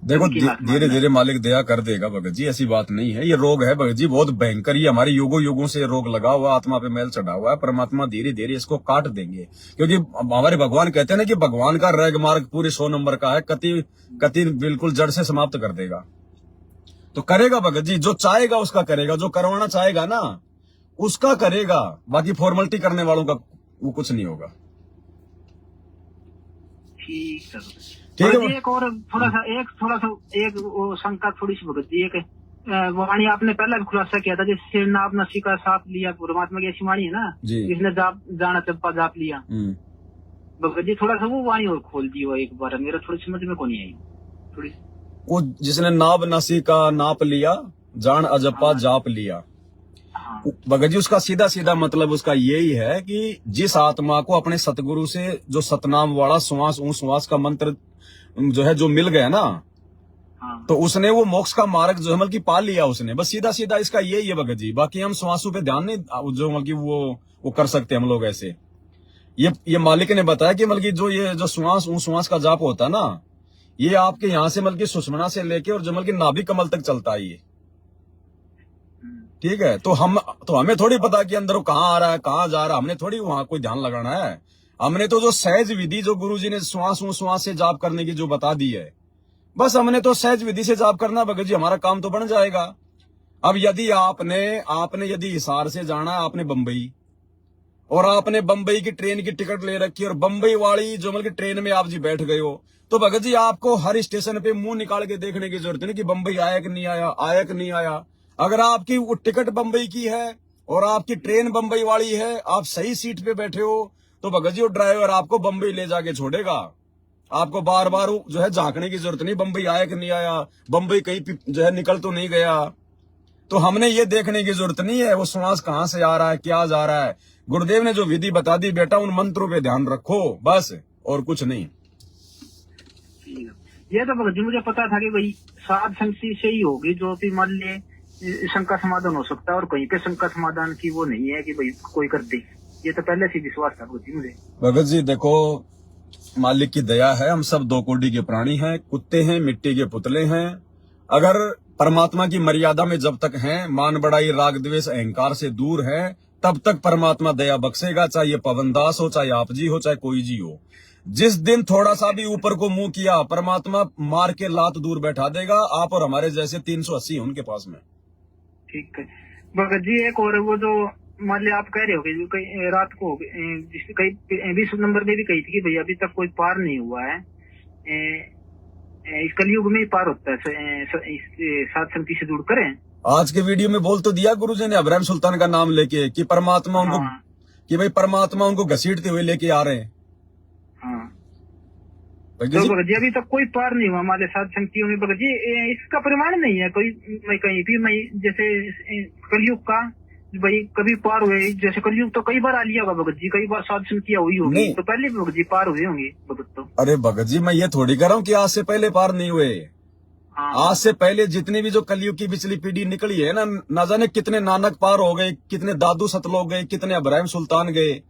देखो धीरे धीरे मालिक दया कर देगा भगत जी ऐसी बात नहीं है। ये रोग है भगत जी बहुत भयंकर ये हमारे युगों युगों से रोग लगा हुआ आत्मा पे मैल चढ़ा हुआ है। परमात्मा धीरे धीरे इसको काट देंगे क्योंकि हमारे भगवान कहते हैं ना कि भगवान का रैग मार्ग पूरे 100 नंबर का है कति बिल्कुल जड़ से समाप्त कर देगा। तो करेगा भगत जी जो चाहेगा उसका करेगा जो करवाना चाहेगा ना उसका करेगा बाकी फॉर्मेलिटी करने वालों का वो कुछ नहीं होगा। ठीक है एक और थोड़ा सा एक शंका थोड़ी सी भगत जी एक वाणी आपने पहला भी खुलासा किया था जिससे नाप नसी का साफ लिया परमात्मा की ऐसी वाणी है ना जिसने जाना चप्पा जाप लिया भगत जी थोड़ा सा वो वाणी और खोल दी वो एक बार मेरा थोड़ी समझ में को नहीं आई थोड़ी वो जिसने नाप नसी का नाप लिया जान अजप्पा जाप लिया भगत जी उसका सीधा सीधा मतलब उसका यही है कि जिस आत्मा को अपने सतगुरु से जो सतनाम वाला श्वास का मंत्र जो है जो मिल गया ना तो उसने वो मोक्ष का मार्ग जो है मतलब की पा लिया उसने बस सीधा सीधा इसका यही है भगत जी। बाकी हम श्वासों पे ध्यान नहीं जो मतलब की वो कर सकते हम लोग ऐसे ये मालिक ने बताया कि मतलब की जो ये जो श्वास का जाप होता है ना ये आपके यहाँ से मतलब की सुषमना से लेके और जो मतलब की नाभि कमल तक चलता है ये ठीक है। तो हमें थोड़ी पता कि अंदर वो कहाँ आ रहा है कहाँ जा रहा है हमने थोड़ी वहां कोई ध्यान लगाना है। हमने तो जो सहज विधि जो गुरुजी ने श्वास से जाप करने की जो बता दी है बस हमने तो सहज विधि से जाप करना भगत जी हमारा काम तो बन जाएगा। अब यदि आपने यदि हिसार से जाना आपने बंबई और आपने बंबई की ट्रेन की टिकट ले रखी और बंबई वाली जो मतलब ट्रेन में आप जी बैठ गए हो तो भगत जी आपको हर स्टेशन पे मुंह निकाल के देखने की जरूरत नहीं कि बंबई आया कि नहीं आया। अगर आपकी वो टिकट बंबई की है और आपकी ट्रेन बंबई वाली है आप सही सीट पे बैठे हो तो भगत जी वो ड्राइवर आपको बंबई ले जाके छोड़ेगा। आपको बार बार जो है झांकने की जरूरत नहीं बंबई आया कि नहीं आया बंबई कहीं जो है निकल तो नहीं गया। तो हमने ये देखने की जरूरत नहीं है वो श्वास कहाँ से आ रहा है क्या जा रहा है। गुरुदेव ने जो विधि बता दी बेटा उन मंत्रों पे ध्यान रखो बस और कुछ नहीं। ये तो भगत जी मुझे पता था कि भाई साध संगति से ही होगी जो भी मान ले शंका समाधान हो सकता है और कहीं पे शंका समाधान की वो नहीं है कि भाई कोई कर दे। ये तो पहले से विश्वास था भगत जी मुझे। भगत जी देखो मालिक की दया है हम सब 2 कोटि के प्राणी हैं कुत्ते हैं मिट्टी के पुतले हैं। अगर परमात्मा की मर्यादा में जब तक हैं मान बड़ाई राग द्वेष अहंकार से दूर है तब तक परमात्मा दया बख्शेगा चाहे ये पवनदास हो चाहे आप जी हो चाहे कोई जी हो। जिस दिन थोड़ा सा भी ऊपर को मुंह किया परमात्मा मार के लात दूर बैठा देगा आप और हमारे जैसे 380 उनके पास में। ठीक है भगत जी एक और वो जो मान लिया आप कह रहे हो कि जो कई रात को जिस कई 20 नंबर में भी कही थी कि भैया अभी तक कोई पार नहीं हुआ है, इस कलयुग में ही पार होता है सात संगति से जुड़ कर। आज के वीडियो में बोल तो दिया गुरुजी ने अब्राहिम सुल्तान का नाम लेके कि परमात्मा उनको कि भाई परमात्मा उनको घसीटते हुए लेके आ रहे हैं। हाँ भगत तो जी भगत जी अभी तक कोई पार नहीं हुआ हमारे साथ संगतियों में भगत जी, इसका प्रमाण नहीं है कोई। मैं कहीं भी मैं जैसे कलयुग का भाई कभी पार हुए, जैसे कलयुग तो कई बार आ लिया होगा भगत जी, कई बार साध संगतियां हुई होगी नहीं। तो पहले भी भगत जी पार हुए होंगे भगत तो। अरे भगत जी मैं ये थोड़ी कह रहा हूँ कि आज से पहले पार नहीं हुए। हाँ आज से पहले जितनी भी जो कलयुग की पिछली पीढ़ी निकली है ना जाने कितने नानक पार हो गए, कितने दादू सतलोक गए, कितने अब्राहिम सुल्तान गए।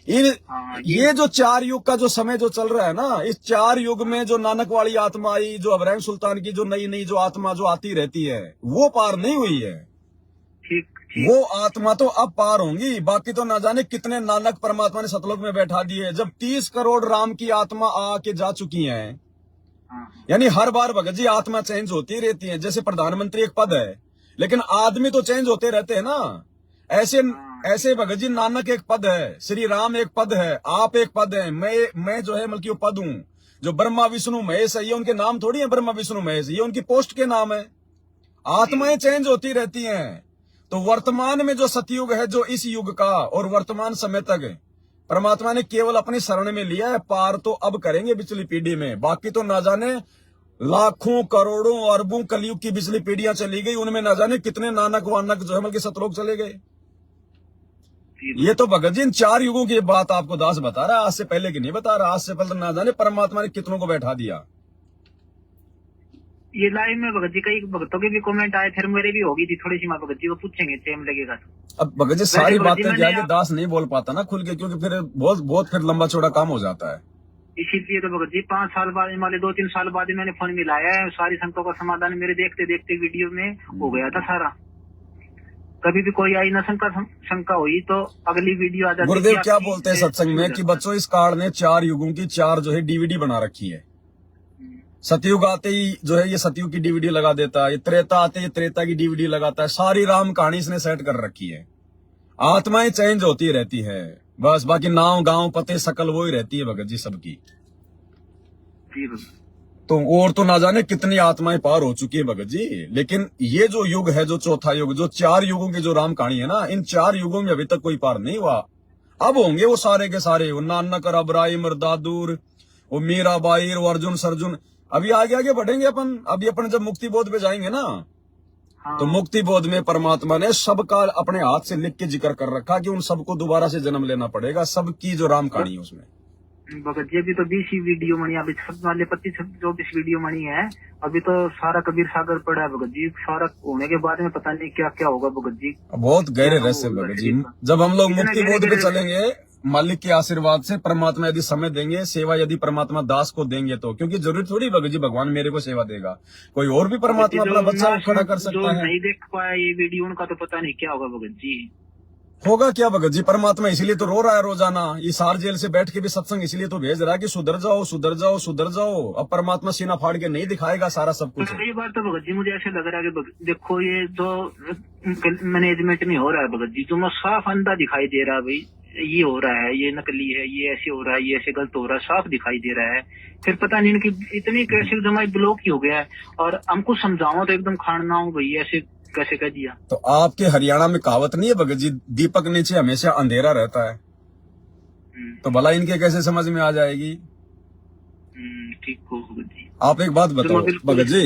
हाँ, ये जो 4 युग का जो समय जो चल रहा है ना, इस 4 युग में जो नानक वाली आत्मा आई, जो अब्राहिम सुल्तान की जो नई नई जो आत्मा जो आती रहती है वो पार नहीं हुई है। ठीक वो आत्मा तो अब पार होंगी, बाकी तो ना जाने कितने नानक परमात्मा ने सतलोक में बैठा दिए। जब 30 करोड़ राम की आत्मा आके जा चुकी है, यानी हर बार भगत जी आत्मा चेंज होती रहती है। जैसे प्रधानमंत्री एक पद है लेकिन आदमी तो चेंज होते रहते हैं ना, ऐसे भगत जी नानक एक पद है, श्री राम एक पद है, आप एक पद है, मैं जो है बल्कि वो पद हूं। जो ब्रह्मा विष्णु महेश है ये उनके नाम थोड़ी है, ब्रह्मा विष्णु महेश ये उनकी पोस्ट के नाम है। आत्माएं चेंज होती रहती हैं। तो वर्तमान में जो सतयुग है, जो इस युग का और वर्तमान समय तक परमात्मा ने केवल अपनी शरण में लिया है, पार तो अब करेंगे पिछली पीढ़ी में। बाकी तो ना जाने लाखों करोड़ों अरबों कलयुग की पिछली पीढ़ियां चली गई, उनमें ना जाने कितने नानक वानक जो है बल्कि सतलोक चले गए। ये तो भगत जी इन 4 युगों की बात आपको दास बता रहा है, आज से पहले की नहीं बता रहा। आज से पहले ना जाने परमात्मा ने कितनों को बैठा दिया। ये लाइव में भगत जी कई भक्तों के भी कमेंट आए, फिर मेरे भी होगी थी थोड़ी सी, मैं भगत जी को पूछेंगे टाइम लगेगा तो। अब भगत जी सारी बातें जाके दास नहीं बोल पाता ना खुल के, क्योंकि फिर बहुत फिर लंबा चौड़ा काम हो जाता है। इसीलिए तो भगत जी 5 साल बाद हमारे 2-3 साल बाद मैंने फोन मिलाया है, सारी शंकाओं का समाधान मेरे देखते देखते वीडियो में हो गया था सारा। कभी भी कोई आई ना शंका हुई तो अगली वीडियो आ जाती। गुरुदेव क्या बोलते हैं सत्संग में कि बच्चों इस कार्ड ने 4 युगों की 4 जो है डीवीडी बना रखी है। सतयुग आते ही जो है ये सतयुग की डीवीडी लगा देता है, ये त्रेता आते ही त्रेता की डीवीडी लगाता है। सारी राम कहानी इसने सेट कर रखी है। आत्माएं चेंज होती रहती है बस, बाकी नाम गांव पते सकल वो ही रहती है भगत जी सबकी। तो और तो ना जाने कितनी आत्माएं पार हो चुकी है भगत जी। लेकिन ये जो युग है, जो चौथा युग, जो 4 युगों की जो राम कहानी है ना, इन 4 युगों में अभी तक कोई पार नहीं हुआ। अब होंगे वो सारे के सारे, वो नानक और अब्राहिम और दादूर, वो मीराबाई और अर्जुन सरजुन। अभी आगे आगे बढ़ेंगे अपन। अभी अपन जब मुक्ति बोध पे जाएंगे ना, तो मुक्ति बोध में परमात्मा ने सबका अपने हाथ से लिख के जिक्र कर रखा कि उन सबको दोबारा से जन्म लेना पड़ेगा, सबकी जो राम कहानी है उसमें। भगत जी अभी तो 20 ही वीडियो मनी, अभी सब वाले 25-24 वीडियो मनी है। अभी तो सारा कबीर सागर पड़ा है भगत जी, सारा होने के बाद में पता नहीं क्या क्या होगा भगत जी। बहुत गहरे रहस्य भगत जी। जब हम लोग मुक्ति बोध पे चलेंगे, मालिक के आशीर्वाद से, परमात्मा यदि समय देंगे, सेवा यदि परमात्मा दास को देंगे तो, क्योंकि जरूरी थोड़ी भगत जी भगवान मेरे को सेवा देगा, कोई और भी परमात्मा अपना बच्चा खड़ा कर सकता है। नहीं देख पाया ये वीडियो उनका तो पता नहीं क्या होगा भगत जी। होगा क्या भगत जी, परमात्मा इसीलिए तो रो रहा है रोजाना। इस हार जेल से बैठ के भी सत्संग इसलिए तो भेज रहा है कि सुधर जाओ सुधर जाओ सुधर जाओ। अब परमात्मा सीना फाड़ के नहीं दिखाएगा सारा सब कुछ। ये बात तो भगत जी मुझे ऐसे लग रहा है कि देखो ये जो मैनेजमेंट में हो रहा है भगत जी, जो मैं साफ अंधा दिखाई दे रहा है भाई, ये हो रहा है, ये नकली है, ये ऐसे हो रहा है, ये ऐसे गलत हो रहा है, साफ दिखाई दे रहा है। फिर पता नहीं इनकी इतनी कैसे जमाई ब्लॉक ही हो गया है, और हमको समझाओ तो एकदम खाना हो भाई, ऐसे कैसे कह दिया। तो आपके हरियाणा में कहावत नहीं है भगत जी, दीपक नीचे हमेशा अंधेरा रहता है। तो भला इनके कैसे समझ में आ जाएगी। ठीक हो भगत जी। आप एक बात बताओ भगत जी,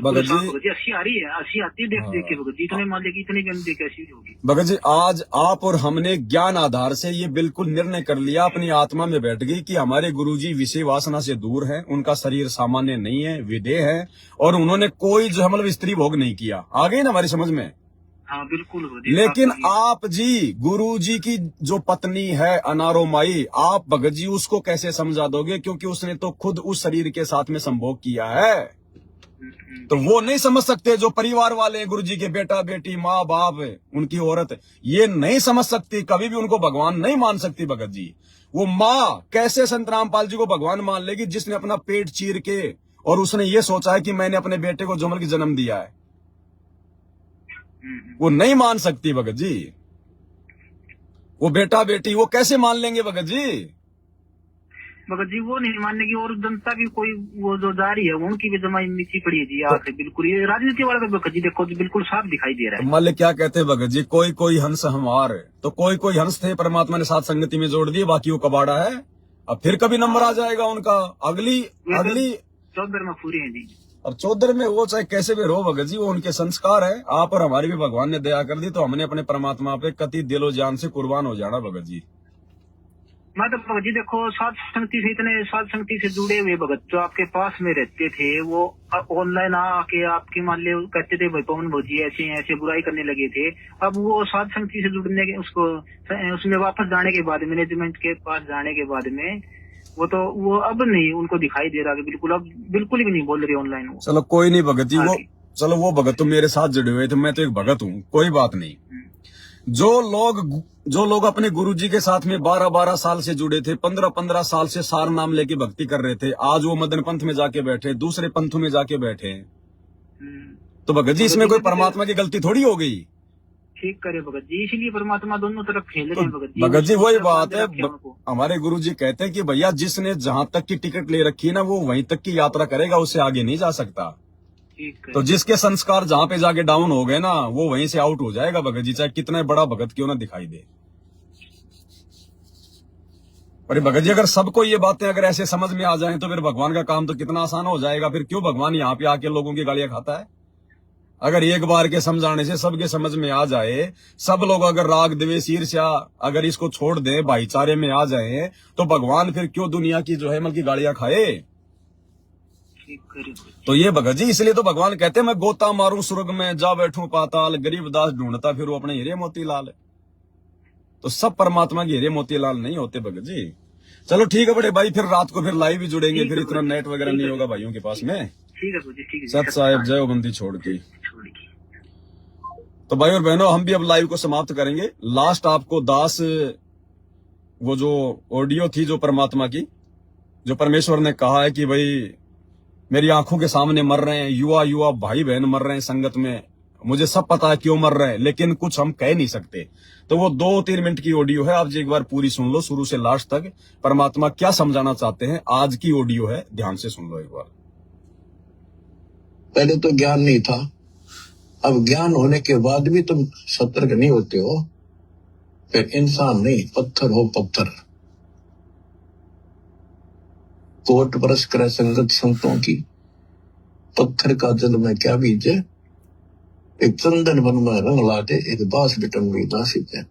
भगत जी अच्छी आ रही है, अच्छी आती है देख के भगत जी, इतने मान ले इतनी गंदी कैसी होगी भगत जी। आज आप और हमने ज्ञान आधार से ये बिल्कुल निर्णय कर लिया, अपनी आत्मा में बैठ गई कि हमारे गुरुजी विषय वासना से दूर है, उनका शरीर सामान्य नहीं है, विदेह है, और उन्होंने कोई जो मतलब स्त्री भोग नहीं किया। आ गई ना हमारी समझ में। हाँ बिल्कुल। लेकिन आप जी गुरु जी की जो पत्नी है अनारो माई, आप भगत जी उसको कैसे समझा दोगे, क्योंकि उसने तो खुद उस शरीर के साथ में संभोग किया है। तो वो नहीं समझ सकते। जो परिवार वाले गुरु जी के बेटा बेटी माँ बाप उनकी औरत, ये नहीं समझ सकती, कभी भी उनको भगवान नहीं मान सकती भगत जी। वो माँ कैसे संत रामपाल जी को भगवान मान लेगी जिसने अपना पेट चीर के और उसने ये सोचा है कि मैंने अपने बेटे को जमल की जन्म दिया है। वो नहीं मान सकती भगत जी। वो बेटा बेटी वो कैसे मान लेंगे भगत जी? भगत जी वो नहीं मानने की, और जनता की कोई वो जो जा रही है उनकी भी जमाई नीची पड़ी है जी यहाँ से बिल्कुल। ये राजनीति वाला तो भगत जी देखो जी बिल्कुल साफ दिखाई दे रहा है। मालिक क्या कहते हैं भगत जी, कोई कोई हंस हमार, तो कोई कोई हंस थे परमात्मा ने साथ संगति में जोड़ दिए, बाकी वो कबाड़ा है। अब फिर कभी नंबर आ जाएगा उनका अगली चौधर में पूरी है जी। अब चौधर में वो चाहे कैसे भी रहो भगत जी, वो उनके संस्कार है। आप और हमारी भी भगवान ने दया कर दी, तो हमने अपने परमात्मा पे कति दिलो जान से कुर्बान हो जाना भगत जी। मैं तो भगत जी देखो साध संगति से, इतने साध संगति से जुड़े हुए भगत जो आपके पास में रहते थे, वो ऑनलाइन आके आपकी मान लो कहते थे भाई पवन भोजी ऐसे ऐसे बुराई करने लगे थे। अब वो साध संगति से जुड़ने के उसको उसमें वापस जाने के बाद, मैनेजमेंट के पास जाने के बाद में वो अब नहीं उनको दिखाई दे रहा कि बिल्कुल अब बिल्कुल भी नहीं बोल रही ऑनलाइन वो। चलो कोई नहीं भगत जी, वो चलो वो भगत तो मेरे साथ जुड़े हुए थे, मैं तो एक भगत हूँ, कोई बात नहीं। जो लोग अपने गुरुजी के साथ में 12-12 साल से जुड़े थे, 15-15 साल से सार नाम लेके भक्ति कर रहे थे, आज वो मदन पंथ में जाके बैठे, दूसरे पंथों में जाके बैठे, तो भगत जी इसमें कोई परमात्मा की गलती थोड़ी हो गई। ठीक करे भगत जी, इसीलिए परमात्मा दोनों तरफ खेल रहे हैं भगत जी। भगत जी वही बात है, हमारे गुरुजी कहते हैं कि भैया जिसने जहां तक की टिकट ले रखी है ना, वो वहीं तक की यात्रा करेगा, उससे आगे नहीं जा सकता। तो जिसके संस्कार जहां पे जाके डाउन हो गए ना, वो वहीं से आउट हो जाएगा भगत जी, चाहे कितना बड़ा भगत क्यों ना दिखाई दे। पर भगत जी अगर सबको ये बातें अगर ऐसे समझ में आ जाएं, तो फिर भगवान का काम तो कितना आसान हो जाएगा। फिर क्यों भगवान यहाँ पे आके लोगों की गालियां खाता है? अगर एक बार के समझाने से सबके समझ में आ जाए, सब लोग अगर राग द्वेष ईर्ष्या अगर इसको छोड़ दें, भाईचारे में आ जाए, तो भगवान फिर क्यों दुनिया की जो है मतलब की गालियां खाए? तो ये भगत जी इसलिए तो भगवान कहते हैं मैं गोता मारूं स्वर्ग में, जा बैठूं पाताल, गरीब दास ढूंढता फिर वो अपने हीरे मोतीलाल। तो सब परमात्मा के हीरे मोतीलाल नहीं होते भगत जी। चलो ठीक है बड़े भाई, फिर रात को फिर लाइव भी जुड़ेंगे, फिर इतना नेट वगैरह नहीं होगा भाइयों के पास में। ठीक है ठीक है। सत साहेब जय बंदी छोड़ की। तो भाई और बहनों हम भी अब लाइव को समाप्त करेंगे। लास्ट आपको दास वो जो ऑडियो थी जो परमात्मा की, जो परमेश्वर ने कहा है कि भाई मेरी आंखों के सामने मर रहे हैं युवा भाई बहन मर रहे हैं संगत में, मुझे सब पता है क्यों मर रहे हैं, लेकिन कुछ हम कह नहीं सकते। तो वो 2-3 मिनट की ऑडियो है, आप एक बार पूरी सुन लो शुरू से लास्ट तक, परमात्मा क्या समझाना चाहते हैं। आज की ऑडियो है, ध्यान से सुन लो एक बार। पहले तो ज्ञान नहीं था, अब ज्ञान होने के बाद भी तुम सतर्क नहीं होते हो, फिर इंसान नहीं पत्थर हो पत्थर। कोट बरस करे संगत संतों की, पत्थर का जल में क्या बीजे, एक चंदन वन में रंग लाते, एक बांस बिटन में ना सीते।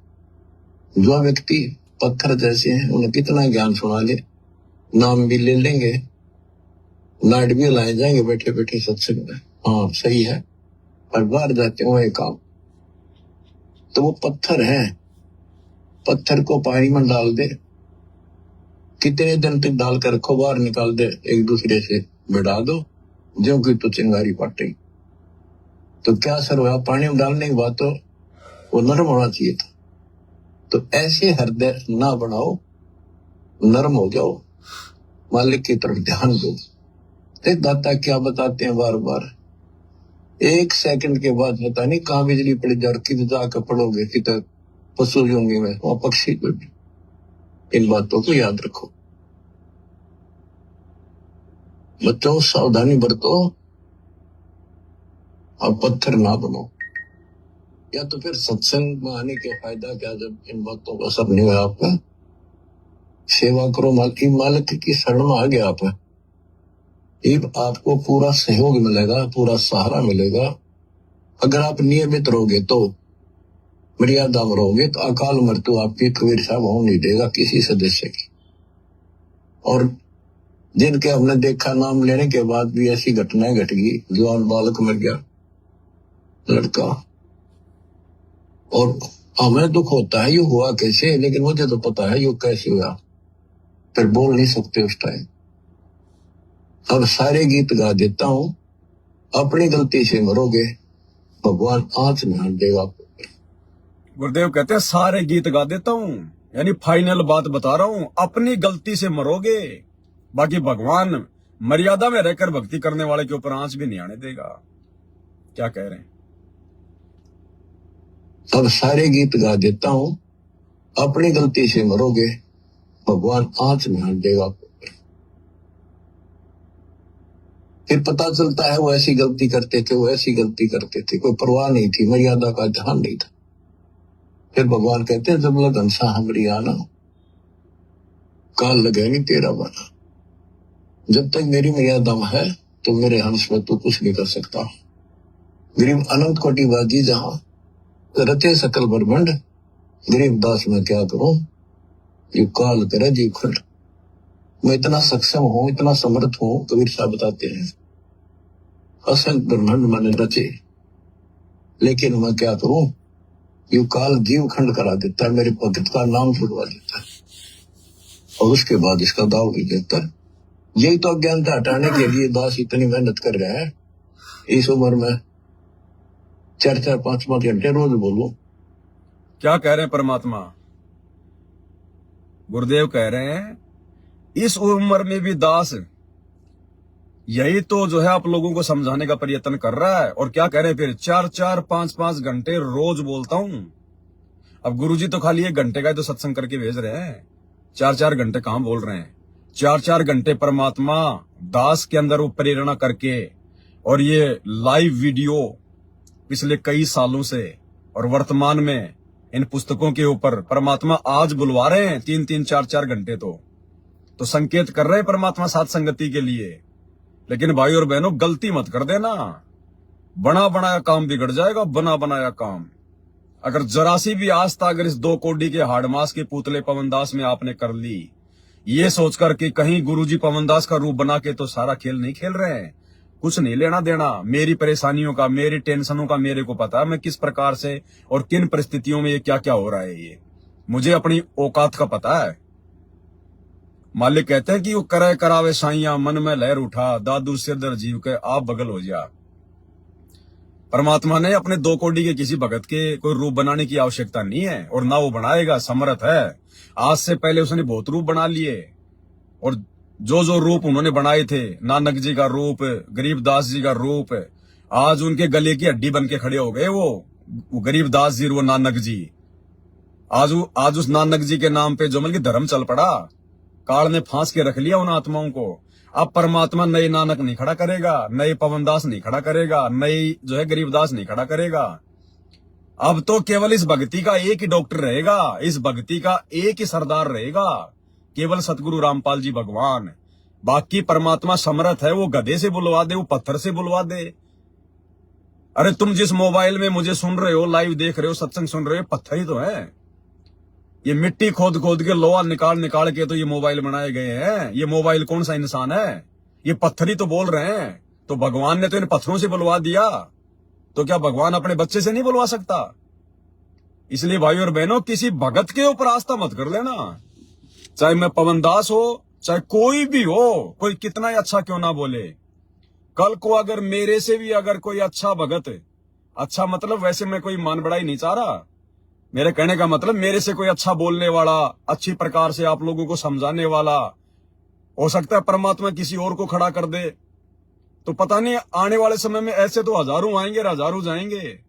जो व्यक्ति पत्थर जैसे हैं उन्हें कितना ज्ञान सुना ले, नाम भी ले लेंगे, लाइट भी लाए जाएंगे बैठे बैठे सत्संग में, हाँ सही है, पर बाहर जाते हो एक काम, तो वो पत्थर है। पत्थर को पानी में डाल दे, कितने दिन तक डाल कर रखो, बाहर निकाल दे, एक दूसरे से बढ़ा दो, जो कि तो चिंगारी पटे, तो क्या असर हुआ? पानी में डालने के बाद तो वो नरम होना चाहिए था। तो ऐसे हृदय ना बनाओ, नरम हो जाओ, मालिक की तरफ ध्यान दो। दाता क्या बताते हैं बार बार, 1 सेकंड के बाद पता नहीं कहाँ बिजली पड़ जाए और किधर जाकर पड़ोगे, किधर पशु होंगे में वहां पक्षी को भी। इन बातों को याद रखो बच्चों, सावधानी बरतो और पत्थर ना बनो। या तो फिर सत्संग में आने के फायदा क्या, जब इन बातों का असर नहीं हुआ आपका, सेवा करो, मालिक की शरण में आ गया आप, आपको पूरा सहयोग मिलेगा, पूरा सहारा मिलेगा। अगर आप नियमित रहोगे तो, मर्यादा में रहोगे तो अकाल मृत्यु आपकी कबीर साहब होने नहीं देगा किसी सदस्य की। और जिनके हमने देखा नाम लेने के बाद भी ऐसी घटनाएं घट गई, जवान बालक मर गया लड़का, और हमें दुख होता है ये हुआ कैसे, लेकिन मुझे तो पता है ये कैसे हुआ, फिर बोल नहीं सकते उस टाइम। अब सारे गीत गा देता हूं, अपनी गलती से मरोगे भगवान आंच में देगा। गुरुदेव कहते हैं सारे गीत गा देता हूं, यानी फाइनल बात बता रहा हूं, अपनी गलती से मरोगे, बाकी भगवान मर्यादा में रहकर भक्ति करने वाले के ऊपर आंच भी नहीं आने देगा। क्या कह रहे हैं? अब सारे गीत गा देता हूं, अपनी गलती से मरोगे, भगवान आंच में हाथ देगा। फिर पता चलता है वो ऐसी गलती करते थे, वो ऐसी गलती करते थे, कोई परवाह नहीं थी, मर्यादा का ध्यान नहीं था। फिर भगवान कहते हैं जब लग हंसा हमरी आना, काल लगे नहीं तेरा बना। जब तक मेरी मर्यादा में है तो मेरे हंस में तो कुछ नहीं कर सकता। गरीब अनंत कोटि बाजी जहां रचे सकल ब्रह्मंड, गरीब दास में क्या करूं, यू काल करे जीव खंड। मैं इतना सक्षम हूं, इतना समर्थ हूं, कबीर साहब बताते हैं असंख्य ब्रह्मांड मैंने रचे, लेकिन मैं क्या करूं, यू काल जीव खंड करा देता है, मेरे भगत का नाम छुड़वा देता है और उसके बाद इसका दाव भी देता है। यही तो अज्ञानता हटाने के लिए दास इतनी मेहनत कर रहे हैं। इस उम्र में 4-4, 5-5 घंटे रोज बोलो। क्या कह रहे हैं परमात्मा? गुरुदेव कह रहे हैं इस उम्र में भी दास यही तो जो है आप लोगों को समझाने का प्रयत्न कर रहा है। और क्या कह रहे हैं फिर? 4-4, 5-5 घंटे रोज बोलता हूं। अब गुरुजी तो खाली 1 घंटे का ही तो सत्संग करके भेज रहे हैं, 4-4 घंटे कहां बोल रहे हैं? 4-4 घंटे परमात्मा दास के अंदर वो प्रेरणा करके, और ये लाइव वीडियो पिछले कई सालों से और वर्तमान में इन पुस्तकों के ऊपर परमात्मा आज बुलवा रहे हैं 3-3, 4-4 घंटे तो संकेत कर रहे हैं परमात्मा साथ संगति के लिए। लेकिन भाई और बहनों गलती मत कर देना, बना बनाया काम बिगड़ जाएगा, बना बनाया काम। अगर जरा सी भी आस्था अगर इस 2 कोड़ी के हाड़मास के पुतले पवनदास में आपने कर ली, ये सोचकर कि कहीं गुरुजी पवनदास का रूप बना के तो सारा खेल नहीं खेल रहे हैं, कुछ नहीं लेना देना। मेरी परेशानियों का, मेरी टेंशनों का मेरे को पता है, मैं किस प्रकार से और किन परिस्थितियों में ये क्या क्या हो रहा है, ये मुझे अपनी औकात का पता है। मालिक कहते हैं कि वो करे करावे साइया, मन में लहर उठा, दादू सिरदर जीव के आप बगल हो जा। परमात्मा ने अपने 2 कोड़ी के किसी भगत के कोई रूप बनाने की आवश्यकता नहीं है, और ना वो बनाएगा, समर्थ है। आज से पहले उसने बहुत रूप बना लिए, और जो रूप उन्होंने बनाए थे, नानक जी का रूप, गरीबदास जी का रूप, आज उनके गले की हड्डी बन के खड़े हो गए वो गरीबदास जी, वो नानक जी। आज उस नानक जी के नाम पे जो मतलब धर्म चल पड़ा, काल ने फांस के रख लिया उन आत्माओं को। अब परमात्मा नए नानक नहीं खड़ा करेगा, नए पवनदास नहीं खड़ा करेगा, नई जो है गरीबदास नहीं खड़ा करेगा। अब तो केवल इस भक्ति का एक ही डॉक्टर रहेगा, इस भक्ति का एक ही सरदार रहेगा, केवल सतगुरु रामपाल जी भगवान। बाकी परमात्मा समर्थ है, वो गधे से बुलवा दे, वो पत्थर से बुलवा दे। अरे तुम जिस मोबाइल में मुझे सुन रहे हो, लाइव देख रहे हो, सत्संग सुन रहे हो, पत्थर ही तो है। ये मिट्टी खोद खोद के, लोहा निकाल निकाल के तो ये मोबाइल बनाए गए हैं। ये मोबाइल कौन सा इंसान है? ये पत्थर ही तो बोल रहे हैं। तो भगवान ने तो इन पत्थरों से बुलवा दिया, तो क्या भगवान अपने बच्चे से नहीं बुलवा सकता? इसलिए भाई और बहनों, किसी भगत के ऊपर आस्था मत कर लेना। चाहे मैं पवनदास हो, चाहे कोई भी हो, कोई कितना ही अच्छा क्यों ना बोले, कल को अगर मेरे से भी अगर कोई अच्छा भगत, अच्छा मतलब वैसे मैं कोई मान बढ़ाई नहीं चाह रहा, मेरे कहने का मतलब मेरे से कोई अच्छा बोलने वाला, अच्छी प्रकार से आप लोगों को समझाने वाला, हो सकता है परमात्मा किसी और को खड़ा कर दे। तो पता नहीं आने वाले समय में ऐसे तो हजारों आएंगे, हजारों जाएंगे।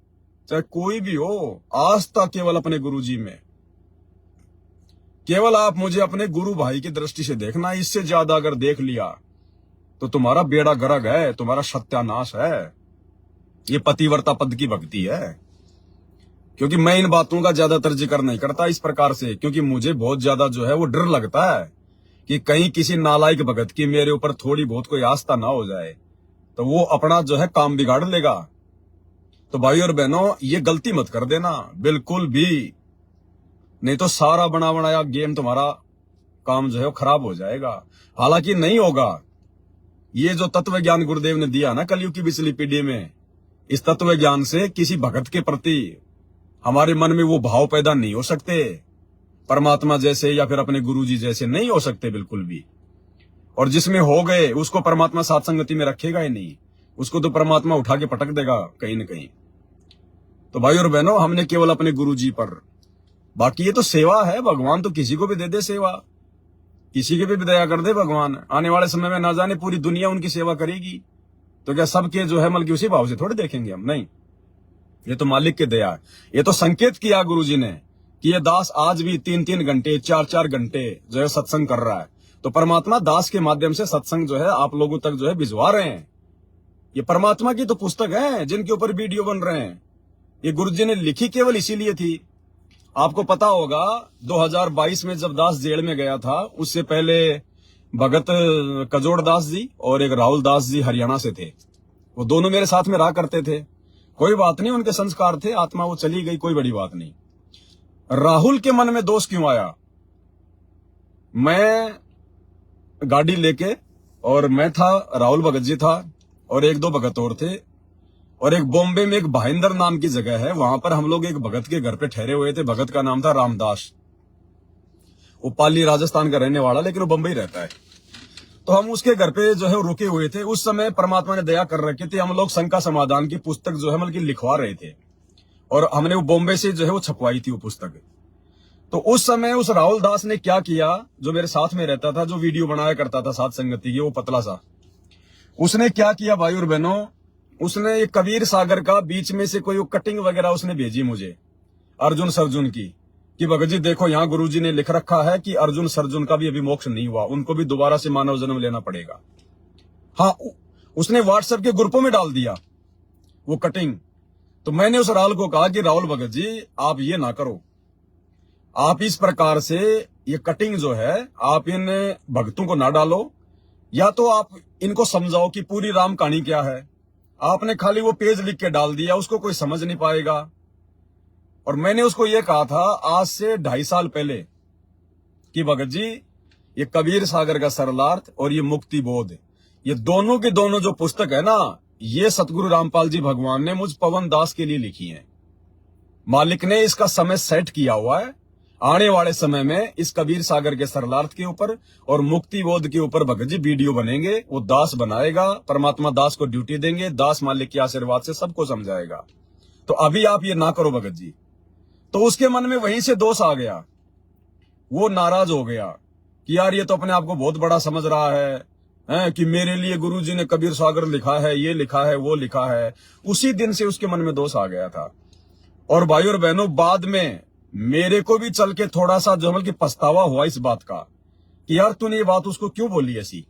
चाहे कोई भी हो, आस्था केवल अपने गुरुजी में। केवल आप मुझे अपने गुरु भाई की दृष्टि से देखना, इससे ज्यादा अगर देख लिया तो तुम्हारा बेड़ा गर्क है, तुम्हारा सत्यानाश है। ये पतिव्रता पद की भक्ति है। क्योंकि मैं इन बातों का ज्यादातर जिक्र नहीं करता इस प्रकार से, क्योंकि मुझे बहुत ज्यादा जो है वो डर लगता है कि कहीं किसी नालायक भगत की मेरे ऊपर थोड़ी बहुत कोई आस्था ना हो जाए, तो वो अपना जो है काम बिगाड़ लेगा। तो भाई और बहनों, ये गलती मत कर देना बिल्कुल भी, नहीं तो सारा बना बनाया गेम तुम्हारा काम जो है वो खराब हो जाएगा। हालांकि नहीं होगा। ये जो तत्व ज्ञान गुरुदेव ने दिया ना कलयुग की पिछली पीढ़ी में, इस तत्व ज्ञान से किसी भगत के प्रति हमारे मन में वो भाव पैदा नहीं हो सकते, परमात्मा जैसे या फिर अपने गुरुजी जैसे नहीं हो सकते बिल्कुल भी। और जिसमें हो गए उसको परमात्मा साथ संगति में रखेगा ही नहीं, उसको तो परमात्मा उठा के पटक देगा कहीं न कहीं। तो भाई और बहनों, हमने केवल अपने गुरुजी पर, बाकी ये तो सेवा है, भगवान तो किसी को भी दे दे सेवा, किसी की भी दया कर दे भगवान। आने वाले समय में ना जाने पूरी दुनिया उनकी सेवा करेगी, तो क्या सबके जो है मतलब उसी भाव से थोड़े देखेंगे हम? नहीं। ये तो मालिक की दया है। ये तो संकेत किया गुरुजी ने कि ये दास आज भी 3-3 घंटे 4-4 घंटे जो है सत्संग कर रहा है। तो परमात्मा दास के माध्यम से सत्संग जो है आप लोगों तक जो है भिजवा रहे हैं। ये परमात्मा की तो पुस्तक है जिनके ऊपर वीडियो बन रहे हैं। ये गुरुजी ने लिखी केवल इसीलिए थी। आपको पता होगा 2022 में जब दास जेल में गया था, उससे पहले भगत कजोड़ दास जी और एक राहुल दास जी हरियाणा से थे। वो दोनों मेरे साथ में रहा करते थे। कोई बात नहीं, उनके संस्कार थे, आत्मा वो चली गई, कोई बड़ी बात नहीं। राहुल के मन में दोष क्यों आया? मैं गाड़ी लेके और मैं था, राहुल भगत जी था और 1-2 भगत और थे, और एक बॉम्बे में एक भाईंदर नाम की जगह है, वहां पर हम लोग एक भगत के घर पे ठहरे हुए थे। भगत का नाम था रामदास। वो पाली राजस्थान का रहने वाला, लेकिन वो बंबई रहता है। तो हम उसके घर पे जो है रुके हुए थे। उस समय परमात्मा ने दया कर रखी थी, हम लोग शंका समाधान की पुस्तक जो है मतलब लिखवा रहे थे, और हमने वो बॉम्बे से जो है वो छपवाई थी वो पुस्तक। तो उस समय उस राहुल दास ने क्या किया, जो मेरे साथ में रहता था, जो वीडियो बनाया करता था साथ संगति की, वो पतला सा, उसने क्या किया भाई और बहनों, उसने एक कबीर सागर का बीच में से कोई कटिंग वगैरह उसने भेजी मुझे, अर्जुन सर्जुन की, कि भगत जी देखो यहाँ गुरुजी ने लिख रखा है कि अर्जुन सर्जुन का भी अभी मोक्ष नहीं हुआ, उनको भी दोबारा से मानव जन्म लेना पड़ेगा। हाँ, उसने व्हाट्सएप के ग्रुपों में डाल दिया वो कटिंग। तो मैंने उस राहुल को कहा कि राहुल भगत जी आप ये ना करो, आप इस प्रकार से ये कटिंग जो है आप इन भक्तों को ना डालो, या तो आप इनको समझाओ कि पूरी राम कहानी क्या है। आपने खाली वो पेज लिख के डाल दिया, उसको कोई समझ नहीं पाएगा। और मैंने उसको ये कहा था आज से 2.5 साल पहले कि भगत जी ये कबीर सागर का सरलार्थ और ये मुक्ति बोध, ये दोनों के दोनों जो पुस्तक है ना, ये सतगुरु रामपाल जी भगवान ने मुझ पवन दास के लिए लिखी है। मालिक ने इसका समय सेट किया हुआ है। आने वाले समय में इस कबीर सागर के सरलार्थ के ऊपर और मुक्ति बोध के ऊपर भगत जी वीडियो बनेंगे, वो दास बनाएगा, परमात्मा दास को ड्यूटी देंगे, दास मालिक के आशीर्वाद से सबको समझाएगा। तो अभी आप ये ना करो भगत जी। तो उसके मन में वहीं से दोष आ गया, वो नाराज हो गया कि यार ये तो अपने आप को बहुत बड़ा समझ रहा है कि मेरे लिए गुरुजी ने कबीर सागर लिखा है, ये लिखा है, वो लिखा है। उसी दिन से उसके मन में दोष आ गया था। और भाई और बहनों, बाद में मेरे को भी चल के थोड़ा सा जो कि पछतावा हुआ इस बात का कि यार तूने ये बात उसको क्यों बोली ऐसी,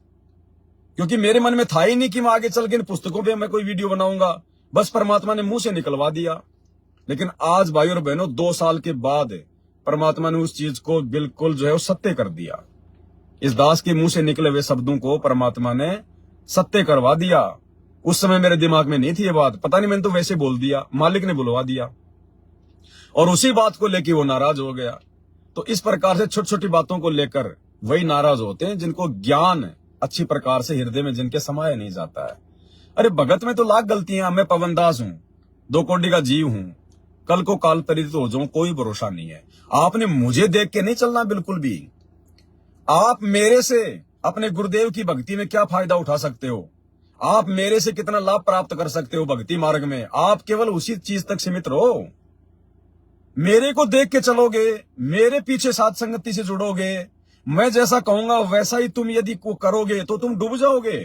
क्योंकि मेरे मन में था ही नहीं कि मैं आगे चल के इन पुस्तकों पे मैं कोई वीडियो बनाऊंगा। बस परमात्मा ने मुंह से निकलवा दिया। लेकिन आज भाई और बहनों 2 साल के बाद परमात्मा ने उस चीज को बिल्कुल जो है वो सत्य कर दिया। इस दास के मुंह से निकले हुए शब्दों को परमात्मा ने सत्य करवा दिया। उस समय मेरे दिमाग में नहीं थी ये बात, पता नहीं मैंने तो वैसे बोल दिया, मालिक ने बुलवा दिया और उसी बात को लेकर वो नाराज हो गया। तो इस प्रकार से छोटी छोटी बातों को लेकर वही नाराज होते हैं जिनको ज्ञान अच्छी प्रकार से हृदय में जिनके समाया नहीं जाता है। अरे भगत में तो लाख गलतियां, मैं पवन दास हूं, 2 कोटि का जीव हूं, कल को काल परित हो जाऊं कोई भरोसा नहीं है। आपने मुझे देख के नहीं चलना बिल्कुल भी। आप मेरे से अपने गुरुदेव की भक्ति में क्या फायदा उठा सकते हो, आप मेरे से कितना लाभ प्राप्त कर सकते हो भक्ति मार्ग में, आप केवल उसी चीज तक सीमित रहो। मेरे को देख के चलोगे, मेरे पीछे साथ संगति से जुड़ोगे, मैं जैसा कहूंगा वैसा ही तुम यदि को करोगे तो तुम डूब जाओगे,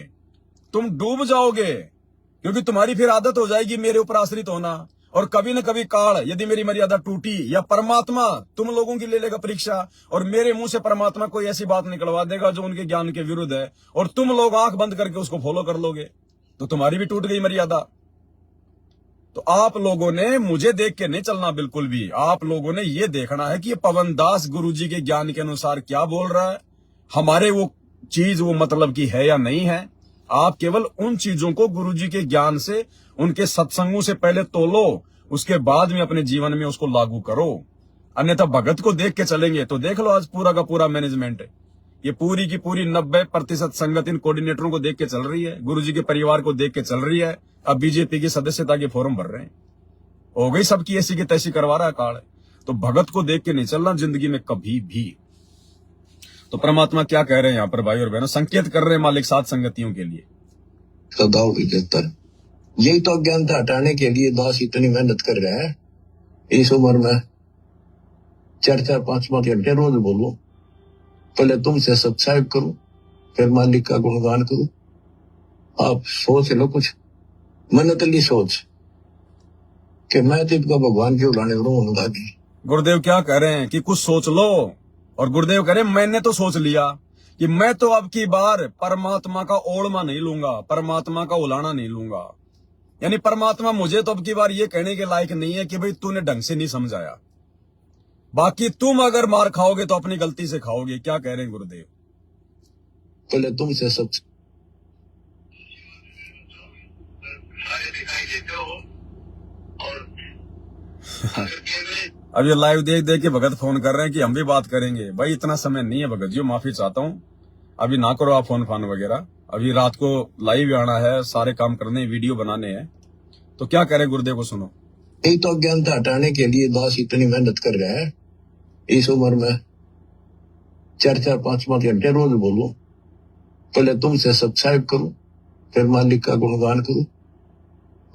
तुम डूब जाओगे, क्योंकि तुम्हारी फिर आदत हो जाएगी मेरे ऊपर आश्रित होना। और कभी न कभी काल यदि मेरी मर्यादा टूटी या परमात्मा तुम लोगों की ले लेगा परीक्षा और मेरे मुंह से परमात्मा कोई ऐसी बात निकलवा देगा जो उनके ज्ञान के विरुद्ध है और तुम लोग आंख बंद करके उसको फॉलो कर लोगे, तो तुम्हारी भी टूट गई मर्यादा। तो आप लोगों ने मुझे देख के नहीं चलना बिल्कुल भी। आप लोगों ने ये देखना है कि ये पवन दास गुरुजी के ज्ञान के अनुसार क्या बोल रहा है, हमारे वो चीज वो मतलब की है या नहीं है। आप केवल उन चीजों को गुरुजी के ज्ञान से, उनके सत्संगों से पहले तोलो, उसके बाद में अपने जीवन में उसको लागू करो। अन्यथा भगत को देख के चलेंगे तो देख लो आज पूरा का पूरा मैनेजमेंट, ये पूरी की पूरी 90% संगत इन कोऑर्डिनेटरों को देख के चल रही है, गुरुजी के परिवार को देख के चल रही है। अब बीजेपी की सदस्यता के फॉर्म भर रहे हैं, हो गई सबकी ऐसी की तैसी करवा रहा है काल। तो भगत को देख के नहीं चलना जिंदगी में कभी भी। तो परमात्मा क्या कह रहे हैं यहाँ पर भाई और बहनों, संकेत कर रहे हैं मालिक साथ संगतियों के लिए। सदाओं की जतर, यही तो अज्ञानता हटाने के लिए दास इतनी मेहनत कर रहे हैं। इस उम्र में 4-4, 5-5 घंटे रोज बोलूं, पहले तुमसे सब्सक्राइब करूं, फिर मालिक का गुणगान करूं। आप सोच लो कुछ मनतली सोच, कि मैं तो इनका भगवान के उड़ाने रहूंगा कि गुरुदेव क्या कह रहे हैं कि कुछ सोच लो, और गुरुदेव कह रहे हैं मैंने तो सोच लिया कि मैं तो अब की बार परमात्मा का ओढ़मा नहीं लूंगा, परमात्मा का उलाना नहीं लूंगा। यानी परमात्मा मुझे तो अब की बार ये कहने के लायक नहीं है कि भाई तूने ढंग से नहीं समझाया, बाकी तुम अगर मार खाओगे तो अपनी गलती से खाओगे। क्या कह रहे हैं गुरुदेव? पहले तुमसे सब अब ये लाइव देख देख के भगत फोन कर रहे हैं कि हम भी बात करेंगे। भाई इतना समय नहीं है भगत जी, माफी चाहता हूँ, अभी ना करो आप फोन फान वगैरह। अभी रात को लाइव आना है, सारे काम करने, वीडियो बनाने हैं। तो क्या कह रहे गुरुदेव को सुनो। यही तो अज्ञानता हटाने के लिए दास इतनी मेहनत कर रहा है इस उम्र में। 4-4, 5-5 घंटे रोज बोलूं, पहले तुमसे सब्सक्राइब करूं, फिर मालिक का गुणगान करूं।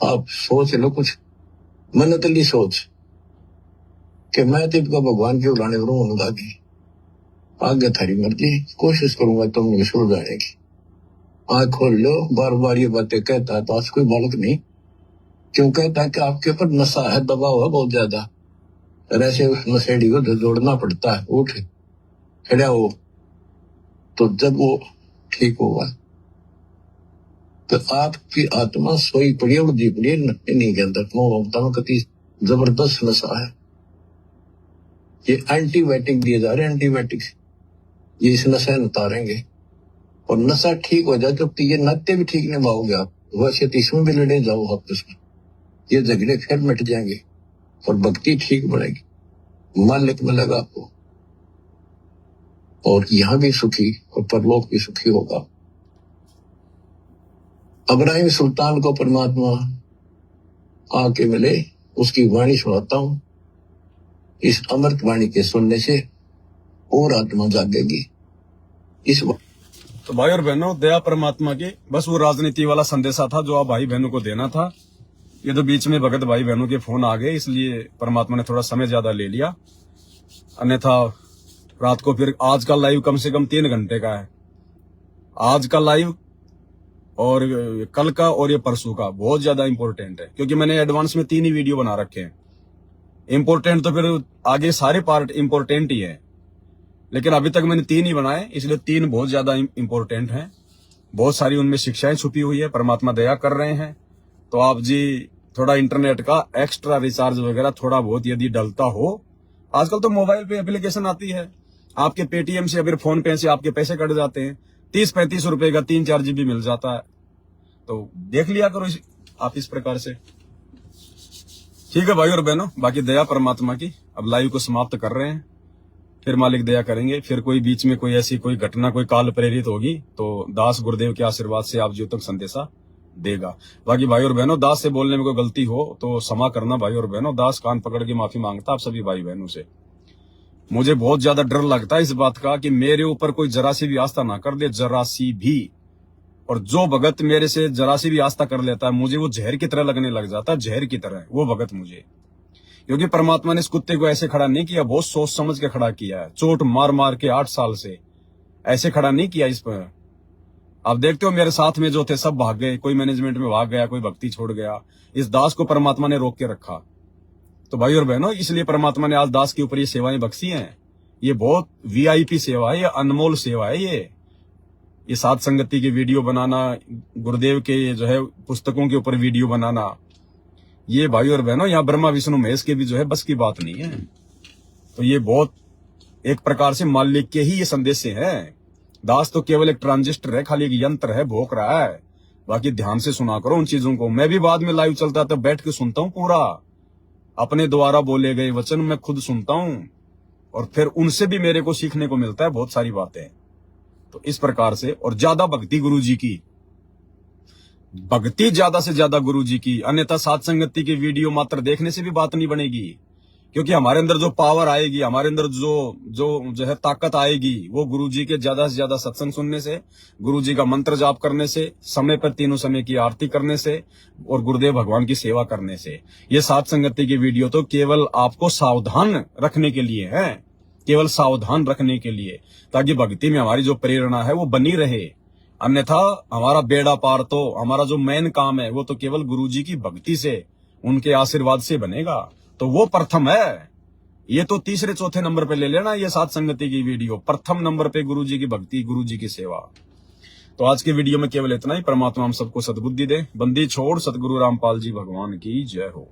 आप सोच लो कुछ मनतली सोच कि मैं तो इनका भगवान के उड़ाने रहूंगा कि आगे थारी मर्जी, कोशिश करूंगा तुम सुलझाने की। आँख खोल लो। बार बार ये बातें कहता है तो आज कोई बालक नहीं, क्यों कहता है कि आपके ऊपर नशा है, दबाव है बहुत ज्यादा। ऐसे उस नशेड़ी को जोड़ना पड़ता है, उठ खड़ा हो, तो जब वो ठीक होगा तो आपकी आत्मा सोई पड़ी और जी पड़ी नहीं के अंदर। में कति जबरदस्त नशा है। ये एंटीबायोटिक दिए जा रहे हैं, एंटीबायोटिक ये इस नशे उतारेंगे। और नशा ठीक हो जाए तो ये नाते भी ठीक नहीं पाओगे आप, वैसे तो इसमें भी लड़े जाओ आपस में, ये झगड़े फिर मिट जाएंगे और भक्ति ठीक बढ़ेगी, मालिक मिलेगा आपको, और यहाँ भी सुखी और परलोक भी सुखी होगा। अब्राहिम सुल्तान को परमात्मा आके मिले, उसकी वाणी सुनाता हूं। इस अमृत वाणी के सुनने से और आत्मा जागेगी। इस तो भाई और बहनों, दया परमात्मा की, बस वो राजनीति वाला संदेशा था जो आप भाई बहनों को देना था। ये तो बीच में भगत भाई बहनों के फोन आ गए, इसलिए परमात्मा ने थोड़ा समय ज्यादा ले लिया। अन्यथा रात को फिर आज का लाइव कम से कम 3 घंटे का है। आज का लाइव और कल का और ये परसों का बहुत ज्यादा इंपॉर्टेंट है, क्योंकि मैंने एडवांस में 3 ही वीडियो बना रखे हैं। इंपॉर्टेंट तो फिर आगे सारे पार्ट इंपॉर्टेंट ही है, लेकिन अभी तक मैंने 3 ही बनाए, इसलिए 3 बहुत ज्यादा इंपॉर्टेंट हैं। बहुत सारी उनमें शिक्षाएं छुपी हुई है, परमात्मा दया कर रहे हैं। तो आप जी थोड़ा इंटरनेट का एक्स्ट्रा रिचार्ज वगैरह थोड़ा बहुत यदि डलता हो, आजकल तो मोबाइल पे एप्लीकेशन आती है, आपके पेटीएम से अगर फोन पे से आपके पैसे कट जाते हैं, 30-35 रुपए का 3-4 GB मिल जाता है। तो देख लिया करो आप इस प्रकार से। ठीक है भाई और बहनों, बाकी दया परमात्मा की। अब लाइव को समाप्त कर रहे हैं, फिर मालिक दया करेंगे। फिर कोई बीच में कोई ऐसी कोई घटना कोई काल प्रेरित होगी तो दास गुरुदेव के आशीर्वाद से आप जीव तक संदेशा देगा। बाकी भाई और बहनों, दास से बोलने में कोई गलती हो तो क्षमा करना भाई और बहनों। दास कान पकड़ के माफी मांगता आप सभी भाई बहनों से। मुझे बहुत ज्यादा डर लगता है इस बात का कि मेरे ऊपर कोई जरा सी भी आस्था ना कर दे, जरा सी भी। और जो भगत मेरे से जरा सी भी आस्था कर लेता है, मुझे वो जहर की तरह लगने लग जाता है, जहर की तरह वो भगत मुझे। क्योंकि परमात्मा ने इस कुत्ते को ऐसे खड़ा नहीं किया, बहुत सोच समझ के खड़ा किया है। चोट मार मार के 8 साल से ऐसे खड़ा नहीं किया इस पर। आप देखते हो मेरे साथ में जो थे सब भाग गए, कोई मैनेजमेंट में भाग गया, कोई भक्ति छोड़ गया। इस दास को परमात्मा ने रोक के रखा। तो भाई और बहनों, इसलिए परमात्मा ने आज दास के ऊपर ये सेवाएं बख्शी हैं। ये बहुत VIP सेवा है, ये अनमोल सेवा है। ये साथ संगति की वीडियो बनाना, गुरुदेव के जो है पुस्तकों के ऊपर वीडियो बनाना, ये भाई और बहनों यहाँ ब्रह्मा विष्णु महेश के भी जो है बस की बात नहीं है। तो ये बहुत एक प्रकार से मालिक के ही ये संदेश से है। दास तो केवल एक ट्रांजिस्टर है, खाली एक यंत्र है, भोंक रहा है। बाकी ध्यान से सुना करो उन चीजों को। मैं भी बाद में लाइव चलता है तो बैठ के सुनता हूँ पूरा, अपने द्वारा बोले गए वचन मैं खुद सुनता हूँ, और फिर उनसे भी मेरे को सीखने को मिलता है बहुत सारी बातें। तो इस प्रकार से, और ज्यादा भक्ति गुरु जी की, भक्ति ज्यादा से ज्यादा गुरु जी की। अन्यथा सात संगति की वीडियो मात्र देखने से भी बात नहीं बनेगी, क्योंकि हमारे अंदर जो पावर आएगी, हमारे अंदर जो है ताकत आएगी, वो गुरु जी के ज्यादा से ज्यादा सत्संग सुनने से, गुरु जी का मंत्र जाप करने से, समय पर 3 समय की आरती करने से, और गुरुदेव भगवान की सेवा करने से। ये सात संगति की वीडियो तो केवल आपको सावधान रखने के लिए है, केवल सावधान रखने के लिए, ताकि भक्ति में हमारी जो प्रेरणा है वो बनी रहे। अन्यथा हमारा बेड़ा पार तो, हमारा जो मेन काम है वो तो केवल गुरु जी की भक्ति से, उनके आशीर्वाद से बनेगा, तो वो प्रथम है। ये तो तीसरे चौथे नंबर पे ले लेना ये साथ संगति की वीडियो, प्रथम नंबर पे गुरु जी की भक्ति, गुरु जी की सेवा। तो आज के वीडियो में केवल इतना ही। परमात्मा हम सबको सद्बुद्धि दे। बंदी छोड़ सतगुरु रामपाल जी भगवान की जय हो।